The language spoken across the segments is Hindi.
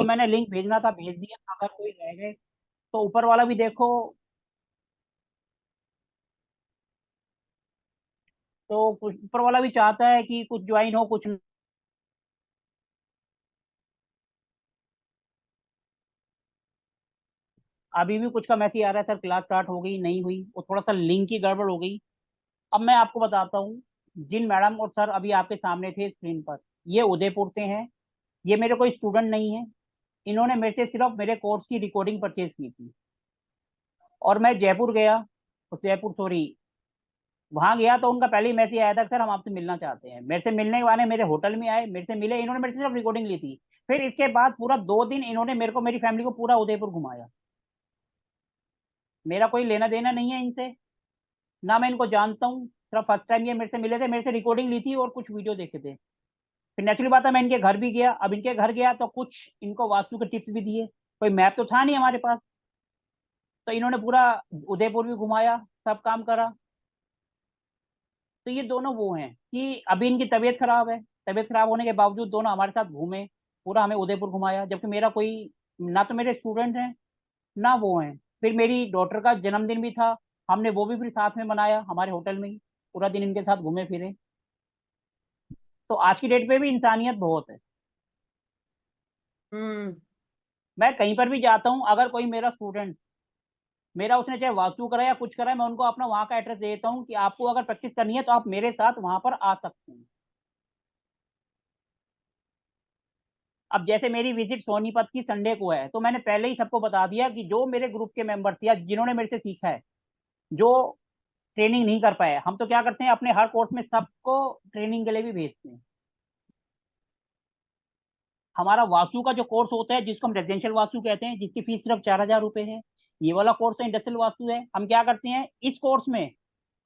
मैंने लिंक भेजना था भेज दिया, अगर कोई रह गए तो ऊपर वाला भी देखो। तो कुछ ऊपर वाला भी चाहता है कि कुछ ज्वाइन हो कुछ। अभी भी कुछ का मैसेज आ रहा है, सर क्लास स्टार्ट हो गई नहीं हुई, वो थोड़ा सा लिंक की गड़बड़ हो गई। अब मैं आपको बताता हूँ, जिन मैडम और सर अभी आपके सामने थे स्क्रीन पर, ये उदयपुर से हैं। ये मेरे कोई स्टूडेंट नहीं है। इन्होंने मेरे से सिर्फ मेरे कोर्स की रिकॉर्डिंग परचेज की थी। और मैं जयपुर गया, तो जयपुर सॉरी, वहां गया तो उनका पहले ही मैसेज आया था, सर हम आपसे मिलना चाहते हैं। मेरे से मिलने के वाले मेरे होटल में आए, मेरे से मिले, इन्होंने मेरे से सिर्फ रिकॉर्डिंग ली थी। फिर इसके बाद पूरा 2 दिन इन्होंने मेरे को, मेरी फैमिली को पूरा उदयपुर घुमाया। मेरा कोई लेना देना नहीं है इनसे, ना मैं इनको जानता हूँ। सिर्फ फर्स्ट टाइम ये मेरे से मिले थे, मेरे से रिकॉर्डिंग ली थी और कुछ वीडियो देखे थे। फिर नेचुरल बात है, मैं इनके घर भी गया। अब इनके घर गया तो कुछ इनको वास्तु के टिप्स भी दिए। कोई मैप तो था नहीं हमारे पास, तो इन्होंने पूरा उदयपुर भी घुमाया, सब काम करा। तो ये दोनों वो हैं कि अभी इनकी तबीयत खराब है, तबीयत खराब होने के बावजूद दोनों हमारे साथ घूमे, पूरा हमें उदयपुर घुमाया। जबकि मेरा कोई, ना तो मेरे स्टूडेंट हैं ना वो हैं। फिर मेरी डॉटर का जन्मदिन भी था, हमने वो भी फिर साथ में मनाया हमारे होटल में ही। पूरा दिन इनके साथ घूमे फिरे। तो आज की डेट पे भी इंसानियत बहुत है। हम्म। मैं कहीं पर भी जाता हूँ, अगर कोई मेरा स्टूडेंट, मेरा उसने चाहे वास्तु करा या कुछ करा है, मैं उनको अपना वहां का एड्रेस दे देता हूँ कि आपको अगर प्रैक्टिस करनी है तो आप मेरे साथ वहां पर आ सकते हैं। अब जैसे मेरी विजिट सोनीपत की संडे को है, तो मैंने पहले ही सबको बता दिया कि जो मेरे ग्रुप के मेंबर्स या जिन्होंने मेरे से सीखा है, जो ट्रेनिंग नहीं कर पाए, हम तो क्या करते हैं अपने हर कोर्स में सबको ट्रेनिंग के लिए भी भेजते हैं। हमारा वास्तु का जो कोर्स होता है, जिसको हम रेजिडेंशियल वास्तु कहते हैं, जिसकी फीस सिर्फ 4,000 रुपए है, ये वाला कोर्स तो इंडस्ट्रियल वास्तु है। हम क्या करते हैं इस कोर्स में,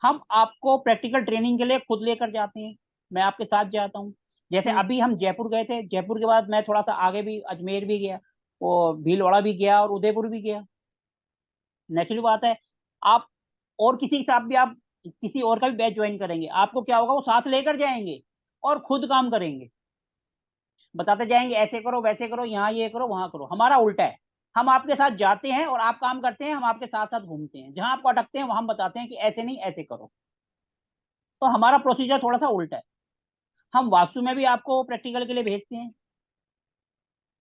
हम आपको प्रैक्टिकल ट्रेनिंग के लिए खुद लेकर जाते हैं। मैं आपके साथ जाता हूँ। जैसे हम्म। अभी हम जयपुर गए थे, जयपुर के बाद मैं थोड़ा सा आगे भी अजमेर भी गया, और भीलवाड़ा भी गया और उदयपुर भी गया। नेचुरल बात है, आप और किसी के साथ भी आप किसी और का भी बैच ज्वाइन करेंगे, आपको क्या होगा, वो साथ लेकर जाएंगे और खुद काम करेंगे, बताते जाएंगे ऐसे करो वैसे करो, यहाँ ये करो वहां करो। हमारा उल्टा है, हम आपके साथ जाते हैं और आप काम करते हैं, हम आपके साथ साथ घूमते हैं, जहां आपको अटकते हैं वहां हम बताते हैं कि ऐसे नहीं ऐसे करो। तो हमारा प्रोसीजर थोड़ा सा उल्टा है। हम वास्तु में भी आपको प्रैक्टिकल के लिए भेजते हैं,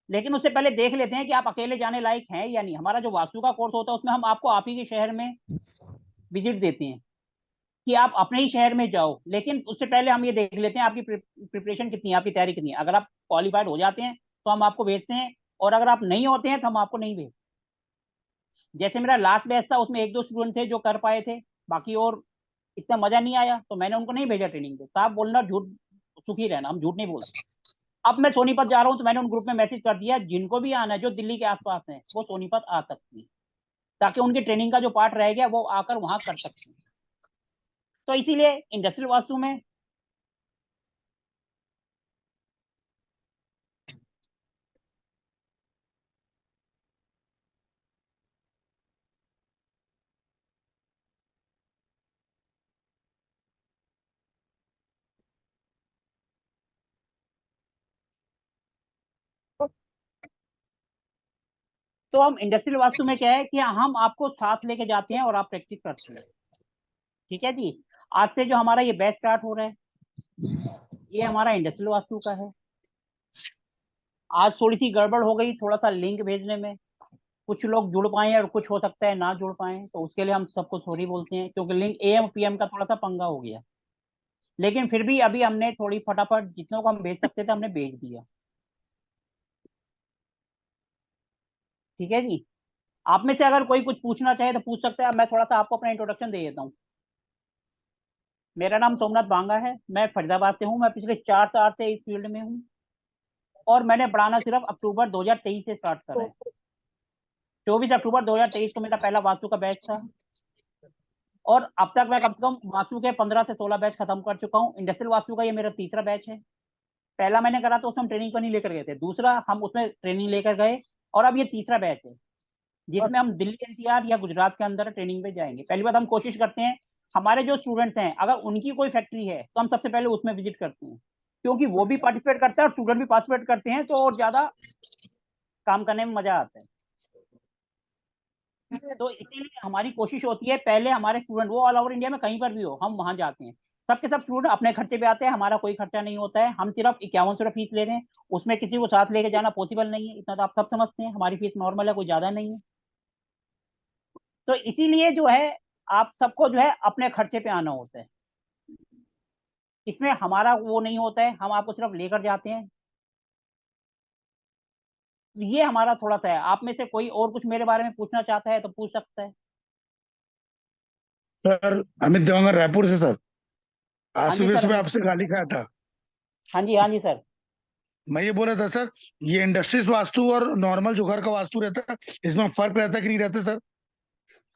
लेकिन उससे पहले देख लेते हैं कि आप अकेले जाने लायक हैं या नहीं। हमारा जो वास्तु का कोर्स होता है उसमें हम आपको आप ही के शहर में विजिट देते हैं कि आप अपने ही शहर में जाओ, लेकिन उससे पहले हम ये देख लेते हैं आपकी प्रिपरेशन कितनी है, आपकी तैयारी कितनी है। अगर आप क्वालिफाइड हो जाते हैं तो हम आपको भेजते हैं, और अगर आप नहीं होते हैं तो हम आपको नहीं भेजते। जैसे मेरा लास्ट बैच था, उसमें एक दो स्टूडेंट थे जो कर पाए थे, बाकी और इतना मजा नहीं आया, तो मैंने उनको नहीं भेजा ट्रेनिंग पे। साफ बोलना, झूठ सुखी रहना, हम झूठ नहीं बोलते। अब मैं सोनीपत जा रहा हूँ तो मैंने उन ग्रुप में मैसेज कर दिया, जिनको भी आना है जो दिल्ली के आसपास हैं वो सोनीपत आ सकती है, ताकि उनकी ट्रेनिंग का जो पार्ट रह गया वो आकर वहां कर सकते हैं। तो इसीलिए इंडस्ट्रियल वास्तु में, तो हम इंडस्ट्रियल वास्तु में क्या है कि हम आपको साथ लेके जाते हैं और आप प्रैक्टिस करते हैं। ठीक है जी। आज से जो हमारा ये बैच स्टार्ट हो रहा है, ये हमारा इंडस्ट्रियल वास्तु का है। आज थोड़ी सी गड़बड़ हो गई थोड़ा सा लिंक भेजने में, कुछ लोग जुड़ पाए और कुछ हो सकता है ना जुड़ पाए, तो उसके लिए हम सबको सॉरी बोलते हैं, क्योंकि लिंक एएम पीएम का थोड़ा सा पंगा हो गया। लेकिन फिर भी अभी हमने थोड़ी फटाफट जितनों को हम भेज सकते थे हमने भेज दिया। ठीक है जी। आप में से अगर कोई कुछ पूछना चाहे तो पूछ सकते हैं। अब मैं थोड़ा सा आपको अपना इंट्रोडक्शन दे देता हूँ। मेरा नाम सोमनाथ बांगा है, मैं फरीदाबाद से हूँ। मैं पिछले 4 साल से इस फील्ड में हूँ, और मैंने पढ़ाना सिर्फ अक्टूबर 2023 से स्टार्ट करा है। 24 अक्टूबर 2023 को मेरा पहला वास्तु का बैच था, और अब तक मैं कम से कम वास्तु के 15 से 16 बैच खत्म कर चुका हूँ। इंडस्ट्रियल वास्तु का ये मेरा तीसरा बैच है। पहला मैंने करा तो उसमें हम ट्रेनिंग पर नहीं लेकर गए थे, दूसरा हम उसमें ट्रेनिंग लेकर गए, और अब ये तीसरा बैच है जिसमें हम दिल्ली एनसीआर या गुजरात के अंदर ट्रेनिंग पे जाएंगे। पहली बात, हम कोशिश करते हैं हमारे जो स्टूडेंट्स हैं अगर उनकी कोई फैक्ट्री है तो हम सबसे पहले उसमें विजिट करते हैं, क्योंकि वो भी पार्टिसिपेट करता है और स्टूडेंट भी पार्टिसिपेट करते हैं, तो और ज्यादा काम करने में मजा आता है। तो इसीलिए हमारी कोशिश होती है, पहले हमारे स्टूडेंट, वो ऑल ओवर इंडिया में कहीं पर भी हो, हम वहां जाते हैं, सबके सब स्टूडेंट अपने खर्चे पे आते हैं, हमारा कोई खर्चा नहीं होता है, हम सिर्फ 5100 फीस ले रहे हैं, उसमें किसी को साथ लेके जाना पॉसिबल नहीं है, इतना तो आप सब समझते हैं, हमारी फीस नॉर्मल है, कोई ज्यादा नहीं है। तो इसीलिए जो है, आप सबको जो है अपने खर्चे पे आना होता है, इसमें हमारा वो नहीं होता है, हम आपको सिर्फ लेकर जाते हैं। तो ये हमारा थोड़ा सा है। आप में से कोई और कुछ मेरे बारे में पूछना चाहता है तो पूछ सकता है। सर, अमित देवांगन रायपुर से सर। आज हाँ जी सुबह सर, सुबह अमित। आपसे गाली खाया था। हाँ जी, हाँ जी सर। मैं ये बोल रहा था सर, ये इंडस्ट्रीज वास्तु और नॉर्मल जो घर का वास्तु रहता है, इसमें फर्क रहता है कि नहीं रहता सर?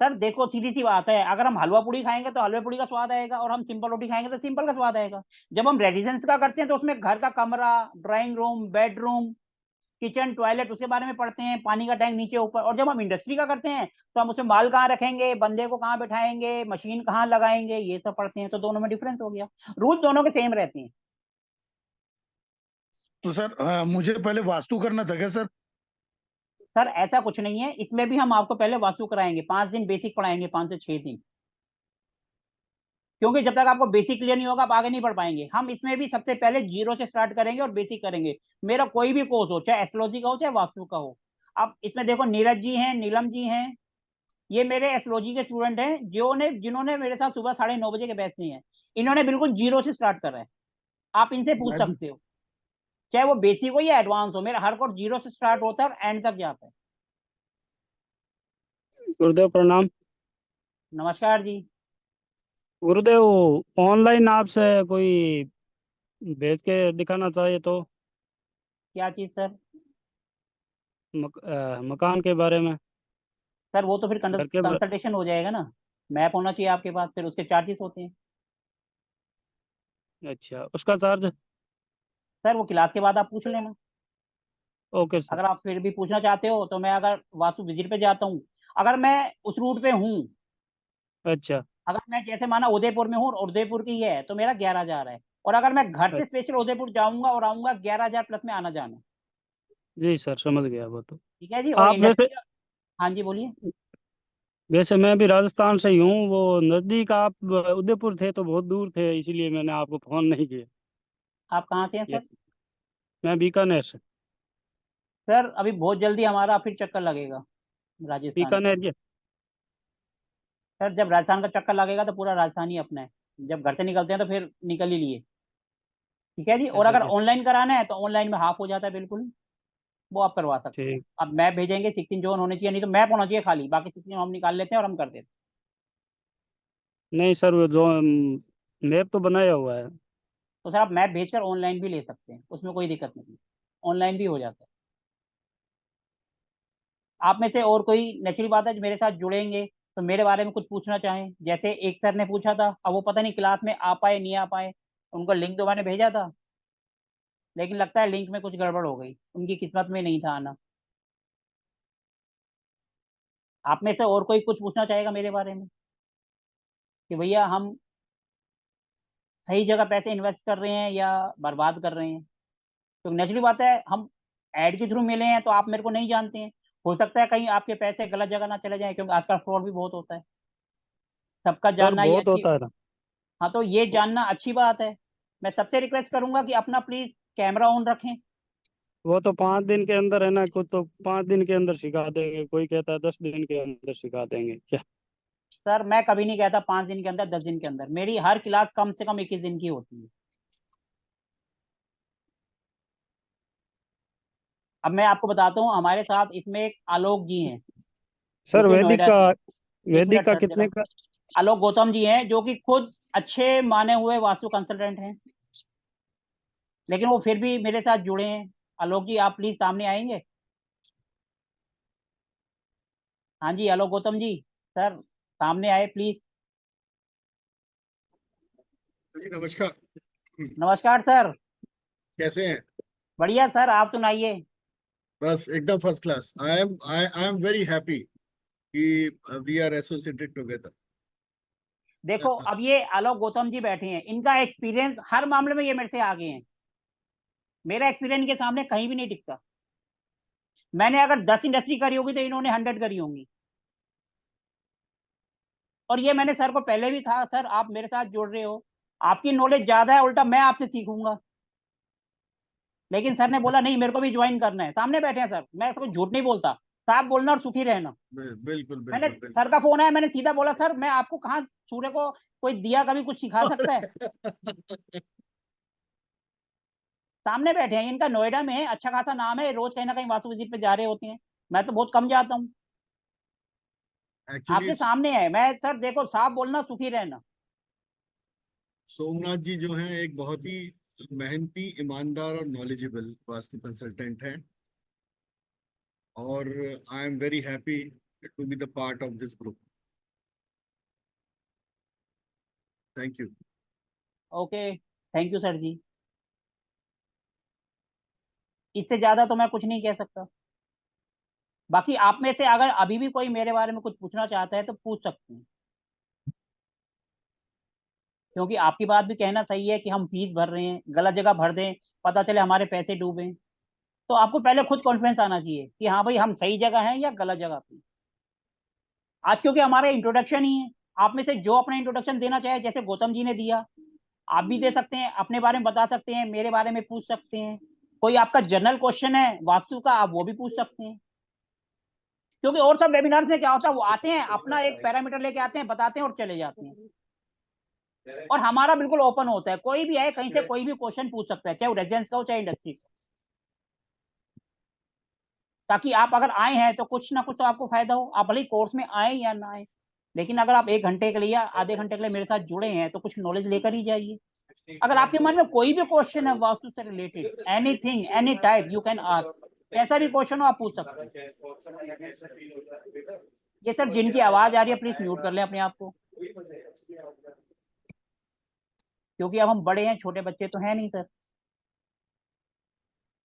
सर देखो, सीधी सी बात है, अगर हम हलवा पूड़ी खाएंगे तो हलवा पूड़ी का स्वाद आएगा, और हम सिंपल रोटी खाएंगे तो सिंपल का स्वाद आएगा। जब हम रेजिडेंस का करते हैं तो उसमें घर का कमरा, drawing room, bedroom, kitchen, toilet, उसके बारे में पढ़ते हैं, पानी का टैंक नीचे ऊपर। और जब हम इंडस्ट्री का करते हैं तो हम उसमें माल कहाँ रखेंगे, बंदे को कहाँ बैठाएंगे, मशीन कहाँ लगाएंगे, ये सब पढ़ते हैं। तो दोनों में डिफरेंस हो गया, रूल दोनों के सेम रहते हैं। तो सर, मुझे पहले वास्तु करना था क्या सर? सर ऐसा कुछ नहीं है, इसमें भी हम आपको पहले वास्तु कराएंगे, 5 दिन बेसिक पढ़ाएंगे, 5 से 6 दिन, क्योंकि जब तक आपको बेसिक क्लियर नहीं होगा आप आगे नहीं बढ़ पाएंगे। हम इसमें भी सबसे पहले जीरो से स्टार्ट करेंगे और बेसिक करेंगे। मेरा कोई भी कोर्स हो, चाहे एस्ट्रोलॉजी का हो चाहे वास्तु का हो। अब इसमें देखो, नीरज जी हैं, नीलम जी हैं, ये मेरे एस्ट्रोलॉजी के स्टूडेंट हैं, जिन्होंने मेरे साथ सुबह 9:30 बजे के बैच लिए हैं। इन्होंने बिल्कुल जीरो से स्टार्ट करा है, आप इनसे पूछ मैं भी सकते हो, चाहे वो बेसिक हो या एडवांस हो, मेरा हर कोर्स जीरो से स्टार्ट होता है और एंड तक जाता है। गुरुदेव प्रणाम। नमस्कार जी। गुरुदेव, ऑनलाइन आपसे कोई भेज के दिखाना चाहिए तो क्या चीज सर? मकान के बारे में, सर वो तो फिर घर के कंसल्टेशन हो जाएगा ना, मैप होना चाहिए आपके पास, फिर उसके चार्जेस होते हैं। अच्छा, उसका चार्ज? सर वो क्लास के बाद आप पूछ लेना। Okay sir. अगर आप फिर भी पूछना चाहते हो तो मैं अगर वास्तु विजिट पे जाता हूँ, अगर मैं उस रूट पे हूँ, अच्छा। अगर मैं जैसे माना उदयपुर में हूँ और उदयपुर की है तो मेरा 11,000 है, और अगर मैं घर से अच्छा, स्पेशल उदयपुर जाऊंगा और आऊंगा, 11,000 प्लस में आना जाना। जी सर, समझ गया वो तो। ठीक है जी। और आप वैसे, इंडस्ट्री का, हाँ जी बोलिए। मैं भी राजस्थान से ही हूँ, वो नज़दीक, आप उदयपुर थे तो बहुत दूर थे, इसीलिए मैंने आपको फ़ोन नहीं किया। आप कहाँ से हैं सर? यस, मैं बीकानेर से। सर अभी बहुत जल्दी हमारा फिर चक्कर लगेगा राजस्थान का। बीकानेर के। सर जब राजस्थान का चक्कर लगेगा तो पूरा राजस्थान ही अपना है, जब घर से निकलते हैं तो फिर निकल ही लिए। ठीक है जी। और ऐसा अगर क्या? ऑनलाइन कराना है तो ऑनलाइन में हाफ हो जाता है बिल्कुल, वो आप करवा सकते हैं। ठीक। अब मैप भेजेंगे, 16 जोन होने चाहिए, नहीं तो मैप होना चाहिए खाली, बाकी 16 हम निकाल लेते हैं और हम कर देते हैं। नहीं सर, वो जो मैप तो बनाया हुआ है। तो सर आप मैप भेजकर ऑनलाइन भी ले सकते हैं, उसमें कोई दिक्कत नहीं है, ऑनलाइन भी हो जाता है। आप में से और कोई नेचुरल बात है जो मेरे साथ जुड़ेंगे तो मेरे बारे में कुछ पूछना चाहें? जैसे एक सर ने पूछा था, अब वो पता नहीं क्लास में आ पाए नहीं आ पाए, उनको लिंक तो मैंने भेजा था, लेकिन लगता है लिंक में कुछ गड़बड़ हो गई, उनकी किस्मत में नहीं था आना। आप में से और कोई कुछ पूछना चाहेगा मेरे बारे में, कि भैया हम सही जगह पैसे इन्वेस्ट कर रहे हैं या बर्बाद कर रहे हैं? तो नेचुरली बात है, हम एड के थ्रू मिले हैं तो आप मेरे को नहीं जानते हैं, हो सकता है कहीं आपके पैसे गलत जगह ना चले जाएं, क्योंकि आजकल फ्रॉड भी बहुत होता है, सबका सर जानना ये बहुत अच्छी। होता है ना। हाँ तो ये जानना अच्छी बात है। मैं सबसे रिक्वेस्ट करूंगा कि अपना प्लीज कैमरा ऑन रखें। वो तो 5 दिन के अंदर है ना, कुछ तो 5 दिन के अंदर सिखा देंगे, कोई कहता है 10 दिन के अंदर सिखा देंगे क्या? सर मैं कभी नहीं कहता 5 दिन के अंदर, 10 दिन के अंदर, मेरी हर क्लास कम से कम 21 दिन की होती है। अब मैं आपको बताता हूँ, हमारे साथ इसमें एक आलोक जी हैं, जो सर कि वैदिक नोएडा का, से। एक वैदिक मिनट का सर जरा। कितने का? आलोक गौतम जी हैं, जो कि खुद अच्छे माने हुए वास्तु कंसल्टेंट हैं, लेकिन वो फिर भी मेरे साथ जुड़े हैं। आलोक जी आप प्लीज सामने आएंगे? हाँ जी आलोक गौतम जी, सर सामने आए प्लीज। जी नमस्कार। नमस्कार सर। कैसे हैं? बढ़िया सर, आप सुनाइए। बस एकदम first class. I am very happy कि वी आर एसोसिएटेड टुगेदर। देखो अब ये आलोक गौतम जी बैठे हैं, इनका एक्सपीरियंस हर मामले में ये मेरे से आगे हैं, मेरा एक्सपीरियंस के सामने कहीं भी नहीं टिकता। मैंने अगर 10 इंडस्ट्री करी होगी तो इन्होंने 100 करी होंगी। और ये मैंने सर को पहले भी कहा, सर आप मेरे साथ जुड़ रहे हो, आपकी नॉलेज ज्यादा है, उल्टा मैं आपसे सीखूंगा। लेकिन सर ने बोला नहीं, मेरे को भी ज्वाइन करना है। सामने बैठे हैं सर, मैं सबको झूठ नहीं बोलता, साफ बोलना और सुखी रहना। बिल्कुल मैंने बिल्कुल सर का फोन आया, मैंने सीधा बोला सर मैं आपको कहाँ, सूर्य को कोई दिया कभी कुछ सिखा सकता है? बिल्कुल। सामने बैठे हैं, इनका नोएडा में है, अच्छा खासा नाम है, रोज कहीं ना कहीं वास्तु विजिट पे जा रहे होते हैं, मैं तो बहुत कम जाता हूँ। एक्चुअली आपके सामने है, मैं सर देखो साफ बोलना सुखी रहना। सोमनाथ जी जो हैं एक बहुत ही मेहनती, ईमानदार और नॉलेजेबल वास्तु कंसल्टेंट हैं, और I am very happy to be the part of this group. Thank you. Okay, thank you sir ji. इससे ज्यादा तो मैं कुछ नहीं कह सकता। बाकी आप में से अगर अभी भी कोई मेरे बारे में कुछ पूछना चाहता है तो पूछ सकते हैं, क्योंकि आपकी बात भी कहना सही है कि हम फीस भर रहे हैं, गलत जगह भर दें, पता चले हमारे पैसे डूबे। तो आपको पहले खुद कॉन्फिडेंस आना चाहिए कि हाँ भाई हम सही जगह हैं या गलत जगह पे। आज क्योंकि हमारा इंट्रोडक्शन ही है, आप में से जो अपना इंट्रोडक्शन देना चाहे, जैसे गौतम जी ने दिया, आप भी दे सकते हैं, अपने बारे में बता सकते हैं, मेरे बारे में पूछ सकते हैं। कोई आपका जनरल क्वेश्चन है वास्तु का, आप वो भी पूछ सकते हैं। क्योंकि और सब वेबिनार में क्या होता है, वो आते हैं अपना एक पैरामीटर लेके आते हैं, बताते हैं और चले जाते हैं। और हमारा बिल्कुल ओपन होता है, कोई भी आए कहीं से कोई भी क्वेश्चन पूछ सकता है, चाहे वो रेजिडेंस का हो चाहे इंडस्ट्री का। ताकि आप अगर आए हैं तो कुछ ना कुछ तो आपको फायदा हो, आप भले ही कोर्स में आए या ना आए, लेकिन अगर आप 1 घंटे के लिए या आधे घंटे के लिए मेरे साथ जुड़े हैं तो कुछ नॉलेज लेकर ही जाइए। अगर आपके मन में कोई भी क्वेश्चन है वास्तु से related, anything any type you can ask, कैसा भी क्वेश्चन हो आप पूछ सकते हैं। ये सर जिनकी आवाज आ रही है प्लीज म्यूट कर लें अपने आप को, क्योंकि अब हम बड़े हैं, छोटे बच्चे तो हैं नहीं सर।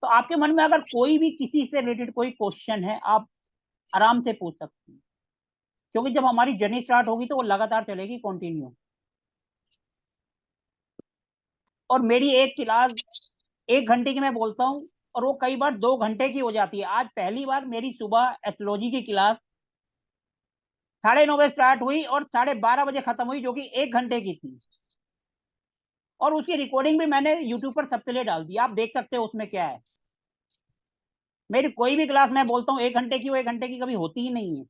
तो आपके मन में अगर कोई भी किसी से रिलेटेड कोई क्वेश्चन है, आप आराम से पूछ सकते हैं, क्योंकि जब हमारी जर्नी स्टार्ट होगी तो वो लगातार चलेगी, कंटिन्यू। और मेरी एक क्लास 1 घंटे की मैं बोलता हूँ, और वो कई बार 2 घंटे की हो जाती है। आज पहली बार मेरी सुबह एस्ट्रोलॉजी की क्लास 9:30 बजे स्टार्ट हुई और 12:30 बजे खत्म हुई, जो कि 1 घंटे की थी। और उसकी रिकॉर्डिंग भी मैंने यूट्यूब पर सबके लिए डाल दी, आप देख सकते हो उसमें क्या है। मेरी कोई भी क्लास मैं बोलता हूँ 1 घंटे की, वो 1 घंटे की कभी होती ही नहीं है।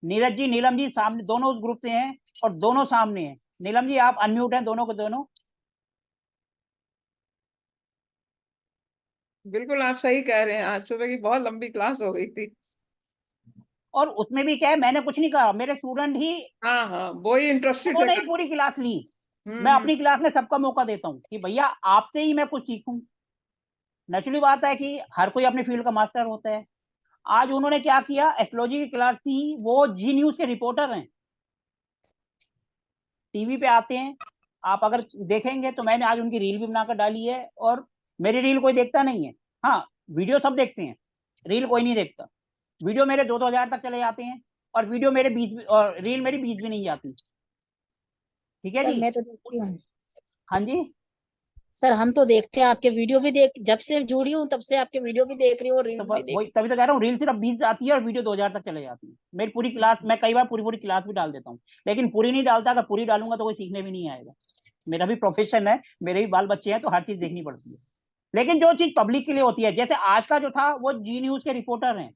नीरज जी, नीलम जी सामने, दोनों उस ग्रुप से हैं और दोनों सामने हैं। नीलम जी आप अनम्यूट हैं, दोनों को दोनों। बिल्कुल आप सही कह रहे हैं, आज सुबह की बहुत लंबी क्लास हो गई थी। और उसमें भी क्या है, मैंने कुछ नहीं कहा, मेरे स्टूडेंट ही, हाँ हाँ, वो ही इंटरेस्टेड थे। उन्होंने ही पूरी क्लास ली। मैं हम्म। अपनी क्लास में सबका मौका देता हूँ कि भैया आपसे ही मैं कुछ सीखूं। नेचुरली बात है कि हर कोई अपने फील्ड का मास्टर होता है। आज उन्होंने क्या किया, एस्ट्रोलॉजी की क्लास थी, वो जी न्यूज के रिपोर्टर हैं, टीवी पे आते हैं। आप अगर देखेंगे तो मैंने आज उनकी रील भी बनाकर डाली है। और मेरी रील कोई देखता नहीं है, हाँ वीडियो सब देखते हैं, रील कोई नहीं देखता। वीडियो मेरे 2-2 हजार तक चले जाते हैं, और वीडियो मेरे 20 और रील मेरी 20 भी नहीं जाती। ठीक है सर जी। मैं तो देखती हूँ। हाँ जी। सर हम तो देखते हैं, आपके वीडियो भी देख, जब से जुड़ी हूँ तब से आपके वीडियो भी देख रही हूँ और तो रील्स भी देख। वही तभी तो कह रहा हूँ, रील सिर्फ 20 आती है और वीडियो 2 हजार तक चले जाती है। मेरी पूरी क्लास, मैं कई बार पूरी पूरी क्लास भी डाल देता हूँ, लेकिन पूरी नहीं डालता। अगर पूरी डालूंगा तो कोई सीखने भी नहीं आएगा। मेरा भी प्रोफेशन है, मेरे भी बाल बच्चे हैं, तो हर चीज देखनी पड़ती है। लेकिन जो चीज पब्लिक के लिए होती है, जैसे आज का जो था, वो जी न्यूज के रिपोर्टर हैं,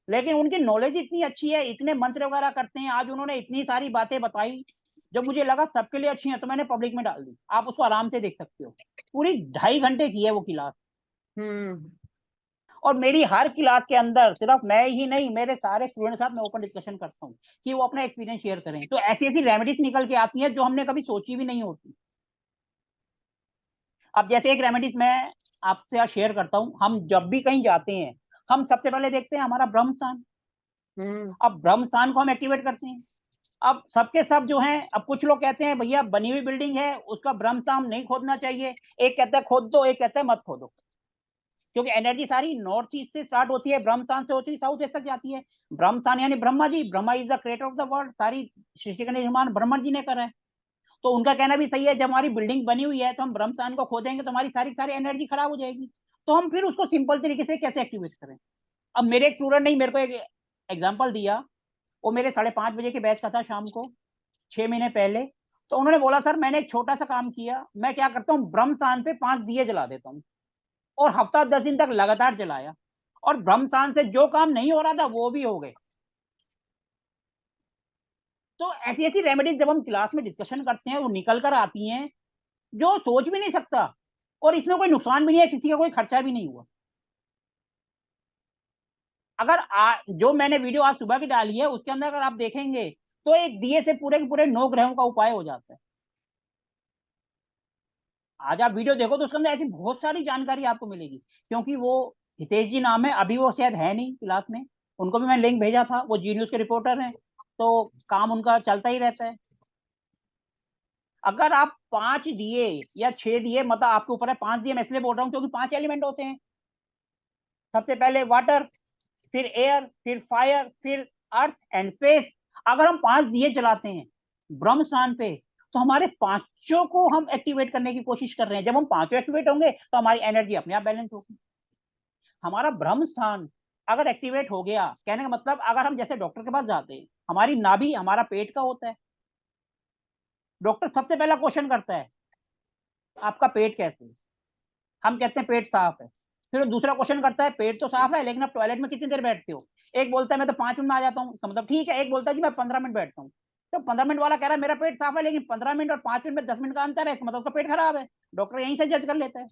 लेकिन उनकी नॉलेज इतनी अच्छी है, इतने मंत्र वगैरह करते हैं। आज उन्होंने इतनी सारी बातें बताई, जब मुझे लगा सबके लिए अच्छी है तो मैंने पब्लिक में डाल दी। आप उसको आराम से देख सकते हो, पूरी 2.5 घंटे की है वो क्लास। हम्म। और मेरी हर क्लास के अंदर सिर्फ मैं ही नहीं, मेरे सारे स्टूडेंट के साथ मैं ओपन डिस्कशन करता हूँ कि वो अपना एक्सपीरियंस शेयर करें। तो ऐसी ऐसी रेमेडीज निकल के आती हैं जो हमने कभी सोची भी नहीं होती। अब जैसे एक रेमेडीज मैं आपसे शेयर करता हूँ, हम जब भी कहीं जाते हैं, हम सबसे पहले देखते हैं हमारा ब्रह्म स्थान। हम्म। अब ब्रह्म स्थान को हम एक्टिवेट करते हैं। अब सबके सब जो हैं, अब कुछ लोग कहते हैं भैया बनी हुई बिल्डिंग है उसका ब्रह्म स्थान नहीं खोदना चाहिए, एक कहता है खोद दो, एक कहता है मत खोदो। क्योंकि एनर्जी सारी नॉर्थ ईस्ट से स्टार्ट होती है, ब्रह्म स्थान से होती है, साउथ ईस्ट तक जाती है। ब्रह्म स्थान यानी Brahma ji, Brahma is the creator of the world, सारी सृष्टि का निर्माण ब्रह्मा जी ने करा है। तो उनका कहना भी सही है, जब हमारी बिल्डिंग बनी हुई है तो हम ब्रह्म स्थान को खोदेंगे तो हमारी सारी सारी एनर्जी खराब हो जाएगी। तो हम फिर उसको सिंपल तरीके से कैसे एक्टिवेट करें? अब मेरे एक स्टूडेंट ने मेरे को एक एग्जाम्पल दिया, वो मेरे 5:30 बजे के बैच का था शाम को, 6 महीने पहले। तो उन्होंने बोला सर मैंने एक छोटा सा काम किया, मैं क्या करता हूँ ब्रह्म स्थान पे 5 दिए जला देता हूँ, और हफ्ता 10 दिन तक लगातार जलाया, और ब्रह्म स्थान से जो काम नहीं हो रहा था वो भी हो गए। तो ऐसी ऐसी रेमेडीज जब हम क्लास में डिस्कशन करते हैं वो निकल कर आती हैं जो सोच भी नहीं सकता, और इसमें कोई नुकसान भी नहीं है, किसी का कोई खर्चा भी नहीं हुआ। अगर जो मैंने वीडियो आज सुबह की डाली है उसके अंदर अगर आप देखेंगे तो एक दिए से पूरे के पूरे 9 ग्रहों का उपाय हो जाता है। आज आप वीडियो देखो तो उसके अंदर ऐसी बहुत सारी जानकारी आपको मिलेगी, क्योंकि वो हितेश जी नाम है, अभी वो शायद है नहीं क्लास में, उनको भी मैंने लिंक भेजा था, वो जी न्यूज के रिपोर्टर हैं, तो काम उनका चलता ही रहता है। अगर आप 5 दिए या 6 दिए, मतलब आपके ऊपर है, 5 दिए मैं इसलिए बोल रहा हूँ क्योंकि 5 एलिमेंट होते हैं। सबसे पहले वाटर, फिर एयर, फिर फायर, फिर अर्थ एंड स्पेस। अगर हम 5 दिए जलाते हैं ब्रह्म स्थान पे, तो हमारे पांचों को हम एक्टिवेट करने की कोशिश कर रहे हैं। जब हम पांचों एक्टिवेट होंगे तो हमारी एनर्जी अपने आप बैलेंस होगी। हमारा ब्रह्म स्थान अगर एक्टिवेट हो गया, कहने का मतलब अगर हम जैसे डॉक्टर के पास जाते हैं, हमारी नाभि हमारा पेट का होता है, डॉक्टर सबसे पहला क्वेश्चन करता है आपका पेट कैसे है, हम कहते हैं पेट साफ है। फिर दूसरा क्वेश्चन करता है पेट तो साफ है लेकिन आप टॉयलेट में कितनी देर बैठते हो, एक बोलता है मैं तो 5 मिनट में आ जाता हूँ, इसका मतलब ठीक है। एक बोलता है जी मैं 15 मिनट बैठता हूँ। तो 15 मिनट वाला कह रहा है मेरा पेट साफ है, लेकिन 15 मिनट और 5 मिनट में 10 मिनट का अंतर है, इसका मतलब उसका पेट खराब है। डॉक्टर यहीं से जज कर लेता है,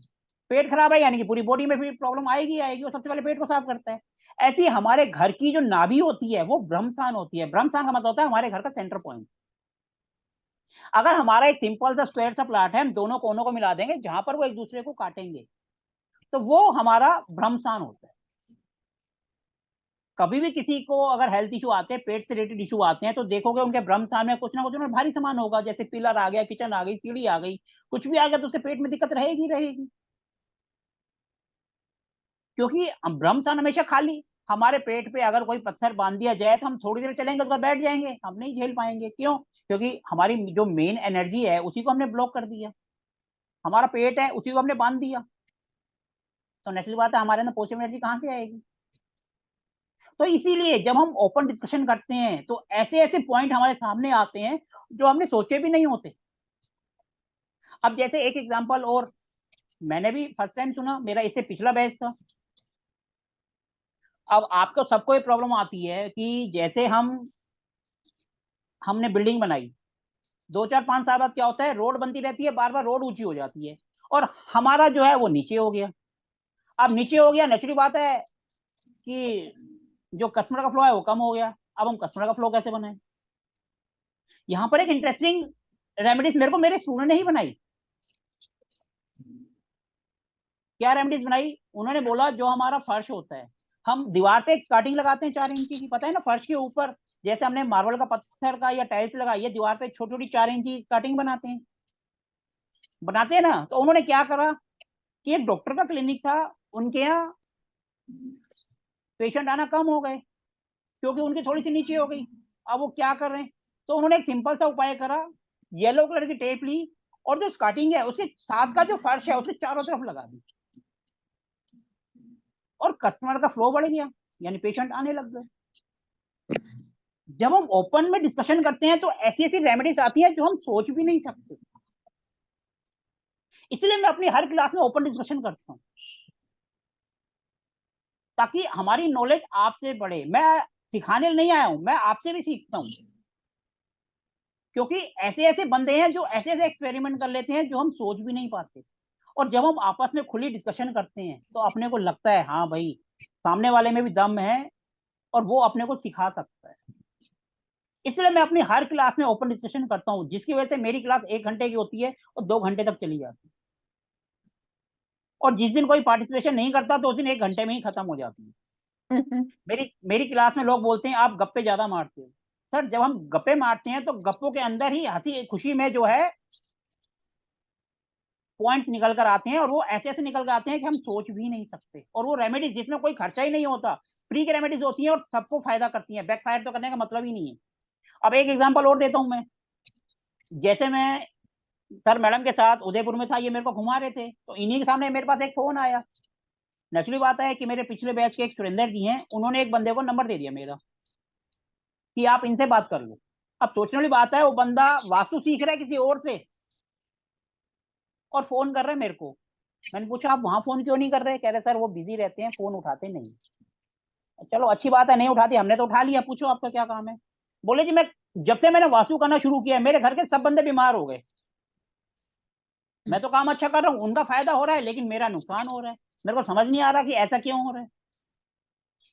पेट खराब है यानी कि पूरी बॉडी में फिर प्रॉब्लम आएगी आएगी, और सबसे पहले पेट को साफ करता है। ऐसी हमारे घर की जो नाभि होती है वो ब्रह्मस्थान होती है। ब्रह्मस्थान का मतलब होता है हमारे घर का सेंटर पॉइंट। अगर हमारा एक सिंपल सा स्क्वायर सा प्लाट है, हम दोनों कोनों को मिला देंगे जहां पर वो एक दूसरे को काटेंगे, तो वो हमारा ब्रह्मस्थान होता है। कभी भी किसी को अगर हेल्थ इशू आते हैं, पेट से रिलेटेड इशू आते हैं, तो देखोगे उनके ब्रह्मस्थान में कुछ ना कुछ उन्हें भारी सामान होगा, जैसे पिलर आ गया, किचन आ गई, सीढ़ी आ गई, कुछ भी आ गया तो उसके पेट में दिक्कत रहेगी रहेगी, क्योंकि ब्रह्मस्थान हमेशा खाली। हमारे पेट पे अगर कोई पत्थर बांध दिया जाए तो हम थोड़ी देर चलेंगे उसके बाद बैठ जाएंगे, हम नहीं झेल पाएंगे। क्यों? क्योंकि हमारी जो मेन एनर्जी है उसी को हमने ब्लॉक कर दिया, हमारा पेट है उसी को हमने बांध दिया, तो नेचुरल बात है हमारे अंदर पॉजिटिव एनर्जी कहाँ से आएगी। तो इसीलिए जब हम ओपन डिस्कशन करते हैं तो ऐसे ऐसे पॉइंट हमारे सामने आते हैं जो हमने सोचे भी नहीं होते। अब जैसे एक एग्जांपल और, मैंने भी फर्स्ट टाइम सुना, मेरा इससे पिछला बैच था। अब आपको सबको ये प्रॉब्लम आती है कि जैसे हमने बिल्डिंग बनाई, 2 4 5 साल बाद क्या होता है, रोड बनती रहती है, बार बार रोड ऊंची हो जाती है, और हमारा जो है वो नीचे हो गया। अब नीचे हो गया, नेचुरल बात है कि जो कस्टमर का फ्लो है वो कम हो गया। अब हम कस्टमर का फ्लो कैसे बनाए? यहाँ पर एक इंटरेस्टिंग रेमेडीज मेरे को मेरे स्टूडेंट ने ही बनाई। क्या रेमेडीज बनाई? उन्होंने बोला जो हमारा फर्श होता है, हम दीवार पे एक स्कार्टिंग लगाते हैं 4 इंची की, पता है ना, फर्श के ऊपर जैसे हमने मार्बल का पत्थर का या टाइल्स लगाई है, दीवार पे छोटी छोटी 4 इंची स्कार्टिंग बनाते हैं ना। तो उन्होंने क्या करा कि एक डॉक्टर का क्लिनिक था, उनके यहाँ पेशेंट आना कम हो गए क्योंकि उनकी थोड़ी सी नीचे हो गई। अब वो क्या कर रहे हैं, तो उन्होंने एक सिंपल सा उपाय करा, येलो कलर की टेप ली और जो स्कार्टिंग है उसके साथ का जो फर्श है उसके चारों तरफ लगा दी, और कस्टमर का फ्लो बढ़ गया, यानी पेशेंट आने लग गए। जब हम ओपन में डिस्कशन करते हैं तो ऐसी ऐसी रेमेडीज आती हैं जो हम सोच भी नहीं सकते। इसलिए मैं अपनी हर क्लास में ओपन डिस्कशन करता हूं ताकि हमारी नॉलेज आपसे बढ़े। मैं सिखाने नहीं आया हूं, मैं आपसे भी सीखता हूं, क्योंकि ऐसे ऐसे बंदे हैं जो ऐसे ऐसे एक्सपेरिमेंट कर लेते हैं जो हम सोच भी नहीं पाते। और जब हम आपस में खुली डिस्कशन करते हैं तो अपने को लगता है हाँ भाई सामने वाले में भी दम है और वो अपने को सिखा सकता है। इसलिए मैं अपनी हर क्लास में ओपन डिस्कशन करता हूँ, जिसकी वजह से मेरी क्लास 1 घंटे की होती है और 2 घंटे तक चली जाती है, और जिस दिन कोई पार्टिसिपेशन नहीं करता तो उस दिन 1 घंटे में ही खत्म हो जाती है। मेरी क्लास में लोग बोलते हैं आप गप्पे ज्यादा मारते हो। सर जब हम गप्पे मारते हैं तो गप्पों के अंदर ही हंसी खुशी में जो है पॉइंट्स निकल कर आते हैं, और वो ऐसे ऐसे निकल कर आते हैं कि हम सोच भी नहीं सकते। और वो रेमेडीज जिसमें कोई खर्चा ही नहीं होता, फ्री की रेमेडीज होती हैं और सबको फायदा करती हैं, बैक फायर तो करने का मतलब ही नहीं है। अब एक एग्जांपल और देता हूं मैं, जैसे मैं सर मैडम के साथ उदयपुर में था, ये मेरे को घुमा रहे थे, तो इन्हीं के सामने मेरे पास एक फोन आया, नेचुरली बात है कि मेरे पिछले बैच के एक सुरेंद्र जी हैं, उन्होंने एक बंदे को नंबर दे दिया मेरा कि आप इनसे बात कर लो। अब सोचने वाली बात है, वो बंदा वास्तु सीख रहा है किसी और से और फोन कर रहे हैं मेरे को। मैंने पूछा आप वहां फोन क्यों नहीं कर रहे? कह रहे सर वो बिजी रहते हैं, फोन उठाते नहीं। चलो अच्छी बात है, नहीं उठाती, हमने तो उठा लिया, पूछो आपका क्या काम है। बोले जी मैं जब से मैंने वास्तु करना शुरू किया मेरे घर के सब बंदे बीमार हो गए। मैं तो काम अच्छा कर रहा हूँ, उनका फायदा हो रहा है लेकिन मेरा नुकसान हो रहा है। मेरे को समझ नहीं आ रहा कि ऐसा क्यों हो रहा है।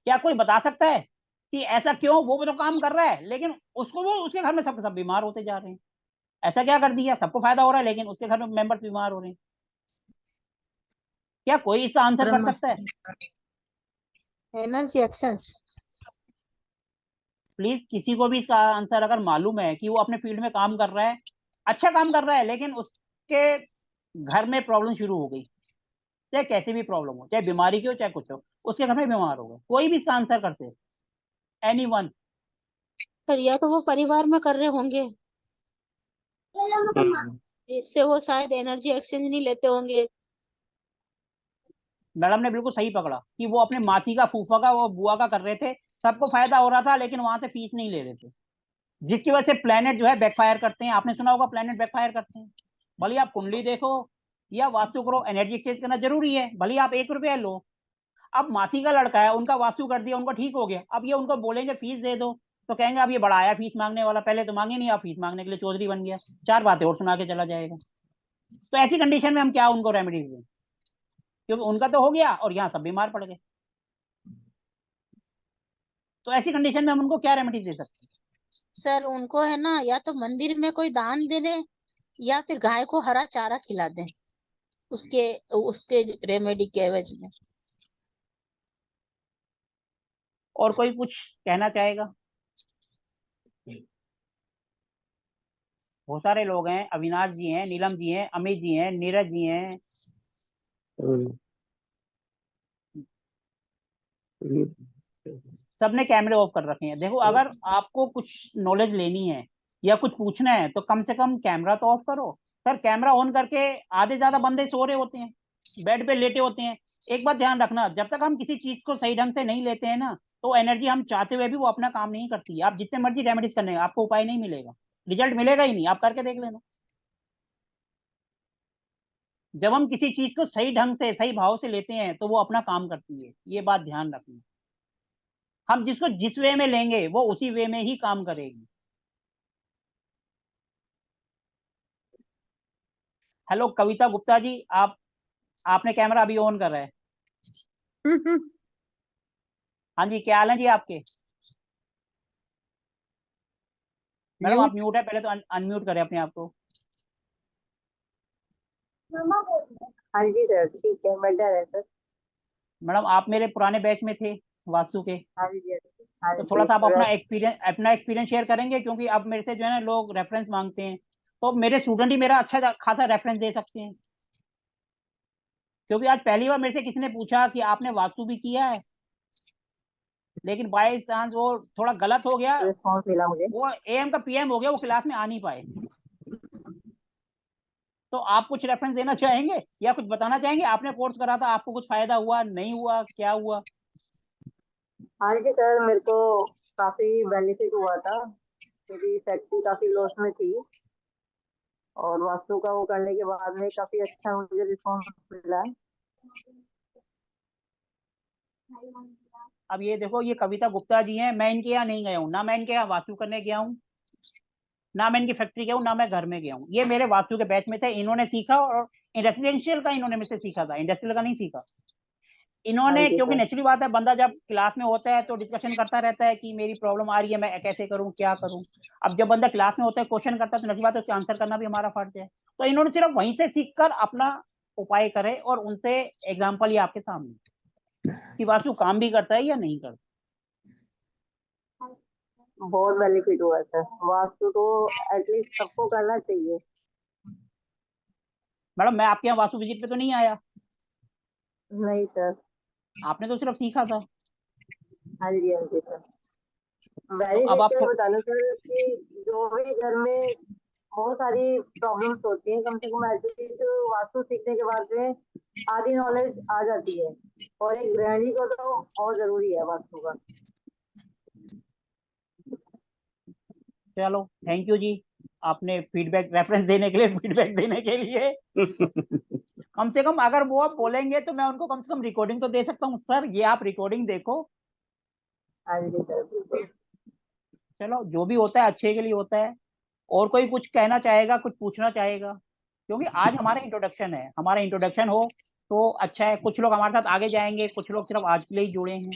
क्या कोई बता सकता है कि ऐसा क्यों? वो तो काम कर रहा है लेकिन उसको वो उसके घर में सब बीमार होते जा रहे हैं। ऐसा क्या कर दिया? सबको फायदा हो रहा है लेकिन उसके घर में मेंबर्स बीमार हो रहे हैं। क्या कोई इसका आंसर कर सकता है? Energy exchange. प्लीज किसी को भी इसका आंसर अगर मालूम है कि वो अपने फील्ड में काम कर रहा है, अच्छा काम कर रहा है, लेकिन उसके घर में प्रॉब्लम शुरू हो गई, चाहे कैसी भी प्रॉब्लम हो, चाहे बीमारी की हो चाहे कुछ हो, उसके घर में बीमार हो गए, कोई भी इसका आंसर करते? एनीवन? पर या तो वो परिवार में कर रहे होंगे जिससे वो शायद एनर्जी एक्सचेंज नहीं लेते होंगे। मैडम ने बिल्कुल सही पकड़ा कि वो अपने मासी का, फूफा का, वो बुआ का कर रहे थे, सबको फायदा हो रहा था लेकिन वहां से फीस नहीं ले रहे थे, जिसकी वजह से प्लेनेट जो है बैकफायर करते हैं। आपने सुना होगा प्लेनेट बैकफायर करते हैं। भले आप कुंडली देखो या वास्तु करो, एनर्जी एक्सचेंज करना जरूरी है। भले आप 1 रुपया लो। अब मासी का लड़का है, उनका वास्तु कर दिया, उनको ठीक हो गया, अब ये उनको बोलेंगे फीस दे दो तो कहेंगे अब ये बड़ा आया फीस मांगने वाला, पहले तो मांगे नहीं, आप फीस मांगने के लिए चौधरी बन गया, 4 बातें और सुना के चला जाएगा। तो ऐसी कंडीशन में हम क्या उनको रेमेडीज दें? क्योंकि उनका तो हो गया और यहाँ सब बीमार पड़ गए। तो ऐसी कंडीशन में हम उनको क्या रेमेडीज दे सकते हैं? सर उनको है ना, या तो मंदिर में कोई दान दे दे या फिर गाय को हरा चारा खिला दे उसके उसके रेमेडी के एवज में। और कोई कुछ कहना चाहेगा? बहुत सारे लोग हैं, अविनाश जी हैं, नीलम जी हैं, अमित जी हैं, नीरज जी हैं। सबने कैमरे ऑफ कर रखे हैं। देखो अगर आपको कुछ नॉलेज लेनी है या कुछ पूछना है तो कम से कम कैमरा तो ऑफ करो। सर कैमरा ऑन करके आधे ज्यादा बंदे सो रहे होते हैं, बेड पे लेटे होते हैं। एक बात ध्यान रखना, जब तक हम किसी चीज को सही ढंग से नहीं लेते हैं ना, तो एनर्जी हम चाहते हुए भी वो अपना काम नहीं करती है। आप जितने मर्जी रेमेडीज करने, आपको उपाय नहीं मिलेगा, रिजल्ट मिलेगा ही नहीं, आप करके देख लेना। जब हम किसी चीज को सही ढंग से, सही भाव से लेते हैं तो वो अपना काम करती है, ये बात ध्यान रखना। हम जिसको जिस वे में लेंगे वो उसी वे में ही काम करेगी। हेलो कविता गुप्ता जी, आपने कैमरा अभी ऑन कर रहा है। हाँ जी, क्या हाल है जी आपके? मैडम आप म्यूट है, पहले तो अनम्यूट करें अपने आप को। हाँ जी सर, ठीक है, बेटर है सर। मैडम आप मेरे पुराने बैच में थे वास्तु के, हाँ जी, हाँ तो थोड़ा जी सा आप सर। अपना एक्सपीरियंस शेयर करेंगे, क्योंकि अब मेरे से जो है ना लोग रेफरेंस मांगते हैं, तो मेरे स्टूडेंट ही मेरा अच्छा खासा रेफरेंस दे सकते हैं। क्योंकि आज पहली बार मेरे से किसी ने पूछा कि आपने वास्तु भी किया है, लेकिन बाई चांस वो थोड़ा गलत हो गया, रिस्पॉन्स मिला मुझे। वो एएम का पीएम हो गया, वो क्लास में आ नहीं पाए। तो आप कुछ रेफरेंस देना चाहेंगे या कुछ बताना चाहेंगे? आपने कोर्स करा था, आपको कुछ फायदा हुआ, नहीं हुआ, क्या हुआ? हाँ जी सर, मेरे को काफी बेनिफिट हुआ था। मेरी फैक्ट्री काफी लॉस में थी और वास्तु का वो करने के बाद में काफी अच्छा मुझे रिस्पॉन्स मिला है। अब ये देखो, ये कविता गुप्ता जी हैं, मैं इनके यहाँ नहीं गया हूँ, ना मैं इनके यहाँ वास्तु करने गया हूँ, ना मैं इनकी फैक्ट्री गया हूँ, ना मैं घर में गया हूँ। ये मेरे वास्तु के बैच में थे, इन्होंने सीखा और रेसिडेंशियल का इन्होंने मुझसे सीखा था, इंडस्ट्रियल का नहीं सीखा हाँ इन्होंने। जी क्योंकि सर। नेचुरली बात है, बंदा जब क्लास में होता है तो डिस्कशन करता रहता है कि मेरी प्रॉब्लम आ रही है, मैं कैसे करूं, क्या करूं। अब जब बंदा क्लास में होता है, क्वेश्चन करता है, तो नेचुरल बात है उसके आंसर करना भी हमारा फर्ज है। तो इन्होंने सिर्फ वहीं से सीखकर अपना उपाय करे और उनसे एग्जाम्पल ये आपके सामने कि वास्तु काम भी करता है या नहीं करता। बहुत बेनिफिट हुआ सर, वास्तु तो एटलीस्ट सबको करना चाहिए। मैडम मैं आपके यहाँ वास्तु विजिट पे तो नहीं आया, नहीं सर। आपने तो सिर्फ सीखा था। हाँ जी, हाँ जी सर। तो अब बेनिफिट आप क्या बता दूं सर कि जो भी घर में बहुत सारी प्रॉब्लम्स होती हैं, कम से कम एटलीस्ट वास्तु सीखने के बाद में आधी नॉलेज आ जाती है। और एक गृहिणी को तो बहुत जरूरी है वास्तु का। चलो थैंक यू जी, आपने फीडबैक रेफरेंस देने के लिए, फीडबैक देने के लिए। कम से कम अगर वो आप बोलेंगे तो मैं उनको कम से कम रिकॉर्डिंग तो दे सकता हूँ, सर ये आप रिकॉर्डिंग देखो। हाँ जी सर, बिल्कुल। चलो जो भी होता है अच्छे के लिए होता है। और कोई कुछ कहना चाहेगा, कुछ पूछना चाहेगा? क्योंकि आज हमारा इंट्रोडक्शन है, हमारा इंट्रोडक्शन हो तो अच्छा है। कुछ लोग हमारे साथ आगे जाएंगे, कुछ लोग सिर्फ आज के लिए ही जुड़े हैं।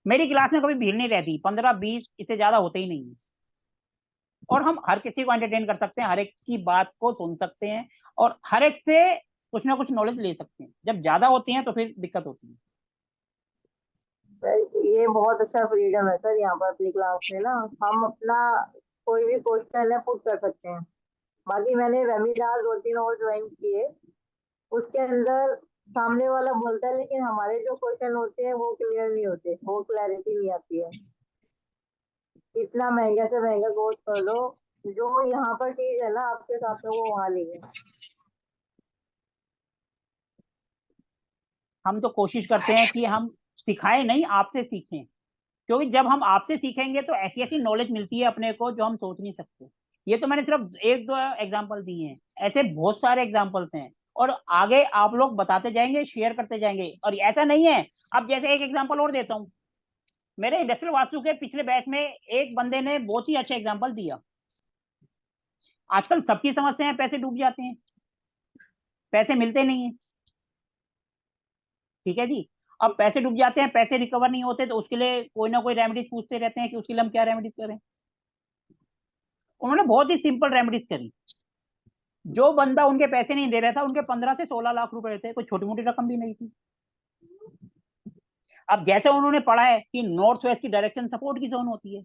मेरी क्लास में कभी भीड़ नहीं रहती, 15-20 इससे ज्यादा होते ही नहीं है। और हम हर किसी को एंटरटेन कर सकते हैं, हर एक की बात को सुन सकते हैं, और हर एक से कुछ ना कुछ नॉलेज ले सकते हैं। जब ज्यादा होती है तो फिर दिक्कत होती है। सर ये बहुत अच्छा फ्रीडम है सर, यहाँ पर अपनी क्लास में ना हम अपना कोई भी क्वेश्चन है पुट कर सकते हैं। बाकी मैंने वेबिनार 2-3 और ज्वाइन किए, उसके अंदर सामने वाला बोलता है लेकिन हमारे जो क्वेश्चन होते हैं वो क्लियर नहीं होते, वो क्लैरिटी नहीं आती है। इतना महंगा से महंगा कोर्स कर लो, जो यहाँ पर चीज है ना आपके साथ में वो वहाँ नहीं है। हम तो कोशिश करते हैं कि हम सिखाएं नहीं, आपसे सीखें। क्योंकि जब हम आपसे सीखेंगे तो ऐसी ऐसी नॉलेज मिलती है अपने को जो हम सोच नहीं सकते। ये तो मैंने सिर्फ 1-2 एग्जांपल दिए हैं, ऐसे बहुत सारे एग्जांपल्स हैं। और आगे आप लोग बताते जाएंगे, शेयर करते जाएंगे। और ऐसा नहीं है, अब जैसे एक एग्जांपल और देता हूँ। मेरे इंडस्ट्रियल वास्तु के पिछले बैच में एक बंदे ने बहुत ही अच्छा एग्जांपल दिया। आजकल सबकी समस्या है, पैसे डूब जाते हैं, पैसे मिलते नहीं है। ठीक है जी। अब पैसे डूब जाते हैं, पैसे रिकवर नहीं होते, तो उसके लिए कोई ना कोई रेमेडीज पूछते रहते हैं कि उसके लिए हम क्या रेमेडीज करें। उन्होंने बहुत ही सिंपल रेमेडीज करी। जो बंदा उनके पैसे नहीं दे रहा था, उनके 15 से 16 लाख रुपए थे, कोई छोटी मोटी रकम भी नहीं थी। अब जैसे उन्होंने पढ़ा है कि नॉर्थ वेस्ट की डायरेक्शन सपोर्ट की जोन होती है।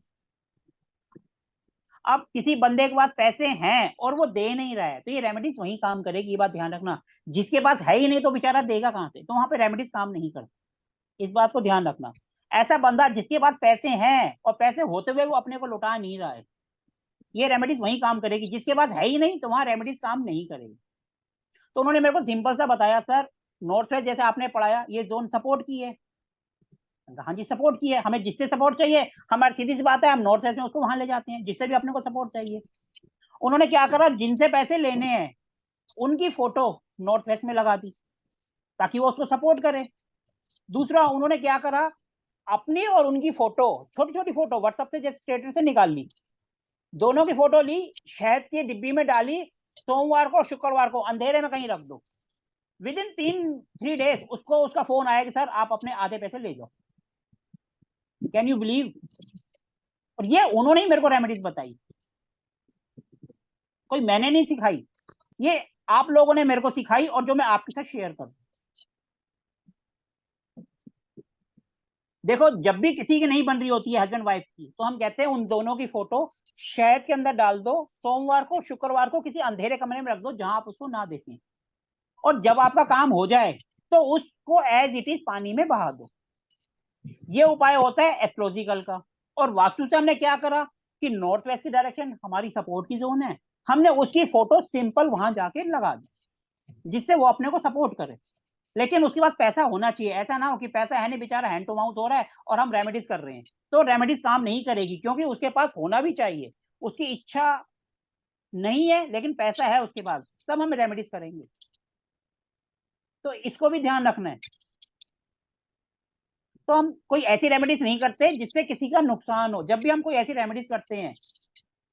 अब किसी बंदे के पास पैसे हैं और वो दे नहीं रहा है, तो ये रेमेडीज वहीं काम करेगी, ये बात ध्यान रखना। जिसके पास है ही नहीं तो बेचारा देगा कहां से, तो वहां पे रेमेडीज काम नहीं करती। इस बात को ध्यान रखना। ऐसा बंदा जिसके पास पैसे हैं और पैसे होते हुए वो अपने को लौटा नहीं रहा है, ये रेमेडीज वहीं काम करेगी। जिसके पास है ही नहीं तो वहां रेमेडीज काम नहीं करेगी। तो उन्होंने मेरे को सिंपल सा बताया, सर नॉर्थ वेस्ट जैसे आपने पढ़ाया, ये जोन सपोर्ट की है। हाँ जी सपोर्ट की है, हमें जिससे सपोर्ट चाहिए, हमारी सीधी सी बात है, हम नॉर्थ वेस्ट में उसको वहां ले जाते हैं जिससे भी अपने को सपोर्ट चाहिए। उन्होंने क्या करा, जिनसे पैसे लेने हैं उनकी फोटो नॉर्थ वेस्ट में लगा दी ताकि वो उसको सपोर्ट करे। दूसरा उन्होंने क्या करा, अपनी और उनकी फोटो, छोटी छोटी फोटो व्हाट्सएप से जैसे स्टेटस से निकाल ली, दोनों की फोटो ली, शहद की डिब्बी में डाली, सोमवार को शुक्रवार को अंधेरे में कहीं रख दो। विद इन 3 डेज उसको उसका फोन आया कि सर आप अपने आधे पैसे ले जाओ। Can you believe? और ये उन्होंने ही मेरे को रेमेडीज बताई, कोई मैंने नहीं सिखाई, ये आप लोगों ने मेरे को सिखाई, और जो मैं आपके साथ शेयर करूं। देखो जब भी किसी की नहीं बन रही होती है हस्बैंड वाइफ की, तो हम कहते हैं उन दोनों की फोटो शहद के अंदर डाल दो, सोमवार को शुक्रवार को किसी अंधेरे कमरे में रख दो जहां आप उसको ना देखें। और जब आपका काम हो जाए तो उसको एज इट इज पानी में बहा दो। ये उपाय होता है एस्ट्रोलॉजिकल का। और वास्तु से हमने क्या करा कि नॉर्थ वेस्ट की डायरेक्शन हमारी सपोर्ट की जोन है, हमने उसकी फोटो सिंपल वहां जाके लगा दी जिससे वो अपने को सपोर्ट करे। लेकिन उसके बाद पैसा होना चाहिए, ऐसा ना हो कि पैसा है नहीं, बेचारा हैंड टू माउथ हो रहा है और हम रेमेडीज कर रहे हैं, तो रेमेडीज काम नहीं करेगी। क्योंकि उसके पास होना भी चाहिए, उसकी इच्छा नहीं है लेकिन पैसा है उसके पास, तब हम रेमेडीज करेंगे। तो इसको भी ध्यान रखना है। तो हम कोई ऐसी रेमेडीज नहीं करते जिससे किसी का नुकसान हो। जब भी हम कोई ऐसी रेमेडीज करते हैं,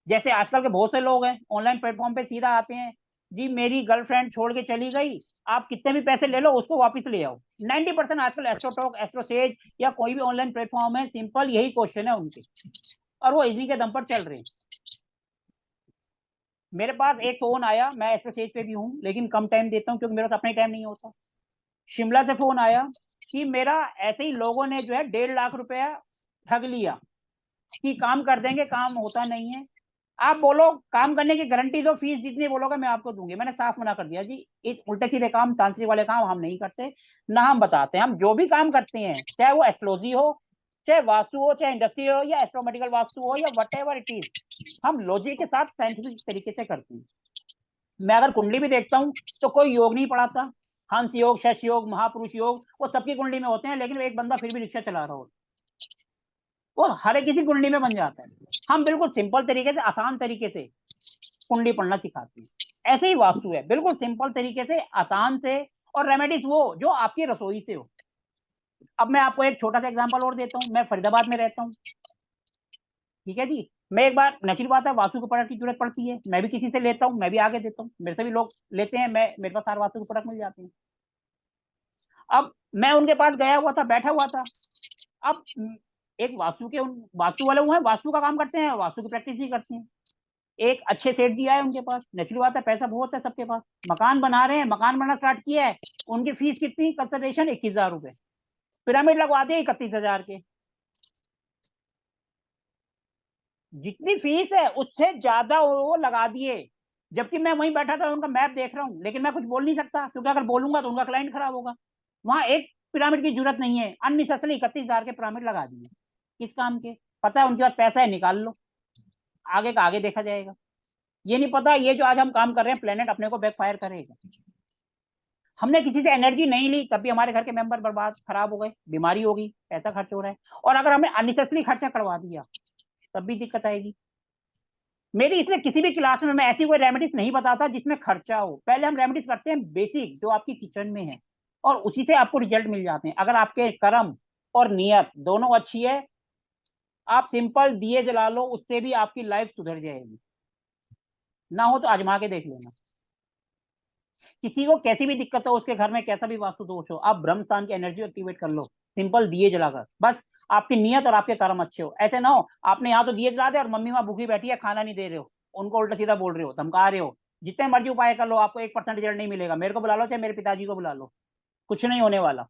जैसे आजकल के बहुत से लोग हैं ऑनलाइन प्लेटफॉर्म पे सीधा आते हैं, जी मेरी गर्लफ्रेंड छोड़ के चली गई, आप कितने भी पैसे ले लो उसको वापस ले आओ। 90% आजकल एस्ट्रोटॉक, एस्ट्रोसेज या कोई भी ऑनलाइन प्लेटफॉर्म है, सिंपल यही क्वेश्चन है उनके, और वो इसी के दम पर चल रहे हैं। मेरे पास एक फोन आया, मैं एस्ट्रोसेज पे भी हूँ लेकिन कम टाइम देता हूँ क्योंकि मेरे पास अपने टाइम नहीं होता। शिमला से फोन आया कि मेरा ऐसे ही लोगों ने जो है 1.5 लाख रुपया ठग लिया कि काम कर देंगे, काम होता नहीं है। आप बोलो काम करने की गारंटी दो, फीस जितनी बोलोगे मैं आपको दूंगी। मैंने साफ मना कर दिया जी, इस उल्टे सीधे काम, तांत्रिक वाले काम हम नहीं करते, ना हम बताते हैं। हम जो भी काम करते हैं, चाहे वो एस्ट्रोलॉजी हो, चाहे वास्तु हो, चाहे इंडस्ट्री हो, या एस्ट्रोमेडिकल वास्तु हो, या व्हाटएवर इट इज, हम लॉजिक के साथ साइंटिफिक तरीके से करते हैं। मैं अगर कुंडली भी देखता हूँ तो कोई योग नहीं पढ़ाता, हंस योग, शश योग, महापुरुष योग, वो सबकी कुंडली में होते हैं, लेकिन एक बंदा फिर भी रिक्शा चला रहा हो, वो हर एक किसी कुंडली में बन जाता है। हम बिल्कुल सिंपल तरीके से, आसान तरीके से कुंडली पढ़ना सिखाते हैं। ऐसे ही वास्तु है, बिल्कुल सिंपल तरीके से, आसान से, और रेमेडीज वो जो आपकी रसोई से हो। अब मैं आपको एक छोटा सा एग्जांपल और देता हूँ। मैं फरीदाबाद में रहता हूँ, ठीक है जी। मैं एक बार, नेचुरल बात है, वास्तु के प्रोडक्ट की जरूरत पड़ती है, मैं भी किसी से लेता हूँ, मैं भी आगे देता हूँ, मेरे से भी लोग लेते हैं, मेरे पास सारे वास्तु के प्रोडक्ट मिल जाते हैं। अब मैं उनके पास गया हुआ था, बैठा हुआ था। अब एक वास्तु वाले हुए हैं, वास्तु का काम करते हैं, वास्तु की प्रैक्टिस भी करते हैं। एक अच्छे सेठ जी आए उनके पास, नेचुरल बात है, पैसा बहुत है सबके पास, मकान बना रहे हैं, मकान बनना स्टार्ट किया है। उनकी फीस कितनी, कंसल्टेशन 21,000 रुपए, पिरामिड लगवा दिए 31,000 के। जितनी फीस है उससे ज्यादा वो लगा दिए, जबकि मैं वहीं बैठा था, उनका मैप देख रहा हूँ, लेकिन मैं कुछ बोल नहीं सकता, क्योंकि अगर बोलूंगा तो उनका क्लाइंट खराब होगा। वहां एक पिरामिड की जरूरत नहीं है, अननेसेसरी 31,000 के पिरामिड लगा दिए। किस काम के? पता है उनके पास पैसा है, निकाल लो, आगे का आगे देखा जाएगा। ये नहीं पता ये जो आज हम काम कर रहे हैं, प्लेनेट अपने को बैकफायर करेगा। हमने किसी से एनर्जी नहीं ली, तब भी हमारे घर के मेंबर बर्बाद, खराब हो गए, बीमारी होगी, पैसा खर्च हो रहा है। और अगर हमने अननेसेसरी खर्चा करवा दिया, तब भी दिक्कत आएगी। मेरी इसलिए किसी भी क्लास में मैं ऐसी कोई रेमेडीज नहीं बताता जिसमें खर्चा हो। पहले हम रेमेडीज करते हैं बेसिक, जो आपकी किचन में है, और उसी से आपको रिजल्ट मिल जाते हैं। अगर आपके कर्म और नियत दोनों अच्छी है, आप सिंपल दिए जला लो, उससे भी आपकी लाइफ सुधर जाएगी। ना हो तो आजमा के देख लेना। किसी को कैसी भी दिक्कत हो, उसके घर में कैसा भी वास्तु दोष हो, आप ब्रह्म स्थान की एनर्जी एक्टिवेट कर लो, सिंपल दिए जलाकर। बस आपकी नियत और आपके कर्म अच्छे हो। ऐसे ना हो आपने यहाँ तो दिए जला दे और मम्मी वहां भूखी बैठी है, खाना नहीं दे रहे हो, उनको उल्टा सीधा बोल रहे हो, धमका रहे हो। जितने मर्जी उपाय कर लो, आपको 1% रिजल्ट नहीं मिलेगा। मेरे को बुला लो, चाहे मेरे पिताजी को बुला लो, कुछ नहीं होने वाला।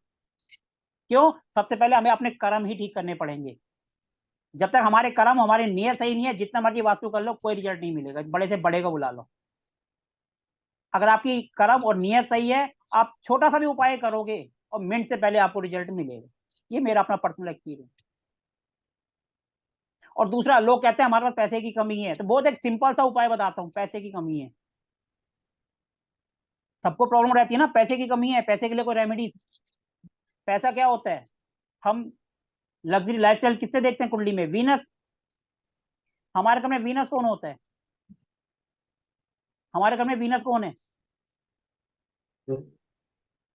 क्यों? सबसे पहले हमें अपने कर्म ही ठीक करने पड़ेंगे। जब तक हमारे कर्म, हमारी नियत सही नहीं है, जितना मर्जी वास्तु कर लो, कोई रिजल्ट नहीं मिलेगा। बड़े से बड़े को बुला लो। अगर आपकी कर्म और नियत सही है, आप छोटा सा भी उपाय करोगे और मिनट से पहले आपको रिजल्ट मिलेगा। ये मेरा अपना पर्सनल एक्सपीरियंस। और दूसरा, लोग कहते हैं हमारे पास पैसे की कमी है, तो बहुत एक सिंपल सा उपाय बताता हूँ। पैसे की कमी है, सबको प्रॉब्लम रहती है ना, पैसे की कमी है, पैसे के लिए कोई रेमेडी। पैसा क्या होता है? हम लग्जरी लाइफस्टाइल किससे देखते हैं कुंडली में? वीनस। हमारे घर में वीनस कौन होता है? हमारे घर में वीनस कौन है?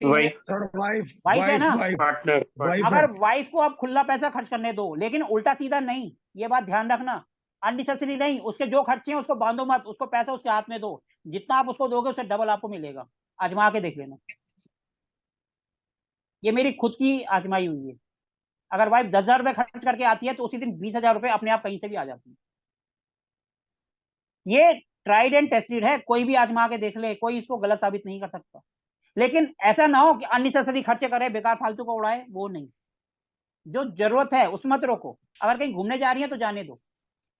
वाइफ, सर वाइफ वाइफ है ना। वाइफ पार्टनर, वाइफ है। अगर वाइफ को आप खुला पैसा खर्च करने दो, लेकिन उल्टा सीधा नहीं, ये बात ध्यान रखना, अननेसेसरी नहीं। उसके जो खर्चे हैं उसको बांधो मत, उसको पैसा उसके हाथ में दो। जितना आप उसको दोगे उससे डबल आपको मिलेगा। आजमा के देख लेना, ये मेरी खुद की आजमाई हुई है। अगर वाइफ 10,000 रुपए खर्च करके आती है, तो उसी दिन 20,000 रुपए अपने आप कहीं से भी आ जाती है। ये ट्राइड एंड टेस्टेड है, कोई भी आजमा के देख ले, कोई इसको गलत साबित नहीं कर सकता। लेकिन ऐसा ना हो कि अननेसेसरी खर्चे करे, बेकार फालतू को उड़ाए, वो नहीं। जो जरूरत है उसमें मत रोको। अगर कहीं घूमने जा रही है तो जाने दो।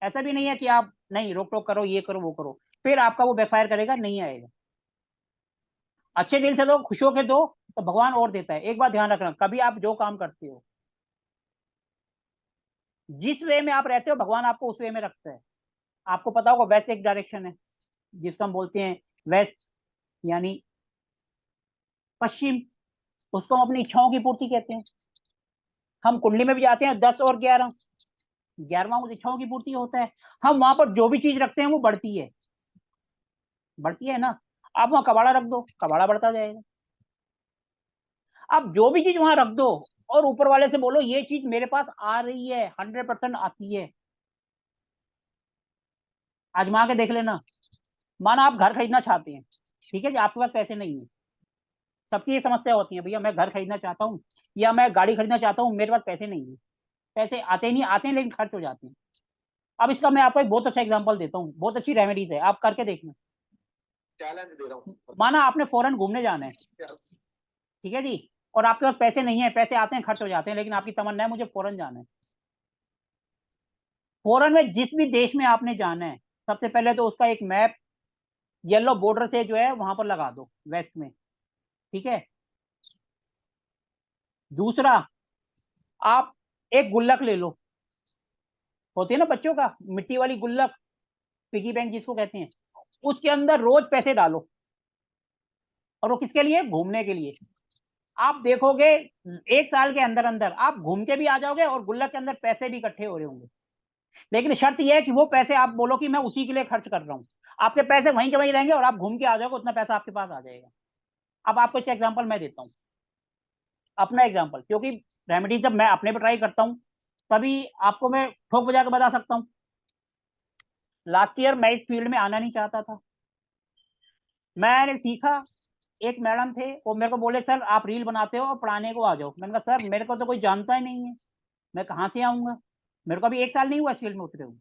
ऐसा भी नहीं है कि आप नहीं, रोक टोक करो, ये करो वो करो, फिर आपका वो बैकफायर करेगा, नहीं आएगा। अच्छे दिल से दो, खुश होके दो, तो भगवान और देता है। एक बात ध्यान रखना, कभी आप जो काम करते हो, जिस वे में आप रहते हो, भगवान आपको उस वे में रखता है। आपको पता होगा, वेस्ट एक डायरेक्शन है जिसको हम बोलते हैं वेस्ट, यानी पश्चिम। उसको हम अपनी इच्छाओं की पूर्ति कहते हैं। हम कुंडली में भी जाते हैं, 10 और 11, 11वां उस इच्छाओं की पूर्ति होता है। हम वहां पर जो भी चीज रखते हैं वो बढ़ती है, बढ़ती है ना। आप वहां कबाड़ा रख दो, कबाड़ा बढ़ता जाएगा। आप जो भी चीज वहां रख दो और ऊपर वाले से बोलो ये चीज मेरे पास आ रही है, 100% आती है। आजमा के देख लेना। माना आप घर खरीदना चाहते हैं, ठीक है जी, आपके पास पैसे नहीं है। सबकी ये समस्या होती है, भैया मैं घर खरीदना चाहता हूँ या मैं गाड़ी खरीदना चाहता हूँ, मेरे पास पैसे नहीं है। पैसे आते नहीं, आते हैं लेकिन खर्च हो जाते हैं। अब इसका मैं आपको एक बहुत अच्छा एग्जांपल देता हूँ, बहुत अच्छी रेमेडीज है, आप करके देखना। माना आपने फॉरेन घूमने जाना है, ठीक है जी, और आपके पास पैसे नहीं है, पैसे आते हैं खर्च हो जाते हैं, लेकिन आपकी तमन्ना है मुझे फॉरेन जाना है। फॉरेन में जिस भी देश में आपने जाना है, सबसे पहले तो उसका एक मैप येलो बॉर्डर से जो है वहां पर लगा दो, वेस्ट में, ठीक है। दूसरा, आप एक गुल्लक ले लो, होती है ना बच्चों का मिट्टी वाली गुल्लक, पिगी बैंक जिसको कहते हैं, उसके अंदर रोज पैसे डालो। और वो किसके लिए? घूमने के लिए। आप देखोगे 1 साल के अंदर अंदर आप घूम के भी आ जाओगे और गुल्लक के अंदर पैसे भी इकट्ठे हो रहे होंगे। लेकिन शर्त यह है कि वो पैसे आप बोलो कि मैं उसी के लिए खर्च कर रहा हूँ, आपके पैसे वहीं के वहीं रहेंगे और आप घूम के आ जाओगे, उतना पैसा आपके पास आ जाएगा। अब आपको इसका एग्जाम्पल मैं देता हूँ, अपना एग्जाम्पल, क्योंकि रेमेडी जब मैं अपने पे ट्राई करता हूँ तभी आपको मैं ठोक बजा के बता सकता हूँ। लास्ट ईयर मैं इस फील्ड में आना नहीं चाहता था, मैंने सीखा। एक मैडम थे, वो मेरे को बोले सर आप रील बनाते हो और पढ़ाने को आ जाओ। मैंने कहा सर मेरे को तो कोई जानता ही नहीं है, मैं कहाँ से आऊँगा, मेरे को अभी 1 साल नहीं हुआ इस फील्ड में उतरे हुए।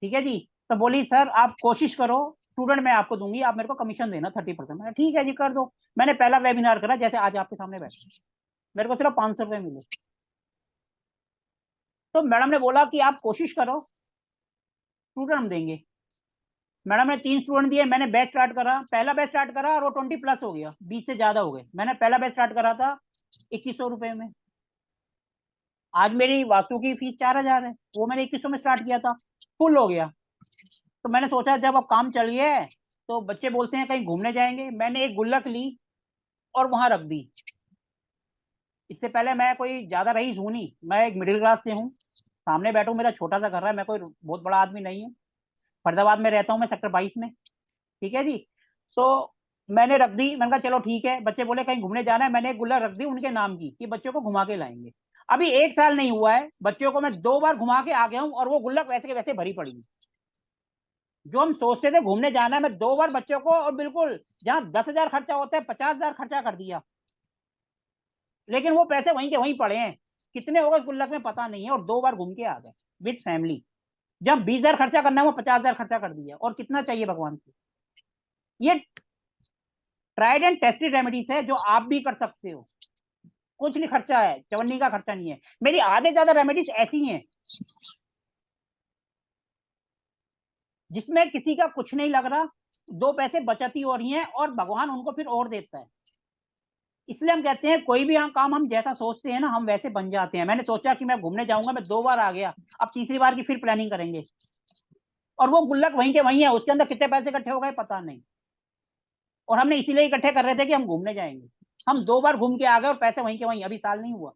ठीक है जी। तो बोली सर आप कोशिश करो, स्टूडेंट मैं आपको दूंगी, आप मेरे को कमीशन देना 30%। मैंने ठीक है जी कर दो। मैंने पहला वेबिनार करा, जैसे आज आपके सामने बैठा, मेरे को सिर्फ 500 रुपये मिले। तो मैडम ने बोला कि आप कोशिश करो, स्टूडेंट हम देंगे। मैडम ने 3 स्टूडेंट दिए, मैंने बैच स्टार्ट करा, पहला बैच स्टार्ट करा और वो 20+ हो गया, 20 से ज्यादा हो गए। मैंने पहला बैच स्टार्ट करा था 2100 रुपए में, आज मेरी वास्तु की फीस 4000 है, वो मैंने 2100 में स्टार्ट किया था, फुल हो गया। तो मैंने सोचा जब अब काम चल गया है तो बच्चे बोलते हैं कहीं घूमने जाएंगे, मैंने एक गुल्लक ली और वहां रख दी। इससे पहले मैं कोई ज्यादा रईस हूं नहीं, मैं एक मिडिल क्लास से हूँ, सामने बैठू, मेरा छोटा सा घर है, मैं कोई बहुत बड़ा आदमी नहीं हूँ। फरीदाबाद में रहता हूँ मैं, सेक्टर 22 में। ठीक है जी। तो मैंने रख दी, मैंने कहा चलो ठीक है, बच्चे बोले कहीं घूमने जाना है, मैंने एक गुल्लक रख दी उनके नाम की कि बच्चों को घुमा के लाएंगे। अभी 1 साल नहीं हुआ है, बच्चों को मैं 2 बार घुमा के आ गया हूँ और वो गुल्लक वैसे के वैसे भरी पड़ी है। जो हम सोचते थे घूमने जाना है, मैं 2 बार बच्चों को, और बिल्कुल जहां 10,000 खर्चा होता है 50,000 खर्चा कर दिया, लेकिन वो पैसे वहीं के वहीं पड़े हैं। कितने होगा इस गुल्लक में पता नहीं है, और 2 बार घूम के आ गए विद फैमिली। जब 20,000 खर्चा करना है वो 50,000 खर्चा कर दिया, और कितना चाहिए भगवान को। ये ट्राइड एंड टेस्टेड रेमेडीज है जो आप भी कर सकते हो, कुछ नहीं खर्चा है, चवन्नी का खर्चा नहीं है। मेरी आधे ज्यादा रेमेडीज ऐसी हैं जिसमें किसी का कुछ नहीं लग रहा, 2 पैसे बचत ही हो रही हैं और भगवान उनको फिर और देता है। इसलिए हम कहते हैं कोई भी काम हम जैसा सोचते हैं ना, हम वैसे बन जाते हैं। मैंने सोचा कि मैं घूमने जाऊंगा, मैं 2 बार आ गया, अब तीसरी बार की फिर प्लानिंग करेंगे, और वो गुल्लक वहीं के वहीं है, उसके अंदर कितने पैसे इकट्ठे हो गए पता नहीं। और हमने इसीलिए इकट्ठे कर रहे थे कि हम घूमने जाएंगे, हम 2 बार घूम के आ गए और पैसे वहीं के वहीं, अभी साल नहीं हुआ।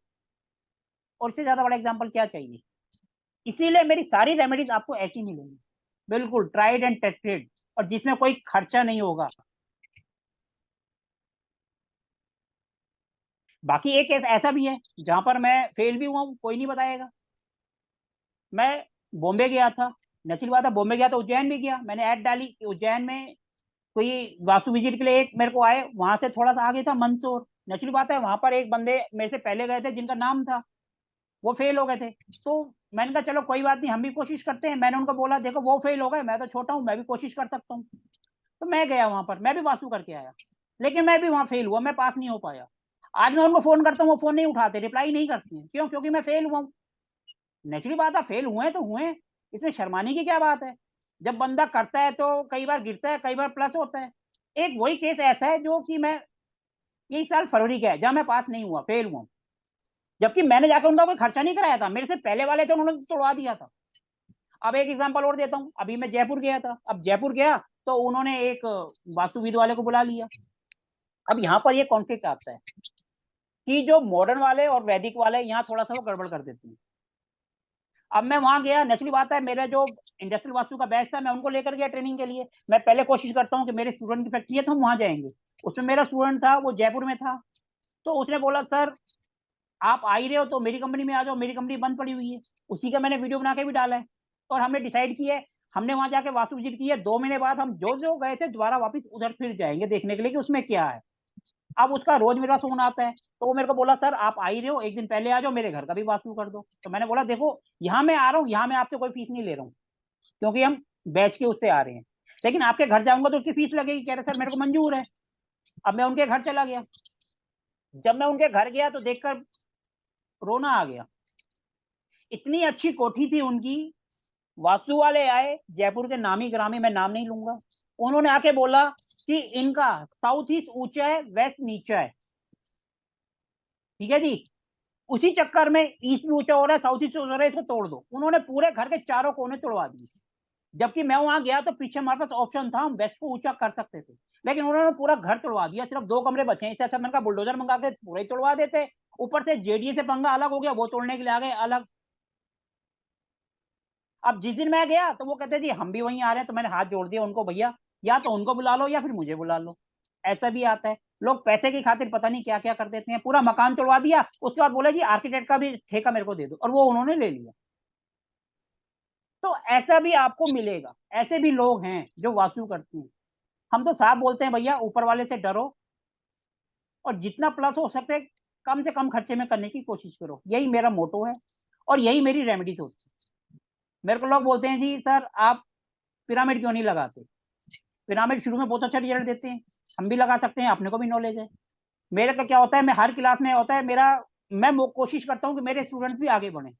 और इससे ज्यादा बड़ा एग्जाम्पल क्या चाहिए। इसीलिए मेरी सारी रेमेडीज आपको ऐसी मिलेंगी, बिल्कुल ट्राइड एंड टेस्टेड, और जिसमें कोई खर्चा नहीं होगा। बाकी एक ऐसा भी है जहां पर मैं फेल भी हुआ हूं, कोई नहीं बताएगा। मैं बॉम्बे गया था, नेचुरल बात है, बॉम्बे गया था, उज्जैन भी गया, मैंने ऐड डाली कि उज्जैन में कोई वास्तु विजिट के लिए एक मेरे को आए, वहां से थोड़ा सा आगे था मंदसौर, नेचुरल बात है, वहां पर एक बंदे मेरे से पहले गए थे जिनका नाम था, वो फेल हो गए थे। तो मैंने कहा चलो कोई बात नहीं, हम भी कोशिश करते हैं। मैंने उनको बोला देखो वो फेल हो गए, मैं तो छोटा हूँ, मैं भी कोशिश कर सकता हूँ। तो मैं गया वहां पर, मैं भी वास्तु करके आया, लेकिन मैं भी वहां फेल हुआ, मैं पास नहीं हो पाया। आज मैं उनको फोन करता हूँ, वो फोन नहीं उठाते, रिप्लाई नहीं करती हैं। क्यों? क्योंकि मैं फेल हुआ हूँ। नेचुरली बात है, फेल हुए तो हुए, इसमें शर्माने की क्या बात है। जब बंदा करता है तो कई बार गिरता है, कई बार प्लस होता है। एक वही केस ऐसा है जो कि मैं, यही साल फरवरी का है, जहां मैं पास नहीं हुआ, फेल हुआ, जबकि मैंने जाकर उनका कोई खर्चा नहीं कराया था, मेरे से पहले वाले थे, उन्होंने तोड़वा दिया था। अब एक एग्जांपल और देता हूँ, अभी मैं जयपुर गया था, अब जयपुर गया तो उन्होंने एक वास्तुविद वाले को बुला लिया। अब यहाँ पर ये कॉन्फ्लिक्ट आता है कि जो मॉडर्न वाले और वैदिक वाले यहाँ थोड़ा सा वो गड़बड़ कर देते हैं। अब मैं वहां गया, नेचुरली बात है, मेरा जो इंडस्ट्रियल वास्तु का बैच था, मैं उनको लेकर गया ट्रेनिंग के लिए। मैं पहले कोशिश करता हूँ कि मेरे स्टूडेंट की फैक्ट्री है तो हम वहां जाएंगे। उसमें मेरा स्टूडेंट था, वो जयपुर में था, तो उसने बोला सर आप आ ही रहे हो तो मेरी कंपनी में आ जाओ, मेरी कंपनी बंद पड़ी हुई है। उसी का मैंने वीडियो बना के भी डाला है। और हमने डिसाइड किया है, हमने वहां जाके वास्तु विजिट की है, 2 महीने बाद हम जो जो गए थे दोबारा वापस उधर फिर जाएंगे देखने के लिए कि उसमें क्या है। अब उसका रोज मेरा फोन आता है, तो वो मेरे को बोला सर आप आ ही रहे हो, एक दिन पहले आ जाओ, मेरे घर का भी वास्तु कर दो। तो मैंने बोला देखो यहाँ मैं आ रहा हूँ, यहाँ मैं आपसे कोई फीस नहीं ले रहा हूँ, क्योंकि हम बैच के उससे आ रहे हैं, लेकिन आपके घर जाऊंगा तो उसकी फीस लगेगी। कह रहे सर मेरे को मंजूर है। अब मैं उनके घर चला गया, जब मैं उनके घर गया तो देखकर रोना आ गया। इतनी अच्छी कोठी थी उनकी, वास्तु वाले आए, जयपुर के नामी ग्रामी, मैं नाम नहीं लूंगा, उन्होंने आके बोला कि इनका साउथ ईस्ट ऊंचा है, वेस्ट नीचा है। ठीक है जी। उसी चक्कर में ईस्ट भी ऊंचा हो रहा है, साउथ ईस्ट हो रहा है, इसको तोड़ दो। उन्होंने पूरे घर के चारों कोने तोड़वा दिए। जबकि मैं वहां गया तो पीछे हमारे पास ऑप्शन था, हम वेस्ट को ऊंचा कर सकते थे, लेकिन उन्होंने पूरा घर तोड़वा दिया, सिर्फ 2 कमरे बचे हैं। इससे अच्छा मैंने कहा बुलडोजर मंगा के पूरा ही तोड़वा देते। ऊपर से जेडीए से पंगा अलग हो गया, वो तोड़ने के लिए आ गए अलग। अब जिस दिन मैं गया तो वो कहते जी हम भी वहीं आ रहे हैं, तो मैंने हाथ जोड़ दिया उनको, भैया या तो उनको बुला लो या फिर मुझे बुला लो। ऐसा भी आता है, लोग पैसे की खातिर पता नहीं क्या क्या कर देते हैं। पूरा मकान तोड़वा दिया, उसके बाद बोला जी आर्किटेक्ट का भी ठेका मेरे को दे दो, और वो उन्होंने ले लिया। तो ऐसा भी आपको मिलेगा, ऐसे भी लोग हैं जो वास्तु करते हैं। हम तो साफ बोलते हैं भैया ऊपर वाले से डरो, और जितना प्लस हो सकते कम से कम खर्चे में करने की कोशिश करो, यही मेरा मोटो है और यही मेरी रेमेडीज होती है। मेरे को लोग बोलते हैं जी सर आप पिरामिड क्यों नहीं लगाते? पिरामिड शुरू में बहुत अच्छा रिजल्ट देते हैं, हम भी लगा सकते हैं, अपने को भी नॉलेज है। मेरे का क्या होता है, मैं हर क्लास में होता है मेरा, मैं कोशिश करता हूँ कि मेरे स्टूडेंट्स भी आगे बढ़े।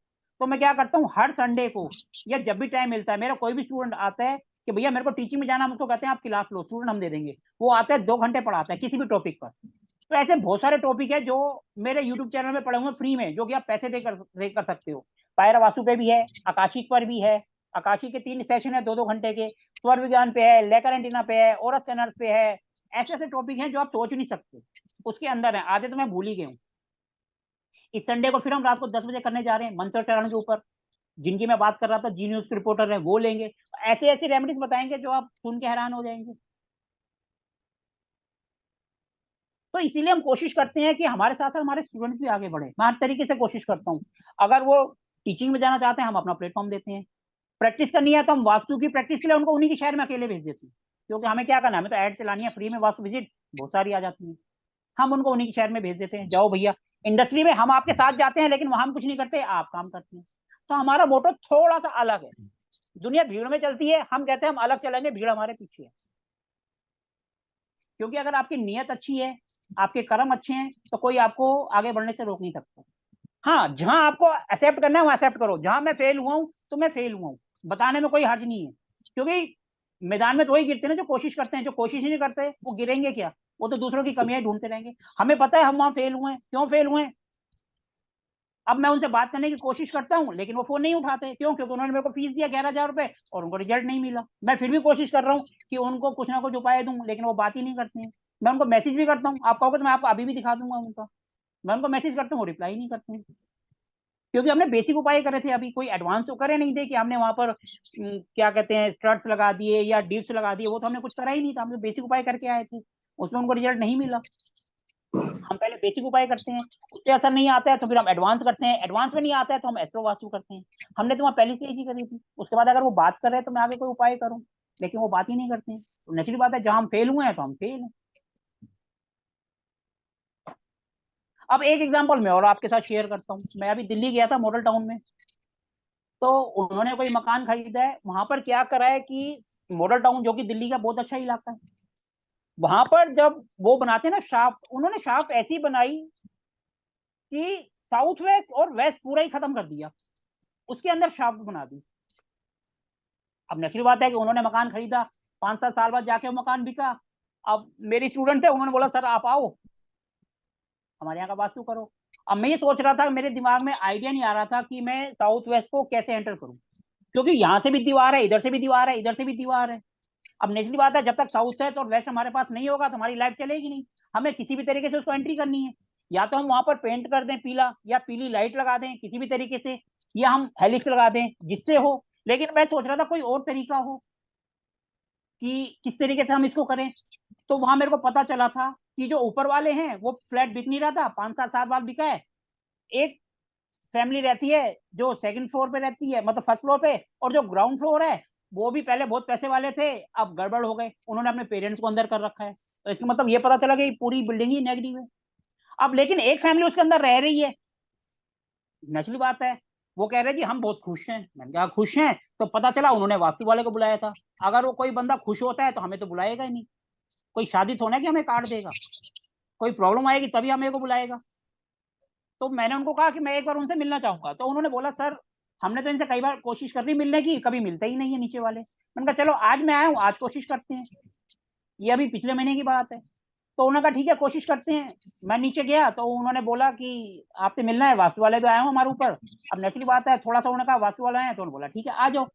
तो मैं क्या करता हूँ, हर संडे को या जब भी टाइम मिलता है, मेरा कोई भी स्टूडेंट आता है कि भैया मेरे को टीचिंग में जाना, हम उसको कहते हैं आप क्लास लो, स्टूडेंट हम दे देंगे। वो आता है 2 घंटे पढ़ाता है किसी भी टॉपिक पर। तो ऐसे बहुत सारे टॉपिक है जो मेरे यूट्यूब चैनल में पड़े हुए फ्री में, जो कि आप पैसे दे कर सकते हो। पायरा वास्तु पे भी है, आकाशिक पर भी है। आकाशिक के 3 सेशन है 2-2 घंटे के। स्वर विज्ञान पे है, लेकर एंटीना पे है, और स्कैनर पे है। ऐसे ऐसे टॉपिक हैं जो आप सोच नहीं सकते उसके अंदर है। आधे तो मैं भूल ही गया हूँ। इस संडे को फिर हम रात को 10 बजे करने जा रहे हैं मंत्र चरण के ऊपर, जिनकी मैं बात कर रहा था, जी न्यूज के रिपोर्टर है, वो लेंगे। ऐसे ऐसे रेमेडीज बताएंगे जो आप सुन के हैरान हो जाएंगे। तो इसीलिए हम कोशिश करते हैं कि हमारे साथ साथ हमारे स्टूडेंट्स भी आगे बढ़े। मैं हर तरीके से कोशिश करता हूँ। अगर वो टीचिंग में जाना चाहते हैं, हम अपना प्लेटफॉर्म देते हैं। प्रैक्टिस करनी है तो हम वास्तु की प्रैक्टिस के लिए उनको उन्हीं के शहर में अकेले भेज देते हैं, क्योंकि हमें क्या करना है, हमें तो ऐड चलानी है, फ्री में वास्तु विजिट बहुत सारी आ जाती है। हम उनको उन्हीं के शहर में भेज देते हैं, जाओ भैया। इंडस्ट्री में हम आपके साथ जाते हैं, लेकिन वहां हम कुछ नहीं करते, आप काम करते हैं। तो हमारा मोटो थोड़ा सा अलग है। दुनिया भीड़ में चलती है, हम कहते हैं हम अलग चलेंगे, भीड़ हमारे पीछे है। क्योंकि अगर आपकी नीयत अच्छी है, आपके कर्म अच्छे हैं, तो कोई आपको आगे बढ़ने से रोक नहीं सकता। हाँ, जहां आपको एक्सेप्ट करना है वहां एक्सेप्ट करो। जहां मैं फेल हुआ हूं तो मैं फेल हुआ हूं, बताने में कोई हर्ज नहीं है। क्योंकि मैदान में तो वही गिरते हैं ना जो कोशिश करते हैं, जो कोशिश ही नहीं करते वो गिरेंगे क्या? वो तो दूसरों की कमियां ढूंढते रहेंगे। हमें पता है हम वहां फेल हुए हैं, क्यों फेल हुए हैं। अब मैं उनसे बात करने की कोशिश करता हूं, लेकिन वो फोन नहीं उठाते। क्यों? क्योंकि उन्होंने मेरे को फीस दिया 11,000 रुपए और उनको रिजल्ट नहीं मिला। मैं फिर भी कोशिश कर रहा हूँ कि उनको कुछ ना कुछ उपाय दूं, लेकिन वो बात ही नहीं करते हैं। मैं उनको मैसेज भी करता हूँ, आप कहोगे तो मैं आपको अभी भी दिखा दूंगा उनका। मैं उनको मैसेज करता हूँ, वो रिप्लाई नहीं करते हैं। क्योंकि हमने बेसिक उपाय करे थे, अभी कोई एडवांस तो करे नहीं थे कि हमने वहां पर क्या कहते हैं स्ट्रट्स लगा दिए या डिप्स लगा दिए। वो तो हमने कुछ करा ही नहीं था, हमने बेसिक उपाय करके आए थे, उसमें उनको रिजल्ट नहीं मिला। हम पहले बेसिक उपाय करते हैं, उससे असर नहीं आता है तो फिर हम एडवांस करते हैं, एडवांस में नहीं आता है तो हम एस्ट्रो वास्तु करते हैं। हमने तो वहाँ पहली स्टेज ही करी थी। उसके बाद अगर वो बात कर रहे हैं तो मैं आगे कोई उपाय करूँ, लेकिन वो बात ही नहीं करते हैं। तो नेचुरल बात है, जहां हम फेल हुए हैं तो हम फेल हैं। अब एक एग्जांपल मैं और आपके साथ शेयर करता हूँ। मैं अभी दिल्ली गया था, मॉडल टाउन में। तो उन्होंने कोई मकान खरीदा है, वहां पर क्या करा है कि मॉडल टाउन जो कि दिल्ली का बहुत अच्छा इलाका है, वहां पर जब वो बनाते हैं ना शाफ्ट, उन्होंने शाफ्ट ऐसी बनाई कि साउथ वेस्ट और वेस्ट पूरा ही खत्म कर दिया, उसके अंदर शाफ्ट बना दी। अब नेचुरल बात है कि उन्होंने मकान खरीदा, 5-7 साल बाद जाके वो मकान बिका। अब मेरी स्टूडेंट थे, उन्होंने बोला सर आप आओ हमारे यहाँ का वास्तु करो। अब मैं ये सोच रहा था, मेरे दिमाग में आइडिया नहीं आ रहा था कि मैं साउथ वेस्ट को कैसे एंटर करूं, क्योंकि यहाँ से भी दीवार है, इधर से भी दीवार है, इधर से भी दीवार है। अब नेचुरल बात है, जब तक साउथ वेस्ट और वेस्ट हमारे पास नहीं होगा तो हमारी लाइफ चलेगी नहीं। हमें किसी भी तरीके से उसको एंट्री करनी है, या तो हम वहां पर पेंट कर दें पीला, या पीली लाइट लगा दें किसी भी तरीके से, या हम हेलिक्स लगा दें जिससे हो। लेकिन मैं सोच रहा था कोई और तरीका हो कि किस तरीके से हम इसको करें। तो वहां मेरे को पता चला था कि जो ऊपर वाले हैं वो फ्लैट बिक नहीं रहा था, 5-7 साल बाद बिका है। एक फैमिली रहती है जो सेकंड फ्लोर पे रहती है, मतलब फर्स्ट फ्लोर पे, और जो ग्राउंड फ्लोर है वो भी पहले बहुत पैसे वाले थे, अब गड़बड़ हो गए, उन्होंने अपने पेरेंट्स को अंदर कर रखा है। तो इसका मतलब ये पता चला कि पूरी बिल्डिंग ही नेगेटिव है। अब लेकिन एक फैमिली उसके अंदर रह रही है, नेचुरल बात है, वो कह रहे जी हम बहुत खुश हैं। मैंने कहा खुश हैं? तो पता चला उन्होंने वास्तु वाले को बुलाया था। अगर वो कोई बंदा खुश होता है तो हमें तो बुलाएगा ही नहीं। कोई शादी थोड़ा है कि हमें कार्ड देगा, कोई प्रॉब्लम आएगी तभी हमें को बुलाएगा। तो मैंने उनको कहा कि मैं एक बार उनसे मिलना चाहूंगा। तो उन्होंने बोला सर हमने तो इनसे कई बार कोशिश कर ली मिलने की, कभी मिलते ही नहीं है नीचे वाले। मैंने कहा चलो आज मैं आया हूँ, आज कोशिश करते हैं। ये अभी पिछले महीने की बात है। तो उन्होंने कहा ठीक है कोशिश करते हैं। मैं नीचे गया तो उन्होंने बोला कि आपसे मिलना है, वास्तु वाले भी आए हो हमारे ऊपर। अब नेचुरल बात है, थोड़ा सा उन्होंने कहा वास्तु वाले आए हैं, तो उन्होंने बोला ठीक है आ जाओ।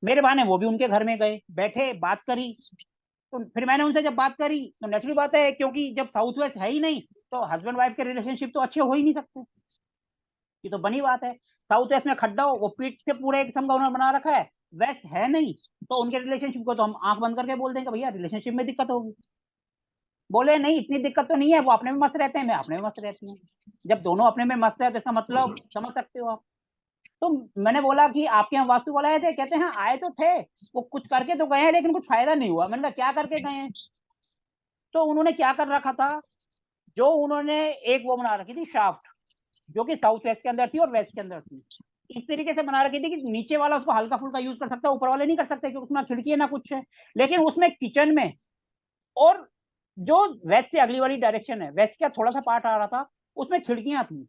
मेरे बहाने वो भी उनके घर में गए, बैठे, बात करी। तो फिर मैंने उनसे जब बात करी तो नेचुरल बात है, क्योंकि जब साउथ वेस्ट है ही नहीं तो हस्बैंड वाइफ के रिलेशनशिप तो अच्छे हो ही नहीं सकते, ये तो बनी बात है। साउथ वेस्ट में खड्डा हो, वो पीठ से पूरे एक किस्म का उन्होंने बना रखा है, वेस्ट है नहीं, तो उनके रिलेशनशिप को तो हम आंख बंद करके बोल देंगे भैया रिलेशनशिप में दिक्कत होगी। बोले नहीं इतनी दिक्कत तो नहीं है, वो अपने में मस्त रहते हैं, मैं अपने में मस्त रहती हूँ। जब दोनों अपने में मस्त है तो इसका मतलब समझ सकते हो आप। तो मैंने बोला कि आपके यहाँ वास्तु वाला आए थे, कहते हैं आए तो थे, वो कुछ करके तो गए हैं लेकिन कुछ फायदा नहीं हुआ। मैंने कहा क्या करके गए हैं? तो उन्होंने क्या कर रखा था, जो उन्होंने एक वो बना रखी थी शाफ्ट, जो कि साउथ वेस्ट के अंदर थी और वेस्ट के अंदर थी। इस तरीके से बना रखी थी कि नीचे वाला उसको हल्का फुल्का यूज कर सकता है, ऊपर वाले नहीं कर सकते क्योंकि उसमें खिड़की है ना कुछ है। लेकिन उसमें किचन में और जो वेस्ट से अगली वाली डायरेक्शन है, वेस्ट का थोड़ा सा पार्ट आ रहा था, उसमें खिड़कियां थी।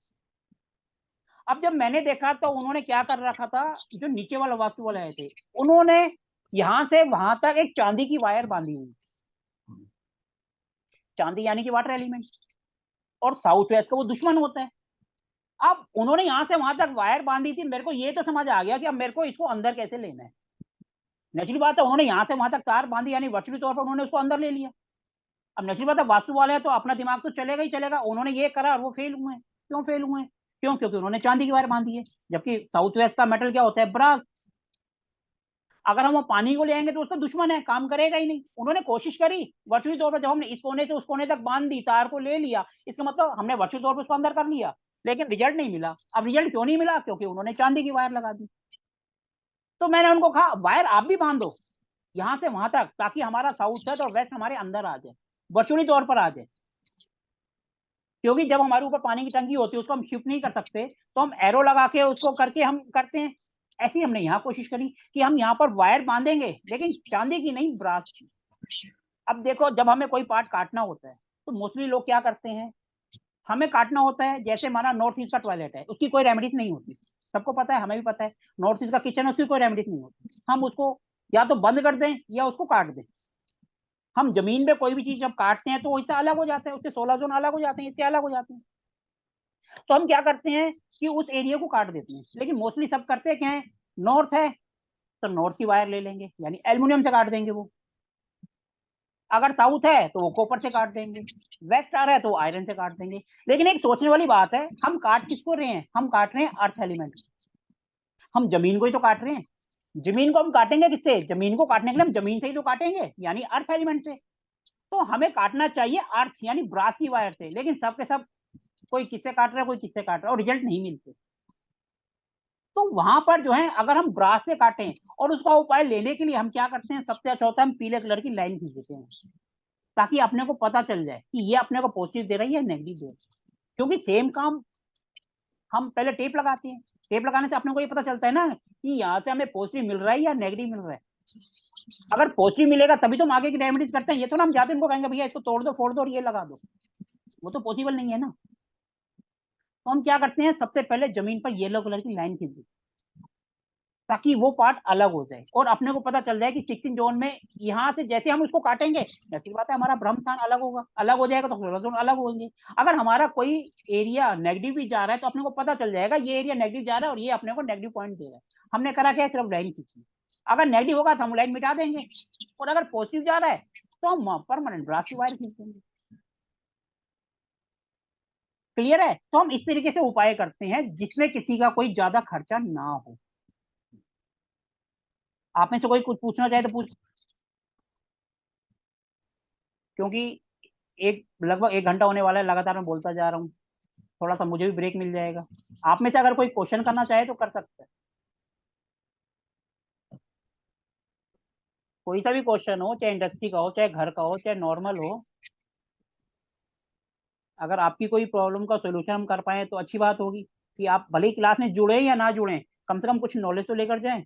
अब जब मैंने देखा तो उन्होंने क्या कर रखा था, जो नीचे वाला वास्तु वाले आए थे उन्होंने यहां से वहां तक एक चांदी की वायर बांधी हुई, चांदी यानी कि वाटर एलिमेंट, और साउथ वेस्ट का वो दुश्मन होता है। अब उन्होंने यहां से वहां तक वायर बांधी थी, मेरे को ये तो समझ आ गया कि अब मेरे को इसको अंदर कैसे लेना है। नेचुरल बात है, उन्होंने यहां से वहां तक तार बांधी, यानी वर्चुअली तौर पर उन्होंने उसको अंदर ले लिया। अब नेचुरल बात है, वास्तु वाले हैं तो अपना दिमाग तो चलेगा ही चलेगा, उन्होंने ये करा और वो फेल हुए। क्यों फेल हुए? क्यों? क्योंकि उन्होंने चांदी की वायर बांधी है, जबकि साउथ वेस्ट का मेटल क्या होता है, ब्रास। अगर हम वो पानी को ले आएंगे तो उसका दुश्मन है, काम करेगा ही नहीं। उन्होंने कोशिश करी वर्चुअली तौर पर, जब हमने इस कोने से उस कोने तक बांध दी, तार को ले लिया, इसका मतलब हमने वर्चुअली तौर पर उसको अंदर कर लिया, लेकिन रिजल्ट नहीं मिला। अब रिजल्ट क्यों नहीं मिला? क्योंकि उन्होंने चांदी की वायर लगा दी। तो मैंने उनको कहा वायर आप भी बांधो यहां से वहां तक, ताकि हमारा साउथ वेस्ट और वेस्ट हमारे अंदर आ जाए, वर्चुअली तौर पर आ जाए। क्योंकि जब हमारे ऊपर पानी की टंकी होती है उसको हम शिफ्ट नहीं कर सकते, तो हम एरो लगा के उसको करके हम करते हैं। ऐसी हमने यहाँ कोशिश करी कि हम यहाँ पर वायर बांधेंगे, लेकिन चांदी की नहीं, ब्रास की। अब देखो, जब हमें कोई पार्ट काटना होता है तो मोस्टली लोग क्या करते हैं, हमें काटना होता है, जैसे हमारा नॉर्थ ईस्ट का टॉयलेट है, उसकी कोई रेमेडीज नहीं होती, सबको पता है, हमें भी पता है। नॉर्थ ईस्ट का किचन है, उसकी कोई रेमेडीज नहीं होती, हम उसको या तो बंद कर दें या उसको काट दें। हम जमीन में कोई भी चीज जब काटते हैं तो इससे अलग हो जाता है, उससे 16 जोन अलग हो जाते हैं, इससे अलग हो जाते हैं। तो हम क्या करते हैं कि उस एरिया को काट देते हैं, लेकिन मोस्टली सब करते हैं क्या है, नॉर्थ है तो नॉर्थ की वायर ले लेंगे, यानी एल्यूमिनियम से काट देंगे वो। अगर साउथ है तो वो कॉपर से काट देंगे, वेस्ट आ रहा है तो आयरन से काट देंगे। लेकिन एक सोचने वाली बात है, हम काट किसको रहे हैं, हम काट रहे हैं अर्थ एलिमेंट। हम जमीन को ही तो काट रहे हैं। जमीन को हम काटेंगे किससे? जमीन को काटने के लिए हम जमीन से ही तो काटेंगे, यानी अर्थ एलिमेंट से। तो हमें काटना चाहिए अर्थ यानी ब्रास की वायर से, लेकिन सब के सब कोई किससे काट रहा है, कोई किससे काट रहा है, और रिजल्ट नहीं मिलते। तो वहां पर जो है, अगर हम ब्रास से काटें और उसका उपाय लेने के लिए हम क्या करते हैं, सबसे अच्छा होता है हम पीले कलर की लाइन खींच देते हैं, ताकि अपने को पता चल जाए कि ये अपने को पॉजिटिव दे रही है नेगेटिव दे रही है। क्योंकि सेम काम हम पहले टेप लगाते हैं, टेप लगाने से अपने को ये पता चलता है ना कि यहाँ से हमें पॉजिटिव मिल रहा है या नेगेटिव मिल रहा है। अगर पॉजिटिव मिलेगा तभी तो हम आगे की रेमेडीज करते हैं, ये तो ना हम जाते उनको कहेंगे भैया इसको तोड़ दो, फोड़ दो और ये लगा दो, वो तो पॉसिबल नहीं है ना। तो हम क्या करते हैं, सबसे पहले जमीन पर येलो कलर की लाइन खींच देते, ताकि वो पार्ट अलग हो जाए और अपने को पता चल जाए कि 16 जोन में यहाँ से जैसे हम उसको काटेंगे, ऐसी बात है हमारा ब्रह्म स्थान अलग होगा, अलग हो जाएगा तो 16 जोन अलग होंगे। अगर हमारा कोई एरिया नेगेटिव भी जा रहा है तो अपने को पता चल जाएगा ये एरिया नेगेटिव जा रहा है और ये अपने को नेगेटिव पॉइंट दे रहा है। हमने करा क्या, सिर्फ लाइन खींची। अगर नेगेटिव होगा तो हम लाइन मिटा देंगे, और अगर पॉजिटिव जा रहा है तो हम परमानेंट ब्रास की वायर खींच देंगे। क्लियर है? तो हम इस तरीके से उपाय करते हैं जिसमें किसी का कोई ज्यादा खर्चा ना हो। आप में से कोई कुछ पूछना चाहे तो पूछ, क्योंकि एक लगभग 1 घंटा होने वाला है, लगातार मैं बोलता जा रहा हूँ, थोड़ा सा मुझे भी ब्रेक मिल जाएगा। आप में से अगर कोई क्वेश्चन करना चाहे तो कर सकते हैं, कोई सा भी क्वेश्चन हो, चाहे इंडस्ट्री का हो, चाहे घर का हो, चाहे नॉर्मल हो। अगर आपकी कोई प्रॉब्लम का सोल्यूशन हम कर पाए तो अच्छी बात होगी, कि आप भले ही क्लास में जुड़े या ना जुड़े, कम से कम कुछ नॉलेज तो लेकर जाएं।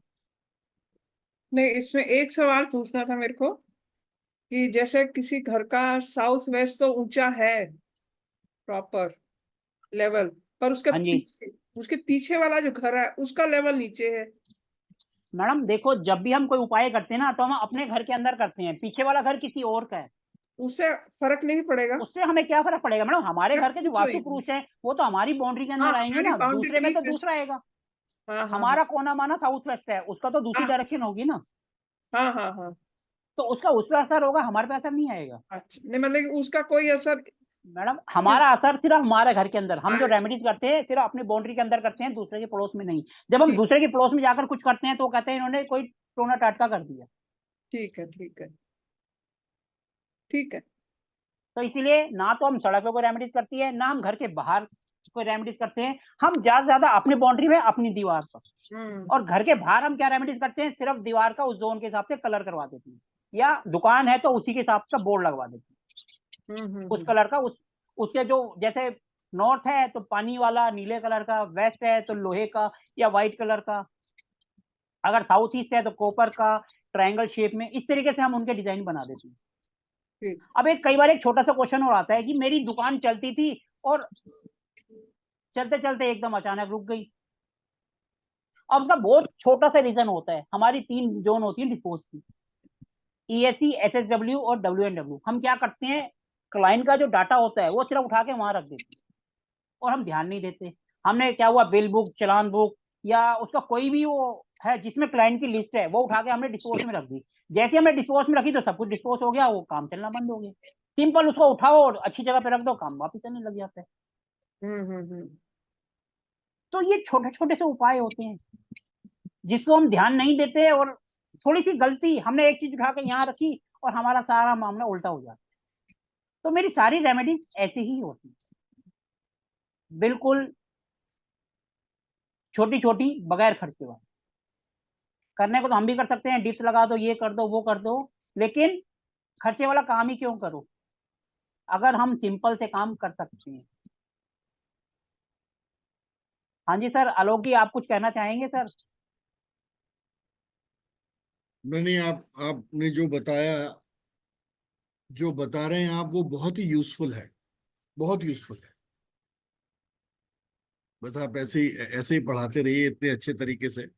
नहीं, इसमें एक सवाल पूछना था मेरे को कि जैसे किसी घर का साउथ वेस्ट तो ऊंचा है प्रॉपर लेवल, पर हाँ जी उसके पीछे वाला जो घर है उसका लेवल नीचे है। मैडम, देखो जब भी हम कोई उपाय करते हैं ना तो हम अपने घर के अंदर करते हैं, पीछे वाला घर किसी और का है, उससे फर्क नहीं पड़ेगा? उससे हमें क्या फर्क पड़ेगा मैडम, हमारे मैं घर के जो पूछ रही वास्तु हूँ। पुरुष है वो तो हमारी बाउंड्री के अंदर हाँ, आएंगे हमारी ना, बाउंड्री दूसरे में तो ठीक है। दूसरा आएगा। हाँ हाँ हमारा कोना माना साउथ वेस्ट है, उसका तो दूसरी हाँ डायरेक्शन होगी ना, हाँ हाँ हाँ। तो उसका उस पर असर होगा, हमारे पे असर नहीं आएगा। अच्छा, नहीं मतलब कि उसका कोई असर मैडम हमारा असर सिर्फ हमारे घर के अंदर, हम जो हाँ, रेमेडीज करते हैं सिर्फ अपनी बाउंड्री के अंदर करते हैं, दूसरे के पड़ोस में नहीं। जब हम ठीक दूसरे के पड़ोस में जाकर कुछ करते हैं तो वो कहते हैं इन्होंने कोई टोना टाटका कर दिया। ठीक है ठीक है ठीक है। तो इसीलिए ना तो हम सड़कों को रेमेडीज करती है, ना हम घर के बाहर कोई रेमेडीज करते हैं। हम ज्यादा से ज्यादा अपनी बाउंड्री में, अपनी दीवार पर, और घर के बाहर हम क्या रेमेडीज करते हैं, सिर्फ दीवार का उस जोन के हिसाब से कलर करवा देते हैं, या दुकान है तो उसी के हिसाब से बोर्ड लगवा देते हैं उस कलर का। उसके जो जैसे नॉर्थ है तो पानी वाला नीले कलर का, वेस्ट है तो लोहे का या व्हाइट कलर का, अगर साउथ ईस्ट है तो कॉपर का ट्रायंगल शेप में, इस तरीके से हम उनके डिजाइन बना देते हैं। ठीक। अब एक कई बार एक छोटा सा क्वेश्चन और आता है कि मेरी दुकान चलती थी और चलते चलते एकदम अचानक रुक गई। अब उसका बहुत छोटा सा रीजन होता है, हमारी 3 जोन होती है डिस्पोज की, ESC, SSW और WNW। हम क्या करते हैं, क्लाइंट का जो डाटा होता है वो सिर्फ उठा के वहां रख देते हैं और हम ध्यान नहीं देते। हमने क्या हुआ, बिल बुक, चलान बुक या उसका कोई भी वो है जिसमें क्लाइंट की लिस्ट है, वो उठा के हमने डिस्पोज में रख दी। जैसे हमने डिस्पोज में रखी तो सब कुछ डिस्पोज हो गया, वो काम चलना बंद हो गया। सिंपल, उसको उठाओ और अच्छी जगह पे रख दो, काम वापिस चलने लग जाता है। तो ये छोटे छोटे से उपाय होते हैं जिसको हम ध्यान नहीं देते, और थोड़ी सी गलती, हमने एक चीज उठा के यहाँ रखी और हमारा सारा मामला उल्टा हो जाता है। तो मेरी सारी रेमेडीज ऐसी ही होती है, बिल्कुल छोटी छोटी, बगैर खर्चे वाली। करने को तो हम भी कर सकते हैं, डिप्स लगा दो, ये कर दो, वो कर दो, लेकिन खर्चे वाला काम ही क्यों करो अगर हम सिंपल से काम कर सकते हैं। हाँ जी सर, आलोक जी आप कुछ कहना चाहेंगे सर? नहीं, आपने जो बताया, जो बता रहे हैं आप, वो बहुत ही यूजफुल है, बहुत यूजफुल है। बस आप ऐसे ही पढ़ाते रहिए इतने अच्छे तरीके से।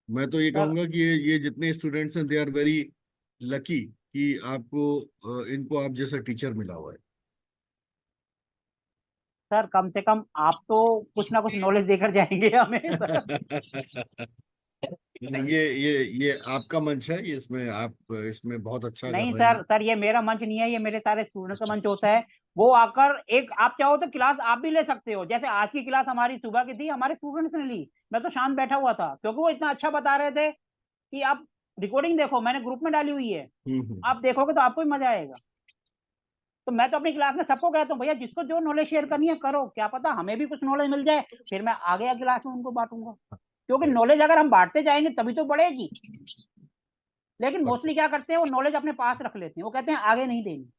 मैं तो ये सर कहूंगा कि ये जितने स्टूडेंट्स हैं, दे आर वेरी लकी कि आपको इनको आप जैसा टीचर मिला हुआ है। सर कम से कम आप तो कुछ ना कुछ नॉलेज देकर जाएंगे हमें सर। ये आपका मंच है, ये इसमें आप इसमें बहुत अच्छा कर नहीं रहे सर, हैं। सर ये मेरा मंच नहीं है, ये मेरे सारे स्टूडेंट्स का मंच होता है। वो आकर एक, आप चाहो तो क्लास आप भी ले सकते हो, जैसे आज की क्लास हमारी सुबह की थी, हमारे स्टूडेंट्स ने ली। मैं तो शांत बैठा हुआ था क्योंकि वो इतना अच्छा बता रहे थे कि आप रिकॉर्डिंग देखो, मैंने ग्रुप में डाली हुई है, आप देखोगे तो आपको भी मजा आएगा। तो मैं तो अपनी क्लास में सबको कहता हूँ, भैया जिसको जो नॉलेज शेयर करनी है करो, क्या पता हमें भी कुछ नॉलेज मिल जाए, फिर मैं आगे क्लास में उनको बांटूंगा। क्योंकि नॉलेज अगर हम बांटते जाएंगे तभी तो बढ़ेगी। लेकिन मोस्टली क्या करते हैं, वो नॉलेज अपने पास रख लेते हैं, वो कहते हैं आगे नहीं देनी।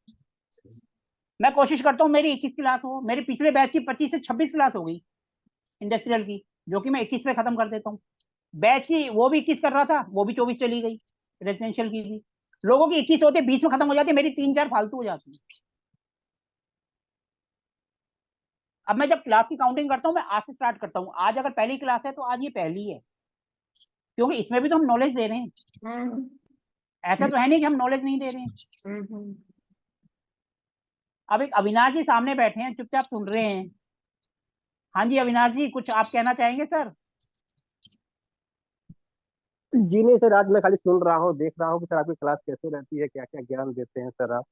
मैं कोशिश करता हूँ मेरी 21 क्लास हो, मेरे पिछले बैच की 25 से 26 क्लास हो गई इंडस्ट्रियल की, जो कि मैं 21 पे खत्म कर देता हूँ। बैच की वो भी 21 कर रहा था, वो भी 24 चली गई। रेजिडेंशियल की भी लोगों की 21 होते 20 में खत्म हो जाती है, मेरी 3-4 फालतू हो जाती है। अब मैं जब क्लास की काउंटिंग करता हूँ, मैं आज से स्टार्ट करता हूँ। आज अगर पहली क्लास है तो आज ये पहली है, क्योंकि इसमें भी तो हम नॉलेज दे रहे हैं। ऐसा तो है नहीं कि हम नॉलेज नहीं दे रहे हैं। अब एक अविनाश जी सामने बैठे हैं, चुपचाप सुन रहे हैं। हाँ जी अविनाश जी, कुछ आप कहना चाहेंगे सर? जी नहीं सर, आज मैं खाली सुन रहा हूँ, देख रहा हूँ कि सर आपकी क्लास कैसे रहती है, क्या क्या ज्ञान देते हैं सर आप।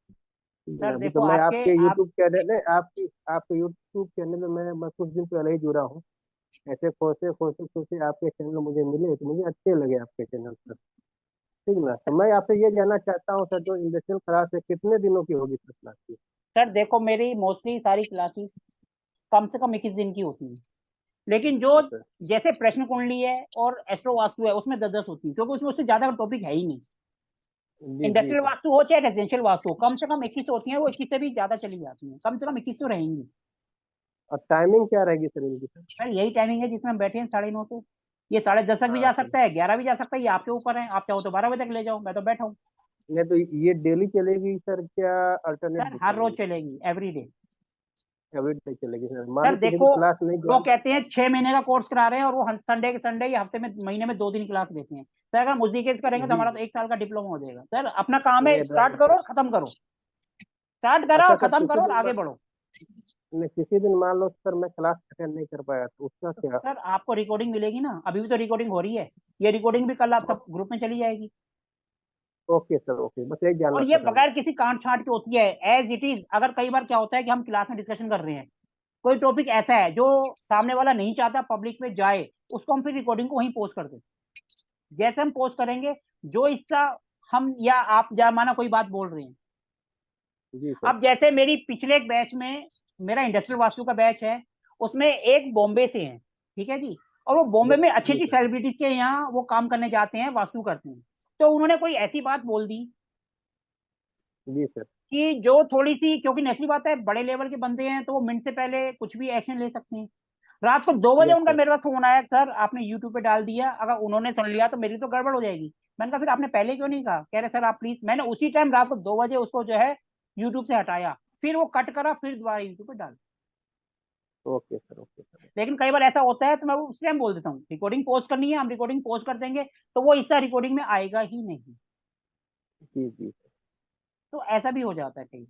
ठीक है ना, सर अभी देखो तो मैं आपके आपके आप यूट्यूब चैनल में आपके यूट्यूब चैनल में मैं कुछ दिन पहले ही जुड़ा हूँ। ऐसे खोसे खोसे खोसे आपके चैनल मुझे मिले तो मुझे अच्छे लगे आपके चैनल सर। ठीक ना, तो मैं आपसे ये जानना चाहता हूँ सर, जो इंडस्ट्रियल क्लास है कितने दिनों की होगी सर क्लास की? सर देखो, मेरी मोस्टली सारी क्लासेस कम से कम 21 दिन की होती है, लेकिन जो अच्छा सर। जैसे प्रश्न कुंडली है और एस्ट्रो वास्तु है उसमें 10-10 होती है, क्योंकि उसमें उससे ज्यादा टॉपिक है ही नहीं। जी जी इंडस्ट्रियल सर। वास्तु हो चाहे रेजिडेंशियल वास्तु हो, कम से कम 21 होती है, वो 21 से भी ज्यादा चली जाती है, कम से कम 21 तो रहेंगी। और टाइमिंग क्या रहेगी सर इनकी सर? सर यही टाइमिंग है जिसमें हम बैठे हैं, 9:30 से। ये 10:30 तक भी हाँ जा सर। सकता है, 11 भी जा सकता है, ये आपके ऊपर है। आप चाहो तो 12 बजे तक ले जाओ, मैं तो बैठा हूँ। नहीं तो ये डेली चलेगी सर, क्या अल्टरनेट सर डे हर रोज चलेगी? चलेगी, एवरी डे। एवरी डे चलेगी सर, मान सर लो किसी देखो, को क्लास नहीं वो ज्वाइन। कहते हैं 6 महीने का कोर्स करा रहे हैं और वो संडे के संडे या हफ्ते में, महीने में 2 दिन क्लास देते हैं। सर अगर हम उसी केस करेंगे तो जी हमारा तो 1 साल का डिप्लोमा हो जाएगा। सर अपना काम है, ये स्टार्ट करो और खत्म करो, स्टार्ट करो अच्छा और सर, खत्म किसी करो और दिन आगे बढ़ो। नहीं, किसी दिन मान लो सर मैं क्लास अटेंड नहीं कर पाया तो उसका क्या? सर आपको रिकॉर्डिंग मिलेगी ना, अभी भी तो रिकॉर्डिंग हो रही है, ये रिकॉर्डिंग भी कल आप सब ग्रुप में चली जाएगी। ओके सर, ओके, बस यही जानना और ये था सर बगैर किसी कांट छांट के होती है, एज इट इज। अगर कई बार क्या होता है कि हम क्लास में डिस्कशन कर रहे हैं, कोई टॉपिक ऐसा है जो सामने वाला नहीं चाहता पब्लिक में जाए, उसको हम फिर रिकॉर्डिंग को वहीं पोस्ट कर देते। जैसे हम पोस्ट करेंगे, जो हिस्सा हम या आप जा माना कोई बात बोल रहे हैं, जी सर। अब जैसे मेरी पिछले एक बैच में, मेरा इंडस्ट्रियल वास्तु का बैच है, उसमें एक बॉम्बे से है, ठीक है जी, और वो बॉम्बे में अच्छी जी अच्छी सर। सेलिब्रिटीज के यहाँ वो काम करने जाते हैं, वास्तु करते हैं। तो उन्होंने कोई ऐसी बात बोल दी जी सर। कि जो थोड़ी सी, क्योंकि नेचुरल बात है, बड़े लेवल के बंदे हैं तो वो मिनट से पहले कुछ भी एक्शन ले सकते हैं। रात को 2 बजे यस उनका सर। मेरे पास फोन आया, सर आपने यूट्यूब पे डाल दिया, अगर उन्होंने सुन लिया तो मेरी तो गड़बड़ हो जाएगी। मैंने कहा फिर आपने पहले क्यों नहीं कहा? कह रहे सर आप प्लीज। मैंने उसी टाइम रात को 2 बजे उसको जो है यूट्यूब से हटाया, फिर वो कट करा, फिर दोबारा यूट्यूब पे डाल। Okay sir, okay sir. लेकिन कई बार ऐसा होता है तो मैं उस टाइम बोल देता हूँ रिकॉर्डिंग पोस्ट करनी है, हम रिकॉर्डिंग पोस्ट कर देंगे, तो वो हिस्सा रिकॉर्डिंग में आएगा ही नहीं। जी जी सर। तो ऐसा भी हो जाता है कई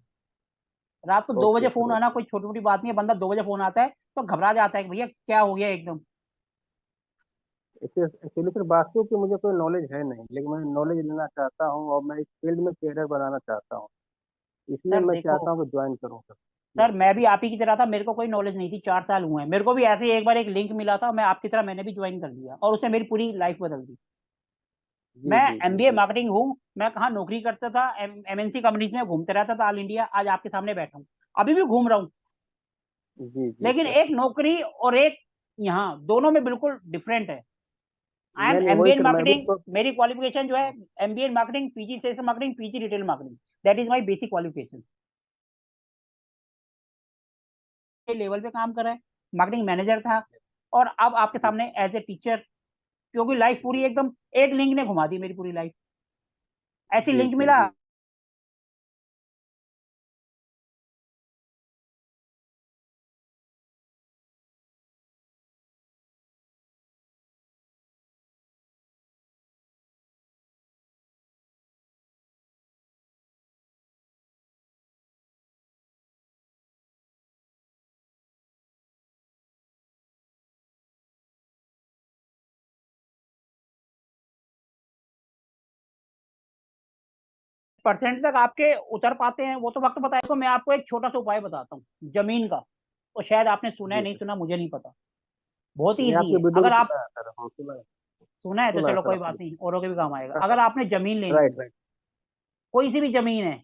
रात को 2 बजे ओके सर, फोन आना ओके। कोई छोटी मोटी बात नहीं है। बंदा 2 बजे फोन आता है तो घबरा जाता है कि भैया क्या हो गया एकदम। एक्चुअली सर वास्तु की मुझे कोई नॉलेज है नहीं, लेकिन मैं नॉलेज लेना चाहता हूँ और मैं इस फील्ड में कैरियर बनाना चाहता हूँ, इसलिए सर मैं देखो, चाहता हूँ कि ज्वाइन करूँ सर। Sir yes sir. मैं भी आप ही की तरह था, मेरे को कोई नॉलेज नहीं थी, 4 साल हुए हैं मेरे को भी ऐसे ही। एक बार एक लिंक मिला था, मैं आपकी तरह मैंने भी ज्वाइन कर लिया और उसने मेरी पूरी लाइफ बदल दी। जी मैं जी जी एमबीए जी। मार्केटिंग हूँ, मैं कहाँ नौकरी करता था, एमएनसी कंपनीज में घूमते रहता था ऑल इंडिया, आज आपके सामने बैठा हूँ, अभी भी घूम रहा हूँ। जी जी लेकिन सर। एक नौकरी और एक यहाँ, दोनों में बिल्कुल डिफरेंट है। आई एम नहीं नहीं, वही एमबीए इन सर मैं भी मार्केटिंग, तो। मेरी क्वालिफिकेशन जो है MBA in marketing, PG sales marketing, PG retail marketing, that is my basic qualification. Level पे काम कर रहा है, मार्केटिंग मैनेजर था, और अब आपके जी सामने एज ए टीचर। क्योंकि लाइफ पूरी एकदम एक लिंक ने घुमा दी मेरी पूरी लाइफ, ऐसी जी लिंक जी मिला। जी। परसेंट तक आपके उतर पाते हैं वो तो वक्त बताएगा। तो मैं आपको एक छोटा सा उपाय बताता हूँ जमीन का, तो शायद आपने सुना है जी नहीं सर। सुना मुझे नहीं पता। बहुत ही नहीं, ईजी आपके है। वीडियो में अगर आप सुना है सर, हाँ सुना है। सुना है तो सुना है चलो सर कोई आपने। बात नहीं, औरों के भी काम आएगा। हाँ अगर हाँ। आपने जमीन लेनी है, राइट राइट। कोई सी भी जमीन है,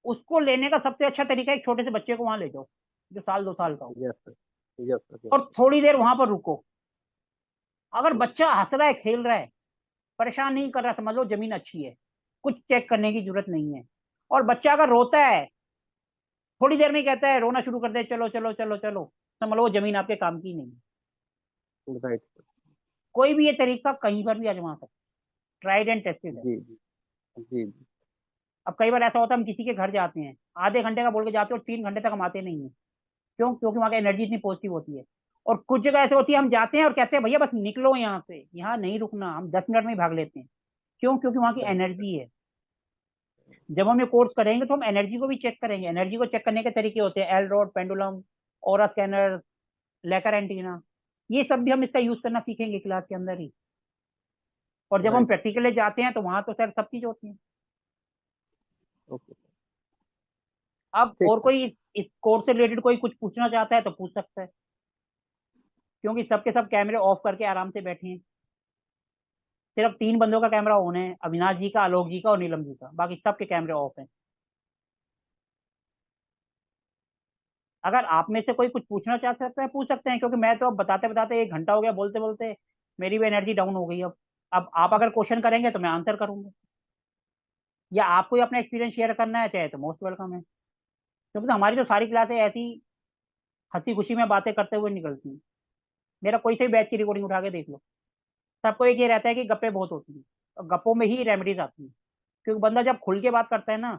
उसको लेने का सबसे अच्छा तरीका है एक छोटे से बच्चे को वहां ले जाओ, जो 1-2 साल का हो, yes sir. Yes sir, yes और थोड़ी देर वहां पर रुको। अगर बच्चा हंस रहा है, खेल रहा है, परेशान नहीं कर रहा, समझ लो जमीन अच्छी है, कुछ चेक करने की जरूरत नहीं है। और बच्चा अगर रोता है, थोड़ी देर में ही कहता है, रोना शुरू कर दे, चलो चलो चलो चलो, समझ लो वो जमीन आपके काम की नहीं है। सर। Right sir. कोई भी ये तरीका कहीं पर भी आजमा सकते, ट्राइड एंड टेस्टेड है। जी जी जी जी। अब कई बार ऐसा होता है, हम किसी के घर जाते हैं, आधे घंटे का बोल के जाते हैं और 3 घंटे तक हम आते नहीं है। क्यों? क्योंकि वहां की एनर्जी इतनी पॉजिटिव होती है। और कुछ जगह ऐसे होती है, हम जाते हैं और कहते हैं भैया बस निकलो यहाँ से, यहाँ नहीं रुकना, हम 10 मिनट में ही भाग लेते हैं। क्यों? क्योंकि वहां की राइट। एनर्जी है। जब हम ये कोर्स करेंगे तो हम एनर्जी को भी चेक करेंगे। एनर्जी को चेक करने के तरीके होते हैं, L road, pendulum, aura scanner, लेकर एंटीना, ये सब भी हम इसका यूज करना सीखेंगे क्लास के अंदर ही। और जब हम राइट। प्रैक्टिकली जाते हैं तो वहां तो सर सब चीज होती है। ओके। अब ठीक और सर। कोई इस कोर्स से रिलेटेड कोई कुछ पूछना चाहता है तो पूछ सकता है, क्योंकि सबके सब कैमरे ऑफ करके आराम से बैठे हैं। सिर्फ 3 बंदों का कैमरा ऑन है, अविनाश जी का, आलोक जी का और नीलम जी का, बाकी सबके कैमरे ऑफ हैं। अगर आप में से कोई कुछ पूछना चाह सकता है पूछ सकते हैं, क्योंकि मैं तो अब बताते बताते 1 घंटा हो गया, बोलते बोलते मेरी भी एनर्जी डाउन हो गई। अब आप अगर क्वेश्चन करेंगे तो मैं आंसर करूंगा, या आपको अपना एक्सपीरियंस शेयर करना है चाहे तो मोस्ट वेलकम है। क्योंकि हमारी तो सारी क्लासें ऐसी हंसी खुशी में बातें करते हुए निकलती हैं। मेरा कोई सा भी बैच की रिकॉर्डिंग उठा के देख लो, सबको एक ये रहता है कि गप्पे बहुत होती हैं, और गप्पों में ही रेमेडीज आती हैं। क्योंकि बंदा जब खुल के बात करता है ना,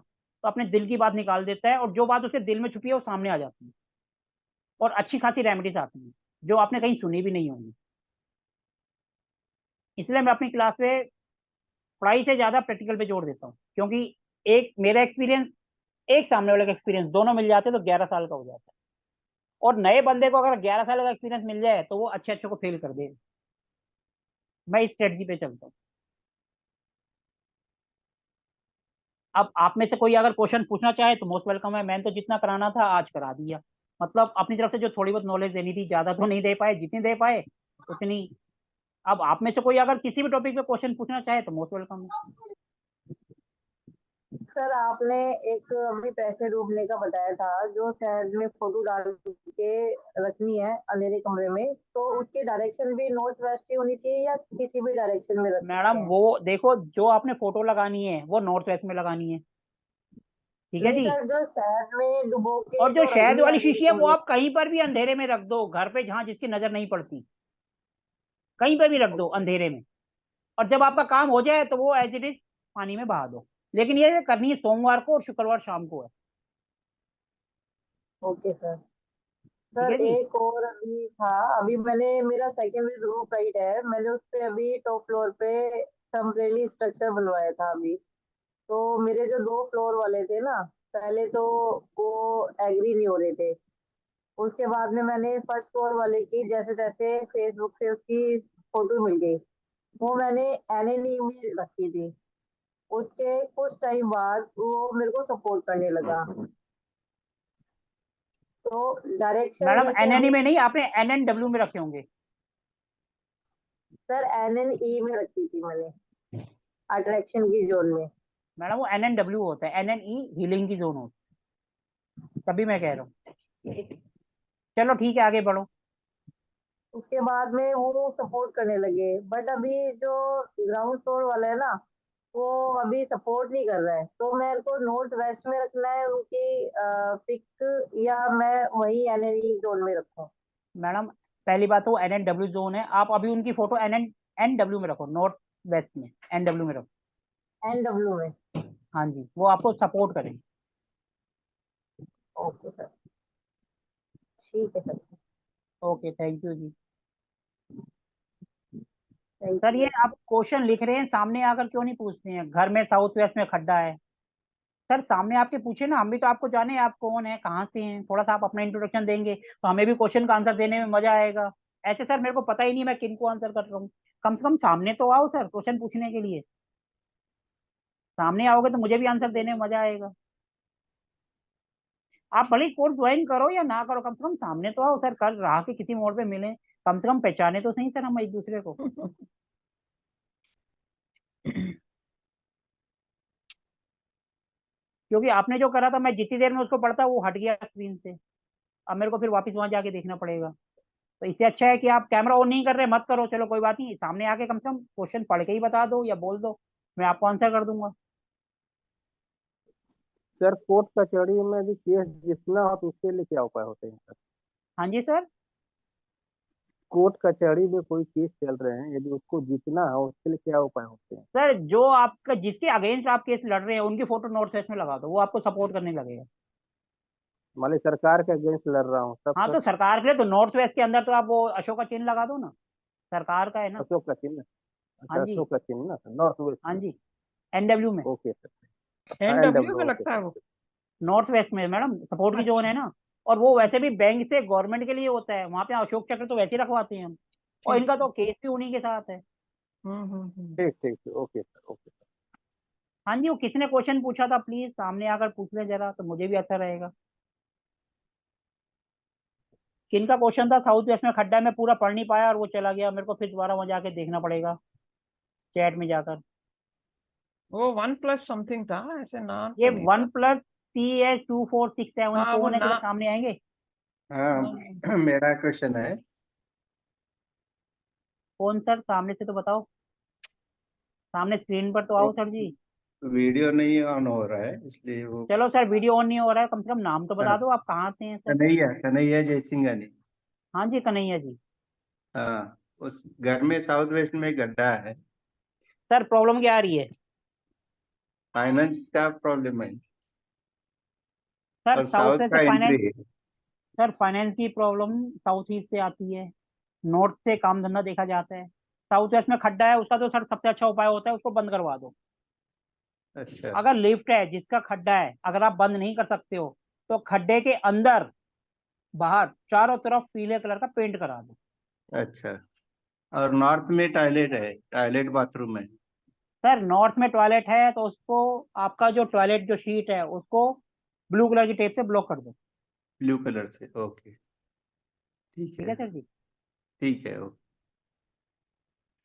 तो अपने दिल की बात निकाल देता है, और जो बात उसके दिल में छुपी है वो सामने आ जाती है, और अच्छी खासी रेमेडीज आती हैं जो आपने कहीं सुनी भी नहीं होंगी। इसलिए मैं अपनी क्लास में पढ़ाई से ज्यादा प्रैक्टिकल पे जोर देता हूँ, क्योंकि एक मेरा एक्सपीरियंस, एक सामने वाले का एक्सपीरियंस, दोनों मिल जाते हैं तो 11 साल का हो जाता है। और नए बंदे को अगर 11 साल का एक्सपीरियंस मिल जाए तो वो अच्छे अच्छे को फेल कर देगा। मैं इस स्ट्रेटजी पे चलता हूँ। अब आप में से कोई अगर क्वेश्चन पूछना चाहे तो मोस्ट वेलकम है। मैंने तो जितना कराना था आज करा दिया, मतलब अपनी तरफ से जो थोड़ी बहुत नॉलेज देनी थी, ज्यादा तो नहीं दे पाए, जितनी दे पाए उतनी। अब आप में से कोई अगर किसी भी टॉपिक पे क्वेश्चन पूछना चाहे तो मोस्ट वेलकम है। सर आपने एक अभी पैसे डूबने का बताया था, जो शहर में फोटो डाल के रखनी है अंधेरे कमरे में, तो उसकी डायरेक्शन भी नॉर्थ वेस्ट की होनी चाहिए या किसी भी डायरेक्शन में रख सकते मैडम हैं? वो देखो, जो आपने फोटो लगानी है वो नॉर्थ वेस्ट में लगानी है, ठीक है नहीं जी। सर, जो शहर में डुबो के और जो जो शहद रखनी है वाली अंधेरे शीशी है वो कमरे। आप कहीं पर भी अंधेरे में रख दो, घर पे जहां जिसकी नजर नहीं पड़ती, कहीं पर भी रख दो अंधेरे में। और जब आपका काम हो जाए तो वो एज इट इज पानी में बहा दो। लेकिन ये करनी है सोमवार को और शुक्रवार शाम को है, ओके सर। ठीक सर है जी। एक और अभी था, अभी मैंने मेरा सेकेंडरी रूफ साइट है, मैंने उस पे अभी टॉप फ्लोर पे टेम्परेरी स्ट्रक्चर बनवाया था अभी। तो मेरे जो 2 फ्लोर वाले थे ना, पहले तो वो एग्री नहीं हो रहे थे। उसके बाद में मैंने फर्स्ट फ्लोर वाले की जैसे तैसे फेसबुक से उसकी फोटो मिल गई, वो मैंने एनएनई में रखी थी। उसके कुछ टाइम बाद वो मेरे को सपोर्ट करने लगा। तो डायरेक्शन मैडम जैसे एनएनई अभी, में नहीं, आपने एनएनडब्ल्यू में रखे होंगे। सर एनएनई में रखी थी मैंने, अट्रैक्शन की जोन में। मैडम वो एनएनडब्ल्यू होता है, एनएनई हीलिंग की जोन होती है, तभी मैं कह रहा हूँ। चलो ठीक है, आगे बढ़ो। उसके बाद में वो सपोर्ट करने लगे, बट अभी जो ग्राउंड फ्लोर वाला है ना, वो अभी सपोर्ट नहीं कर रहा है। तो मेरे को नॉर्थ वेस्ट में रखना है उनकी पिक, या मैं वही एनएनई जोन में रखूं? मैडम पहली बात तो एनएनडब्ल्यू जोन है, आप अभी उनकी फोटो एनडब्ल्यू में रखो, नॉर्थ वेस्ट में एनडब्ल्यू में रखो। एनडब्ल्यू में? हाँ जी, वो आपको सपोर्ट करेंगे। ओके सर, ठीक है sir. Okay, thank you ji. Thank sir ये यू। आप क्वेश्चन लिख रहे हैं, सामने आकर क्यों नहीं पूछते हैं? घर में साउथ वेस्ट में खड्डा है, सर सामने आपके पूछे ना, हम भी तो आपको जाने आप कौन है, कहाँ से हैं, थोड़ा सा आप अपना इंट्रोडक्शन देंगे तो हमें भी क्वेश्चन का आंसर देने में मजा आएगा। ऐसे सर मेरे को पता ही नहीं मैं किन को आंसर कर रहा हूँ। कम से कम सामने तो आओ सर क्वेश्चन पूछने के लिए, सामने आओगे तो मुझे भी आंसर देने में मजा आएगा। आप भले कोर्स ज्वाइन करो या ना करो, कम से कम सामने तो आओ सर, कल राह के किसी मोड़ पे मिले, कम से कम पहचाने तो सही सर हम एक दूसरे को। क्योंकि आपने जो करा था, मैं जितनी देर में उसको पढ़ता वो हट गया स्क्रीन से, अब मेरे को फिर वापस वहां जाके देखना पड़ेगा। तो इससे अच्छा है कि आप कैमरा ऑन नहीं कर रहे, मत करो, चलो कोई बात नहीं, सामने आके कम से कम क्वेश्चन पढ़ के ही बता दो या बोल दो, मैं आपको आंसर कर दूंगा। सर कोर्ट कचहरी में भी केस जितना हो तो उसके लिए क्या उपाय होते हैं सर? हाँ जी सर। कोर्ट कचहरी में कोई केस चल रहे हैं, यदि उसको जीतना हो उसके लिए क्या उपाय होते हैं? सर जो आपका जिसके अगेंस्ट आप केस लड़ रहे हैं उनकी फोटो नोट वेस्ट में लगा दो, वो आपको सपोर्ट करने लगेगा। मान ली सरकार के अगेंस्ट लड़ रहा हूँ तब हाँ सर? तो सरकार के लिए तो नॉर्थ वेस्ट के अंदर तो आप वो अशोक का चिन्ह लगा दो ना, सरकार का है ना। अशोक का चिन्ह? हाँ अच्छा, जी। अशोक का चिन्ह ना सर, नॉर्थ वेस्ट हाँ में? जी, एनडब्ल्यू में। Okay sir. हाँ, एनडब्ल्यू में एनडब्ल्यू, ओके लगता है वो। सर। नॉर्थ वेस्ट में मैडम सपोर्ट की जोन है अच्छा, ना। और वो वैसे भी बैंक से गवर्नमेंट के लिए होता है, वहां पे अशोक चक्र तो वैसे ही रखवाते हैं हम, और ठीक इनका तो ठीक। केस भी उन्हीं के साथ है। ठीक ठीक ठीक, ओके सर, ओके सर। हाँ जी, वो किसने क्वेश्चन पूछा था, प्लीज सामने आकर पूछ ले जरा, तो मुझे भी अच्छा रहेगा। किनका क्वेश्चन था? साउथ वेस्ट में खड्डा है, मैं पूरा पढ़ नहीं पाया और वो चला गया, मेरे को फिर दोबारा वहां जाके देखना पड़ेगा चैट में जाकर। वो 1+ समथिंग था, ऐसे नाम ये तो नहीं था। 1+CH2467 हाँ वो कौन है, ना। जरा सामने आएंगे? हाँ मेरा क्वेश्चन है। कौन सर, सामने से तो बताओ, सामने स्क्रीन पर तो आओ सर जी। वीडियो नहीं ऑन हो रहा है इसलिए वो। चलो सर, वीडियो ऑन नहीं हो रहा है, कम से कम नाम तो बता दो, आप कहाँ से हैं सर? कन्हैया कन्हैया जयसिंघानी। हाँ जी, कन्हैया जी। हाँ, उस घर में साउथ वेस्ट में गड्ढा है। सर प्रॉब्लम क्या आ रही है? फाइनेंस का प्रॉब्लम है सर और साउथ साउथ से का फाइनेंस, एंट्री है। सर फाइनेंस की प्रॉब्लम साउथ ईस्ट से आती है, नॉर्थ से काम धंधा देखा जाता है। साउथ वेस्ट में खड्डा है, उसका तो सर सबसे अच्छा उपाय होता है उसको बंद करवा दो। अच्छा। अगर लिफ्ट है जिसका खड्डा है, अगर आप बंद नहीं कर सकते हो तो खड्डे के अंदर बाहर चारों तरफ पीले कलर का पेंट करा दो। अच्छा, और नॉर्थ में टॉयलेट है, टॉयलेट बाथरूम है? सर नॉर्थ में टॉयलेट है तो उसको, आपका जो टॉयलेट जो शीट है उसको ब्लू कलर की टेप से ब्लॉक कर दो। ब्लू कलर से, ओके, ठीक ठीक है, है सर जी। ठीक है, ओके।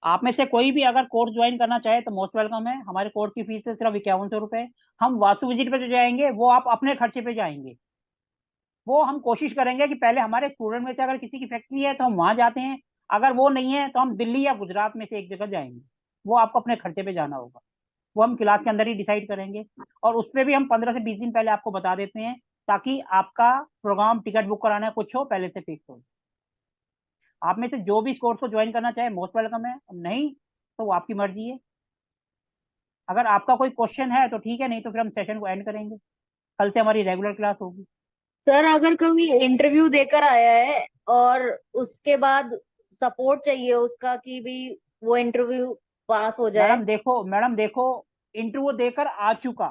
आप में से कोई भी अगर कोर्स ज्वाइन करना चाहे तो मोस्ट वेलकम है। हमारे कोर्स की फीस है सिर्फ 5100 रुपए। हम वास्तु विजिट पे जो जाएंगे वो आप अपने खर्चे पे जाएंगे। वो हम कोशिश करेंगे कि पहले हमारे स्टूडेंट में से अगर किसी की फैक्ट्री है तो हम वहां जाते हैं, अगर वो नहीं है तो हम दिल्ली या गुजरात में से एक जगह जाएंगे। वो आपको अपने खर्चे पे जाना होगा, वो हम क्लास के अंदर ही डिसाइड करेंगे। और उस पर भी हम 15 से 20 दिन पहले आपको बता देते हैं, ताकि आपका प्रोग्राम टिकट बुक कराना है कुछ हो पहले से फिक्स हो। आप में से जो भी इस कोर्स को ज्वाइन करना चाहे मोस्ट वेलकम है, नहीं तो वो आपकी मर्जी है। अगर आपका कोई क्वेश्चन है तो ठीक है, नहीं तो फिर हम सेशन को एंड करेंगे। कल से हमारी रेगुलर क्लास होगी। सर अगर कोई इंटरव्यू देकर आया है और उसके बाद सपोर्ट चाहिए उसका कि भी वो इंटरव्यू पास हो जाए। मैडम देखो, इंटरव्यू देकर आ चुका,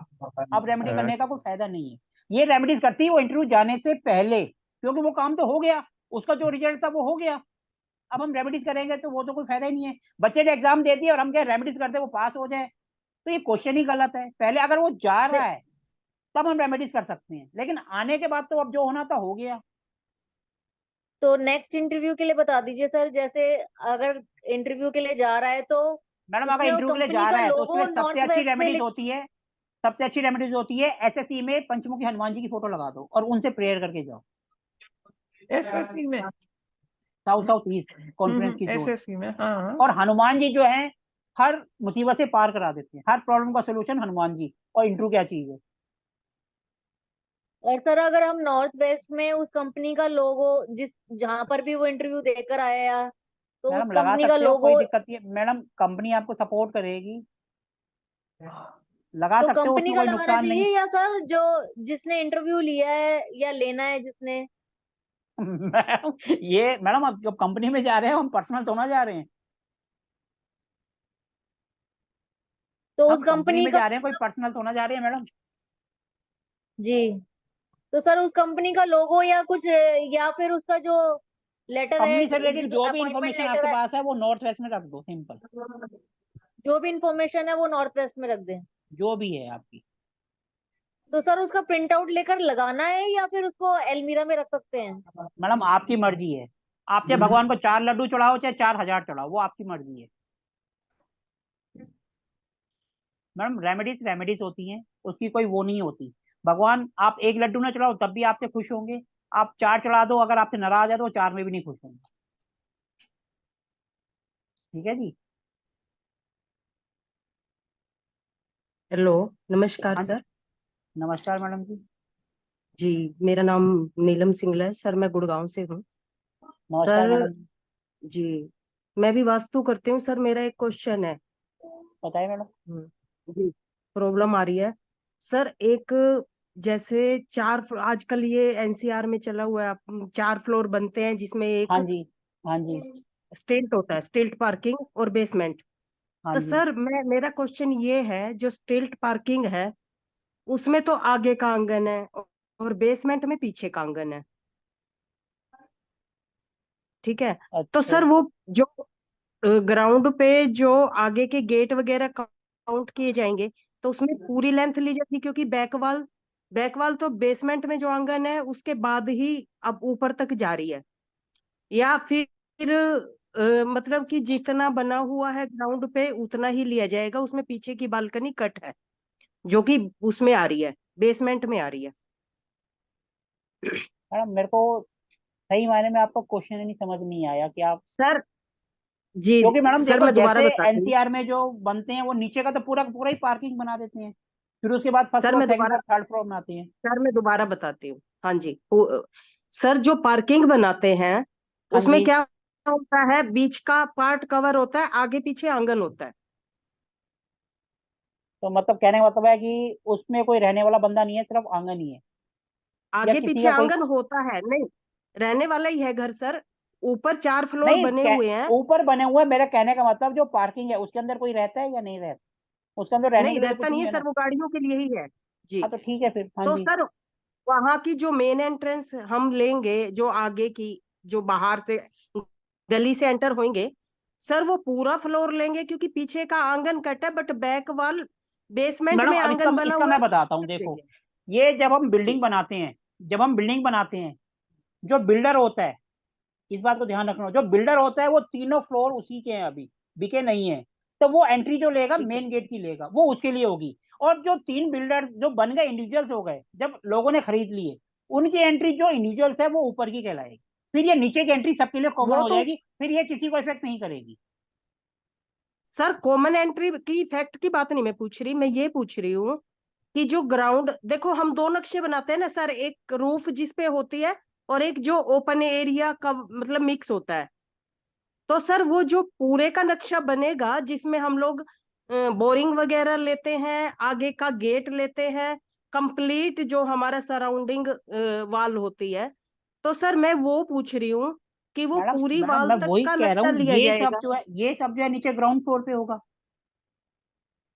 अब रेमेडी हाँ, करने का कोई फायदा नहीं है। ये रेमेडीज करती है वो इंटरव्यू जाने से पहले, क्योंकि वो काम तो हो गया, उसका जो रिजल्ट था वो हो गया। अब हम रेमेडीज करेंगे तो वो तो कोई फायदा ही नहीं है। बच्चे ने एग्जाम दे दिया और हम क्या रेमेडीज करते वो पास हो जाए, तो ये क्वेश्चन ही गलत है। पहले अगर वो जा रहा है तब हम रेमेडीज कर सकते हैं, लेकिन आने के बाद तो अब जो होना था हो गया। तो नेक्स्ट इंटरव्यू के लिए बता दीजिए सर, जैसे अगर इंटरव्यू के लिए जा रहा है तो मैडम अगर उसमें इंटरव्यू के लिए कंपनी जा का रहा है तो उसके लोगो लिए सबसे नॉर्थ अच्छी वेस्ट में रेमेडीज होती है, सबसे अच्छी रेमेडीज होती है एसएससी में पंचमुखी हनुमान जी की फोटो लगा दो और उनसे प्रेयर करके जाओ। एसएससी में, साउथ साउथ ईस्ट कॉन्फ्रेंस की जोन। एसएससी में, हाँ। और हनुमान जी जो है हर मुसीबत से पार करा देते हैं, हर प्रॉब्लम का सोल्यूशन हनुमान जी। और इंटरव्यू क्या चीज है। और सर अगर हम नॉर्थ वेस्ट में उस कंपनी का लोगो, जिस जहां पर भी वो इंटरव्यू देकर आया तो उस मैडम लगा कंपनी का सकते हो, कोई लोगो, दिक्कत नहीं है मैडम, कंपनी आपको सपोर्ट करेगी, लगा तो सकते हो, कंपनी उसमें का कोई लगाना नुकसान नहीं। चाहिए या सर जो जिसने इंटरव्यू लिया है या लेना है जिसने। मैडम ये मैडम अब जब कंपनी में जा रहे हैं हम पर्सनल तो ना जा रहे हैं, तो उस हम कंपनी कंपनी में का, जा रहे हैं, कोई पर्सनल तो ना जा रहे हैं मैडम। जी, तो सर उस कंपनी का लोगो या कुछ, या फिर उसका जो लेटर है, कंपनी से रिलेटेड जो भी अपॉइंटमेंट इंफॉर्मेशन लेटर आपके है, पास है वो नॉर्थ वेस्ट में रख दो, सिंपल। जो भी इंफॉर्मेशन है वो नॉर्थ वेस्ट में रख दें। जो भी है आपकी। तो सर उसका प्रिंट आउट लेकर लगाना है या फिर उसको अलमीरा में रख सकते हैं। मैडम आपकी मर्जी है, आप चाहे भगवान को 4 लड्डू चढ़ाओ चाहे 4000 चढ़ाओ, वो आपकी मर्जी है। मैडम रेमेडीज रेमेडीज होती हैं, उसकी कोई वो नहीं होती। भगवान आप 1 लड्डू ना चढ़ाओ तब भी आपसे खुश होंगे, आप 4 चढ़ा दो, अगर आपसे नाराज है तो 4 में भी नहीं खुश होंगे। ठीक है जी। हेलो, नमस्कार हाँ जी, सर। नमस्कार मैडम जी। जी, मेरा नाम नीलम सिंगला है सर, मैं गुड़गांव से हूँ नमस्कार सर। मैडम जी। जी, मैं भी वास्तु करती हूँ सर। मेरा एक क्वेश्चन है। बताइए मैडम। जी, प्रॉब्लम आ रही है सर। एक जैसे आजकल ये एनसीआर में चला हुआ है, 4 फ्लोर बनते हैं जिसमें हाँ एक जी, हाँ जी, स्टिल्ट होता है, स्टिल्ट पार्किंग और बेसमेंट। हाँ तो जी। सर मेरा क्वेश्चन ये है, जो स्टिल्ट पार्किंग है उसमें तो आगे का आंगन है और बेसमेंट में पीछे का आंगन है, ठीक है। तो अच्छा। सर वो जो ग्राउंड पे जो आगे के गेट वगैरह काउंट किए जाएंगे तो उसमें पूरी लेंथ ली जाती, क्योंकि बैकवाल तो बेसमेंट में जो आंगन है उसके बाद ही अब ऊपर तक जा रही है, या फिर मतलब कि जितना बना हुआ है ग्राउंड पे उतना ही लिया जाएगा, उसमें पीछे की बालकनी कट है जो कि उसमें आ रही है, बेसमेंट में आ रही है। मैडम मेरे को सही मायने में आपका क्वेश्चन नहीं समझ नहीं आया कि आप, सर जी, क्योंकि मैडम सर देखो मैं दोबारा जैसे बताती हूँ। एनसीआर में जो बनते हैं वो नीचे का तो पूरा का पूरा ही पार्किंग बना देते हैं, फिर उसके बाद फर्स्ट सर फ्लोर मैं सेकंड दोबारा फ्लोर थर्ड फ्लोर बनाते हैं। सर मैं दोबारा बताती हूँ। हाँ जी, सर जो पार्किंग बनाते हैं हाँ उसमें जी। क्या होता है, बीच का पार्ट कवर होता है, आगे पीछे आंगन होता है। तो मतलब कहने का मतलब है कि उसमें कोई रहने वाला बंदा नहीं है, सिर्फ आंगन ही है, या आगे किसी पीछे का कोई। आंगन होता है, नहीं रहने वाला ही है घर सर। ऊपर 4 फ्लोर नहीं बने हुए हैं। ऊपर बने हुए, मेरा कहने का मतलब जो पार्किंग है उसके अंदर कोई रहता है या नहीं रहता, उसके अंदर रहने नहीं के लिए तो रहता कुछ नहीं नहीं है है सर, ना। वो गाड़ियों के लिए ही है जी। हाँ तो ठीक है फिर। हाँ तो जी। सर वहां की जो मेन एंट्रेंस हम लेंगे, जो आगे की, जो बाहर से गली से एंटर होंगे सर, वो पूरा फ्लोर लेंगे क्योंकि पीछे का आंगन कट है, बट बैक वाल बेसमेंट मैडम में अब आंगन बना इसका हुआ मैं है। बताता हूँ, देखो, ये जब हम बिल्डिंग बनाते हैं, जब हम बिल्डिंग बनाते हैं, जो बिल्डर होता है, इस बात को ध्यान रखना, जो बिल्डर होता है वो तीनों फ्लोर उसी के हैं, अभी बिके नहीं है, तो वो एंट्री जो लेगा मेन गेट की लेगा, वो उसके लिए होगी। और जो 3 बिल्डर जो बन गए, इंडिविजुअल्स हो गए, जब लोगों ने खरीद लिए, उनकी एंट्री जो इंडिविजुअल्स है वो ऊपर की कहलाएगी। फिर ये नीचे की एंट्री सबके लिए कॉमन वो हो तो जाएगी, फिर ये किसी को इफेक्ट नहीं करेगी। सर कॉमन एंट्री की इफेक्ट की बात नहीं मैं पूछ रही, मैं ये पूछ रही हूँ कि जो ग्राउंड, देखो हम 2 नक्शे बनाते हैं ना सर, एक रूफ जिसपे होती है और एक जो ओपन एरिया का मतलब मिक्स होता है। तो सर वो जो पूरे का नक्शा बनेगा जिसमें हम लोग बोरिंग वगैरह लेते हैं, आगे का गेट लेते हैं, कंप्लीट जो हमारा सराउंडिंग वाल होती है, तो सर मैं वो पूछ रही हूँ कि वो मैडम पूरी मैडम वाल मैं तक वही का कह रहा नक्शा हूँ, लिया जाएगा। ये सब जो है नीचे ग्राउंड फ्लोर पे होगा, हाँ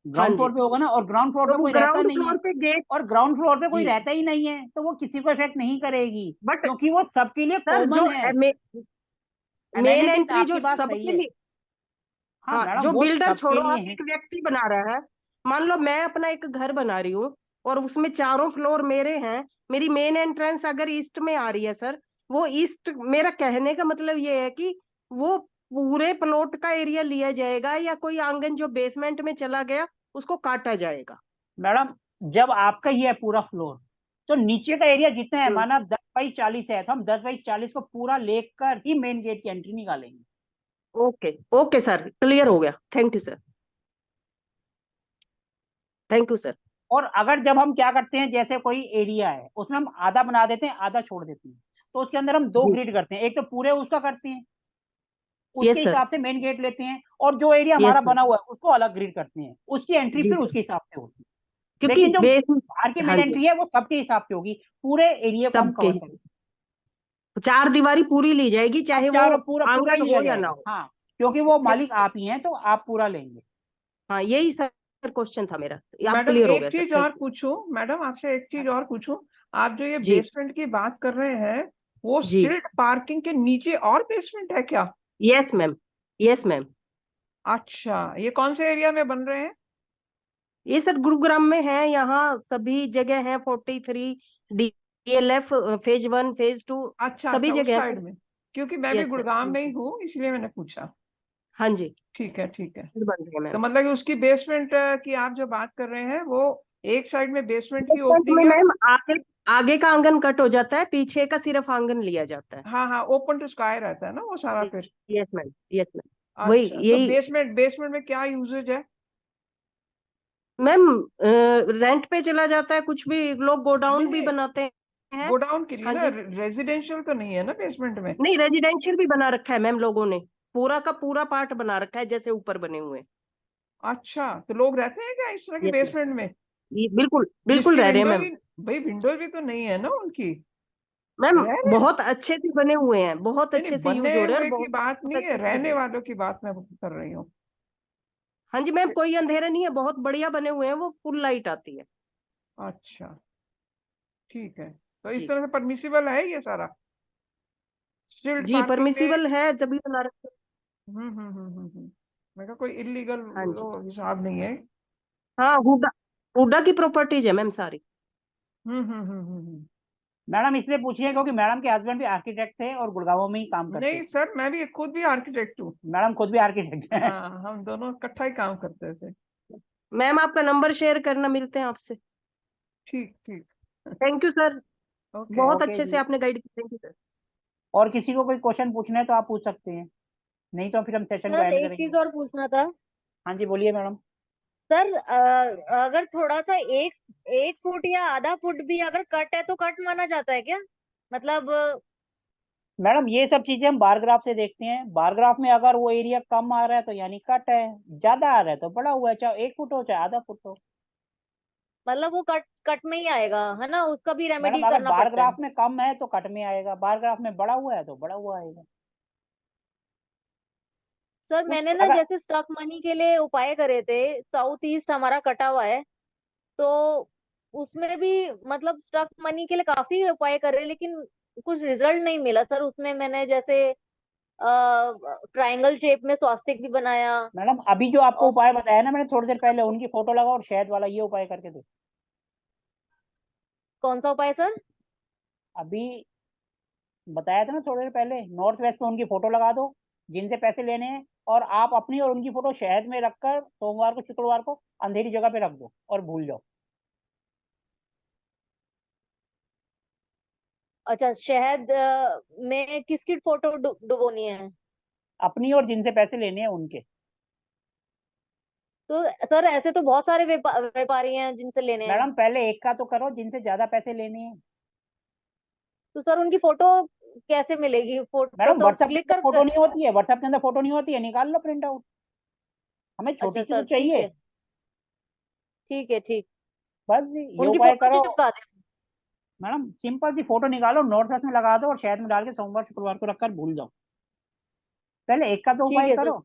ग्राउंड जी, फ्लोर पे होगा ना, और ग्राउंड फ्लोर तो पे वो कोई रहता ग्राउंड नहीं है, फ्लोर पे गेट। और ग्राउंड फ्लोर पे कोई जी, रहता ही नहीं है, तो वो किसी को इफेक्ट नहीं करेगी, बट क्योंकि वो सबके लिए सर कॉमन जो है। मेन एमेनिटीज एंट्री जो आपकी बात सही सबके है। लिए, हाँ हाँ मैडम, जो वो बिल्डर सबके छोड़ो, लिए आप है। एक व्यक्ति बना रहा है, मान लो मैं अपना एक घर बना रही हूँ और उसमें 4 फ्लोर मेरे हैं, मेरी मेन एंट्रेंस अगर ईस्ट में आ रही है सर, वो ईस्ट, मेरा कहने का मतलब ये है कि वो पूरे प्लॉट का एरिया लिया जाएगा या कोई आंगन जो बेसमेंट में चला गया उसको काटा जाएगा। मैडम जब आपका ही है पूरा फ्लोर, तो नीचे का एरिया जितना है, माना 10x40 है, तो हम 10x40 को पूरा लेकर ही मेन गेट की एंट्री निकालेंगे। ओके ओके सर, क्लियर हो गया, thank you sir, thank you sir. और अगर जब हम क्या करते हैं, जैसे कोई एरिया है उसमें हम आधा बना देते हैं, आधा छोड़ देते हैं, तो उसके अंदर हम 2 जी, ग्रिड करते हैं, एक तो पूरे उसका करते हैं, उसके यस सर, हिसाब से मेन गेट लेते हैं, और जो एरिया यस हमारा सर, बना हुआ है उसको अलग ग्रिड करते हैं, उसकी एंट्री जी फिर सर, उसके हिसाब से होती है। क्योंकि लेकिन जो बेस, बाहर की हाँ मेन जी, एंट्री है वो सबके हिसाब से होगी, पूरे एरिया को हम सबके कवर हिसाब, करेंगे। 4 दीवारी पूरी ली जाएगी अब चाहे वो चारों पूरा पूरा ही आंगन लिया हो या ना जाएगा, हो। हाँ, क्योंकि वो थे- मालिक आप ही हैं, तो आप पूरा लेंगे। हाँ यही सर क्वेश्चन था मेरा, आप मैडम क्लियर हो एक गया सर, चीज थैंक और पूछूं, मैडम आपसे एक चीज और पूछूं, आप जो ये जी, बेसमेंट की बात कर रहे हैं, वो जी, स्ट्रीट पार्किंग के नीचे और बेसमेंट है क्या? यस मैम, यस मैम, अच्छा, ये कौन से एरिया में बन रहे हैं? ये सर गुरुग्राम में है, यहाँ सभी जगह है, 43 DLF फेज 1 फेज 2 अच्छा सभी अच्छा, उस जगह साइड है। में, क्योंकि मैं भी यस सर, गुड़गांव में ही हूँ, इसलिए मैंने पूछा। हाँ जी, ठीक है ठीक है। बन रही है तो मैम। मतलब कि उसकी बेसमेंट की आप जो बात कर रहे हैं, वो एक साइड में बेसमेंट की बेसमेंट में ओपनिंग है। मैम आगे, आगे का आंगन कट हो जाता है, पीछे का सिर्फ आंगन लिया जाता है। हाँ हाँ, ओपन टू स्काई रहता है ना वो सारा फिर। यस मैम, यस मैम, वही अच्छा, तो यही बेसमेंट बेसमेंट में क्या यूजेज है? मैम, रेंट पे चला जाता है, कुछ भी लोग गोडाउन भी नहीं, बनाते हैं। गोडाउन के लिए हाँ ना, जी, रेजिडेंशियल तो नहीं है ना बेसमेंट में? नहीं रेजिडेंशियल भी बना रखा है मैम, लोगों ने पूरा का पूरा पार्ट बना रखा है जैसे ऊपर बने हुए हैं। अच्छा, तो लोग रहते हैं क्या इस तरह के यस मैम, बेसमेंट में? ये बिल्कुल बिल्कुल जिसकी रह रहे हैं विंडो मैम। ही, भाई विंडोज भी तो नहीं है ना उनकी, मैम रह रहे हैं? बहुत अच्छे से बने हुए हैं, बहुत नहीं नहीं, अच्छे से बने यूज हो रहे हैं और हुए की बात बहुत नहीं है, अच्छे से रहने है। वालों की बात मैं कर रही हूँ। हाँ जी मैम, कोई अंधेरा नहीं है, बहुत बढ़िया बने हुए हैं, वो फुल लाइट आती है। अच्छा, ठीक है, तो इस जी, तरह से परमिसिबल है ये सारा स्ट्रीट जी पार्किंग में? परमिसिबल है, तभी बना रखा है। मैं कहा कोई इलीगल हाँ जी, हिसाब नहीं है। हाँ हुडा, हुडा की प्रॉपर्टीज है मैम सारी। हम्म। मैडम इसलिए पूछिए क्योंकि मैडम के हस्बैंड भी आर्किटेक्ट थे और गुड़गांव में ही काम करते नहीं थे। सर, मैं भी खुद भी आर्किटेक्ट हूँ। मैडम खुद भी आर्किटेक्ट हैं। हाँ, हम दोनों इकट्ठा ही काम करते थे। मैम आपका नंबर शेयर करना, मिलते हैं आपसे। ठीक ठीक। Thank you sir, okay. बहुत ओके अच्छे से जी, आपने गाइड किया, थैंक यू सर। और किसी को कोई क्वेश्चन पूछना है तो आप पूछ सकते हैं, नहीं तो फिर हम सेशन को सर एंड एक करेंगे। चीज और पूछना था। हाँ जी, बोलिए मैडम। सर अगर थोड़ा सा 1 फुट या आधा फुट भी अगर कट है तो कट माना जाता है क्या? मतलब मैडम ये सब चीजें हम बार ग्राफ से देखते हैं, बार ग्राफ में अगर वो एरिया कम आ रहा है तो यानी कट है, ज्यादा आ रहा है तो बड़ा हुआ है, चाहे 1 फुट हो चाहे आधा फुट हो। मतलब वो कट कट में ही आएगा है ना, उसका भी मैडम रेमेडी अगर करना बार पड़ता है? ग्राफ में कम है तो कट में आएगा, बार ग्राफ में बड़ा हुआ है तो बड़ा हुआ आएगा। सर मैंने ना अगर जैसे स्टॉक मनी के लिए उपाय करे थे, साउथ ईस्ट हमारा कटा हुआ है, तो उसमें भी मतलब स्टक मनी के लिए काफी उपाय करे, लेकिन कुछ रिजल्ट नहीं मिला सर। उसमें मैंने जैसे ट्रायंगल शेप में स्वास्तिक भी बनाया। मैडम अभी जो आपको और उपाय बताया ना मैंने थोड़ी देर पहले, उनकी फोटो लगाओ और शहद वाला ये उपाय करके दो। कौन सा उपाय सर? अभी बताया था ना थोड़ी देर पहले, नॉर्थ वेस्ट में उनकी फोटो लगा दो जिनसे पैसे लेने हैं, और आप अपनी और उनकी फोटो शहद में रखकर सोमवार को शुक्रवार को अंधेरी जगह पे रख दो और भूल जाओ। अच्छा, शहद में किसकी फोटो डुबोनी है? अपनी और जिनसे पैसे लेने हैं उनके। तो सर ऐसे तो बहुत सारे व्यापारी हैं जिनसे लेने हैं। मैडम पहले एक का तो करो जिनसे ज्यादा पैसे लेने हैं। तो सर उनकी फोटो कैसे मिलेगी? फोटो मैडम तो व्हाट्सएप के क्लिक अंदर फोटो कर। नहीं होती है, व्हाट्सएप के अंदर फोटो नहीं होती है, निकाल लो प्रिंट आउट। हमें अच्छा छोटी सी तो सर, ठीक चाहिए। है, ठीक है, ठीक। बस ये उनकी उपाय फोटो करो। चिपका दे। मैडम सिंपल सी फोटो निकालो, नोट वेस्ट में लगा दो और शहद में डाल के सोमवार शुक्रवार को रखकर भूल जाओ। पहले एक का तो ठीक उपाय है सर, करो,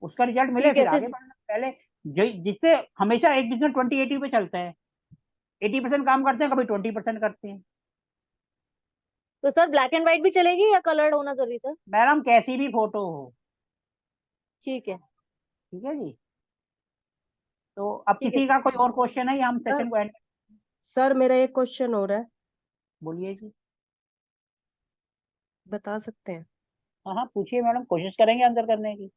उसका रिजल्ट मिले ठीक है फिर आगे सर। बढ़ना। पहले जिससे हमेशा एक बिजनेस 20-80 पे चलता है, 80% काम करते हैं, कभी 20% करते हैं। तो सर ब्लैक एंड व्हाइट भी चलेगी या कलर्ड होना जरूरी सर? मैडम कैसी भी फोटो हो। ठीक है, ठीक है जी। तो अब ठीक है किसी सर। का कोई और क्वेश्चन है या हम सर सेशन को एंड? सर मेरा एक क्वेश्चन हो रहा है, बोलिए जी। बता सकते हैं? हाँ हाँ पूछिए मैडम, कोशिश करेंगे आंसर करने की।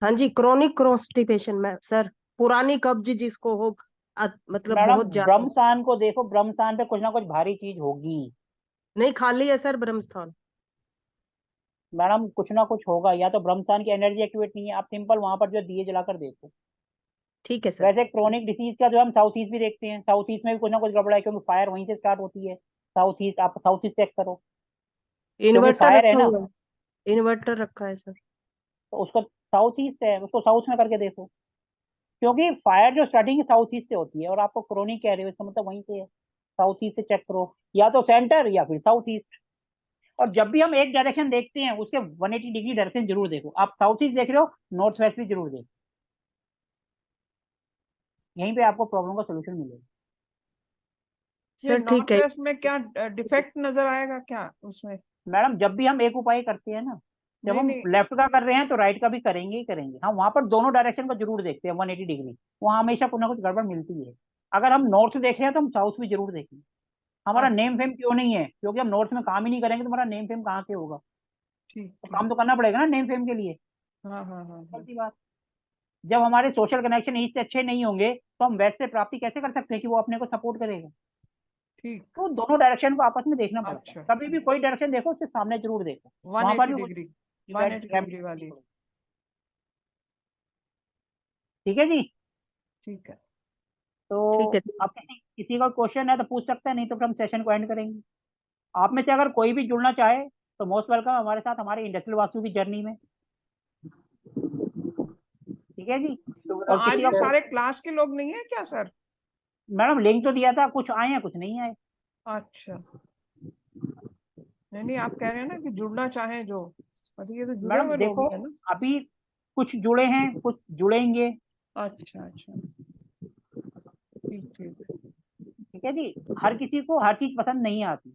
हाँ जी, क्रोनिक कॉन्स्टिपेशन में सर, पुरानी कब्ज जिसको हो, मतलब मैडम बहुत ज्यादा। ब्रह्मस्थान को देखो, ब्रह्मस्थान पे कुछ ना कुछ भारी चीज होगी। नहीं, खाली है सर ब्रह्मस्थान। मैडम कुछ ना कुछ होगा, या तो ब्रह्मस्थान की एनर्जी एक्टिवेट नहीं है। आप सिंपल वहां पर जो दिए जलाकर देखो। ठीक है सर। वैसे क्रोनिक डिसीज का जो हम साउथ ईस्ट भी देखते हैं, साउथ ईस्ट में भी कुछ ना कुछ गड़बड़ा है, क्योंकि फायर वहीं से स्टार्ट होती है। साउथ ईस्ट, आप साउथ ईस्ट चेक करो, क्योंकि इन्वर्टर फायर है रखा ना। हुआ है, इन्वर्टर रखा है सर। तो उसको साउथ ईस्ट है, उसको साउथ में करके देखो, क्योंकि फायर जो स्टार्टिंग साउथ ईस्ट से होती है और आपको क्रोनिक कह रहे हो, इसका मतलब वहीं से है। साउथ ईस्ट से चेक करो, या तो सेंटर या फिर साउथ ईस्ट। और जब भी हम एक डायरेक्शन देखते हैं उसके 180 डिग्री डायरेक्शन जरूर देखो। आप साउथ ईस्ट देख रहे हो, नॉर्थ वेस्ट भी जरूर देखो, यहीं पे आपको प्रॉब्लम का सोल्यूशन मिलेगा। ये सर ठीक नॉर्थ है। वेस्ट में क्या डिफेक्ट नजर आएगा क्या उसमें? मैडम जब भी हम एक उपाय करते हैं ना, जब नहीं हम नहीं, लेफ्ट का कर रहे हैं तो राइट का भी करेंगे ही करेंगे। हम वहां पर दोनों डायरेक्शन को जरूर देखते हैं 180 डिग्री। वहां हमेशा कुछ ना कुछ गड़बड़ मिलती है। अगर हम नॉर्थ देख रहे हैं तो हम साउथ भी जरूर देखेंगे। हमारा नेम अच्छा, फेम क्यों नहीं है? क्योंकि हम नॉर्थ में काम ही नहीं करेंगे तो हमारा नेम फेम कहाँ से होगा? ठीक तो ठीक। काम तो करना पड़ेगा ना नेम फेम के लिए। हाँ हाँ हाँ सिंपल हाँ, सी बात। जब हमारे सोशल कनेक्शन ईस्ट से अच्छे नहीं होंगे तो हम वेस्ट से प्राप्ति कैसे कर सकते हैं कि वो अपने को सपोर्ट करेगा? ठीक। तो दोनों डायरेक्शन को आपस में देखना पड़ता है। अच्छा, कभी भी कोई डायरेक्शन देखो उसके सामने जरूर देखो, वहां पर 180 भी कुछ डिग्री, 180 डिग्री remedy वाली। पड़ेगी। ठीक है जी। ठीक है। ठीक तो है। आप किसी किसी का क्वेश्चन है तो पूछ सकते हैं, नहीं तो फिर हम सेशन को एंड करेंगे। आप में से अगर कोई भी जुड़ना चाहे तो मोस्ट वेलकम हमारे साथ, हमारे इंडस्ट्रियल वास्तु की जर्नी में। ठीक है जी। तो और आज किसी का ये सारे क्लास के लोग नहीं है क्या सर? मैडम लिंक तो दिया था, कुछ आए हैं कुछ नहीं आए। अच्छा, नहीं नहीं, आप कह रहे हैं ना कि जुड़ना चाहें जो, मतलब ये तो जुड़े मैडम हुए लोग देखो ही है ना। अभी कुछ जुड़े हैं, कुछ जुड़ेंगे। अच्छा अच्छा, ठीक ठीक। ठीक है जी। हर किसी को हर चीज पसंद नहीं आती।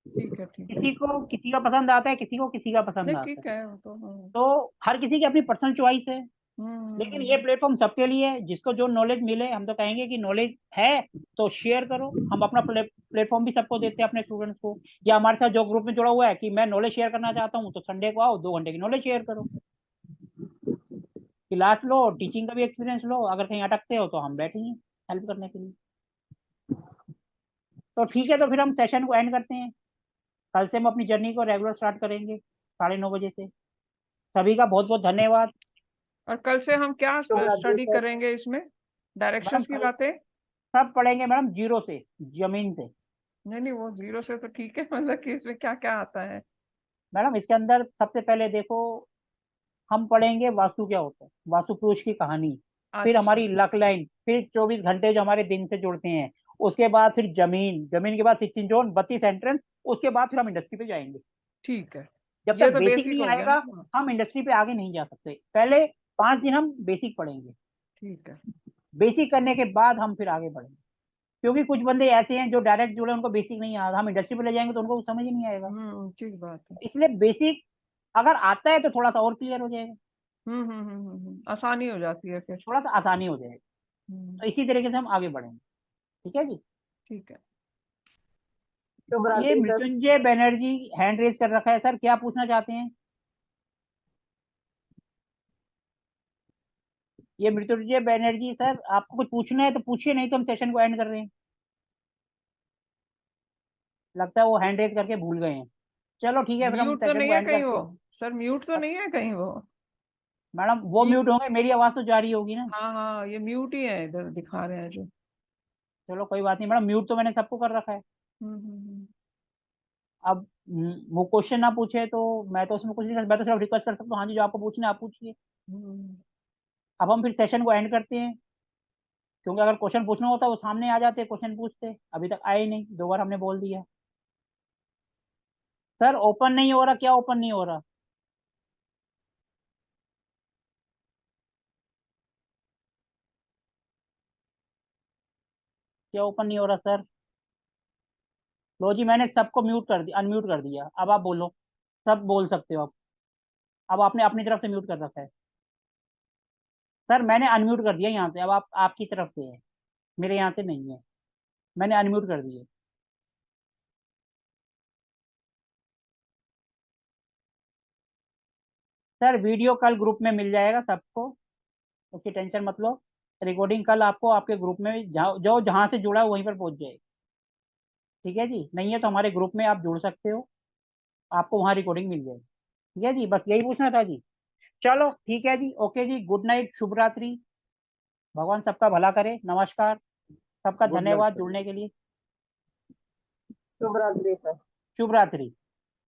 ठीक है ठीक है। किसी को किसी का पसंद आता है, किसी को किसी का पसंद नहीं आता ठीक है। है वो तो, हाँ। तो हर किसी की अपनी पर्सनल चॉइस है। लेकिन ये हम्म। प्लेटफॉर्म सबके लिए है, जिसको जो नॉलेज मिले। हम तो कहेंगे कि नॉलेज है तो शेयर करो। हम अपना प्लेटफॉर्म भी सबको देते हैं, अपने स्टूडेंट्स को, या हमारे साथ जो ग्रुप में जुड़ा हुआ है कि मैं नॉलेज शेयर करना चाहता हूँ, तो संडे को आओ, 2 घंटे की नॉलेज शेयर करो, क्लास लो, टीचिंग का भी एक्सपीरियंस लो। अगर कहीं अटकते हो तो हम बैठेंगे हेल्प करने के लिए। तो ठीक है, तो फिर हम सेशन को एंड करते हैं। कल से हम अपनी जर्नी को रेगुलर स्टार्ट करेंगे 9:30 बजे से। सभी का बहुत बहुत धन्यवाद। और कल से हम क्या स्टडी सर करेंगे इसमें? मैडम डायरेक्शंस की कल बातें? सब पढ़ेंगे मैडम, जीरो से, जमीन से। नहीं नहीं, वो जीरो से तो ठीक है, मतलब कि इसमें क्या क्या आता है? मैडम इसके अंदर सबसे पहले देखो, हम पढ़ेंगे वास्तु क्या होता है, वास्तु पुरुष की कहानी, फिर अच्छा, हमारी लक लाइन, फिर 24 घंटे जो हमारे दिन से जुड़ते हैं, उसके बाद फिर जमीन, जमीन के बाद 16 जोन, 32 एंट्रेंस, उसके बाद फिर हम इंडस्ट्री पे जाएंगे। ठीक है। जब ये तक तो बेसिक बेसिक नहीं हो गया आएगा ना, हाँ। हम इंडस्ट्री पे आगे नहीं जा सकते। पहले 5 दिन हम बेसिक पढ़ेंगे, ठीक है। बेसिक करने के बाद हम फिर आगे बढ़ेंगे। क्योंकि कुछ बंदे ऐसे हैं जो डायरेक्ट जुड़े, उनको बेसिक नहीं आता, हम इंडस्ट्री पे ले जाएंगे तो उनको समझ ही नहीं आएगा। ठीक बात है। इसलिए बेसिक अगर आता है तो थोड़ा सा और क्लियर हो जाएगा, आसानी हो जाती है फिर। थोड़ा सा आसानी हो जाएगी। तो इसी तरीके से हम आगे बढ़ेंगे। ठीक है जी। ठीक है। शुभ ये रात्रि sir. Mrityunjay Banerjee hand raise कर रखा है सर, क्या पूछना चाहते हैं? ये मृत्युंजय बैनर्जी सर, आपको कुछ पूछना है तो पूछिए, नहीं तो हम सेशन को एंड कर रहे हैं। लगता है वो हैंड रेज करके भूल गए हैं। चलो ठीक है, फिर हम म्यूट तो सेशन नहीं को है एंड कहीं करते वो? हैं। सर म्यूट तो नहीं है कहीं वो? मैडम वो ये- म्यूट होंगे, मेरी आवाज तो जारी होगी ना। हाँ हाँ, ये म्यूट ही है, इधर दिखा रहे हैं जो। चलो कोई बात नहीं मैडम, म्यूट तो मैंने सबको कर रखा है। अब वो क्वेश्चन ना पूछे तो मैं तो उसमें कुछ नहीं कर, मैं तो सिर्फ रिक्वेस्ट कर सकता हूँ, हाँ जी जो आपको पूछना है आप पूछिए। अब हम फिर सेशन को एंड करते हैं, क्योंकि अगर क्वेश्चन पूछना होता वो सामने आ जाते, क्वेश्चन पूछते, अभी तक आए ही नहीं, 2 बार हमने बोल दिया। सर ओपन नहीं हो रहा, क्या ओपन नहीं हो रहा? क्या ओपन नहीं हो रहा सर? लो जी, मैंने सबको म्यूट कर दिया, अनम्यूट कर दिया, अब आप बोलो, सब बोल सकते हो अब आपने अपनी तरफ से म्यूट कर रखा है। सर मैंने अनम्यूट कर दिया यहाँ से, अब आप आपकी तरफ से है, मेरे यहाँ से नहीं है, मैंने अनम्यूट कर दिया। सर वीडियो कल ग्रुप में मिल जाएगा सबको, उसकी टेंशन मत लो। रिकॉर्डिंग कल आपको आपके ग्रुप में जहाँ से जुड़ा है वहीं पर पहुंच जाएगी। ठीक है जी, नहीं है तो हमारे ग्रुप में आप जुड़ सकते हो, आपको वहाँ रिकॉर्डिंग मिल जाएगी। ठीक है जी, बस यही पूछना था जी। चलो ठीक है जी, ओके जी, गुड नाइट, शुभ रात्रि, भगवान सबका भला करे, नमस्कार, सबका गुड नाइट धन्यवाद सर। जुड़ने के लिए, शुभ रात्रि सर। शुभ रात्रि।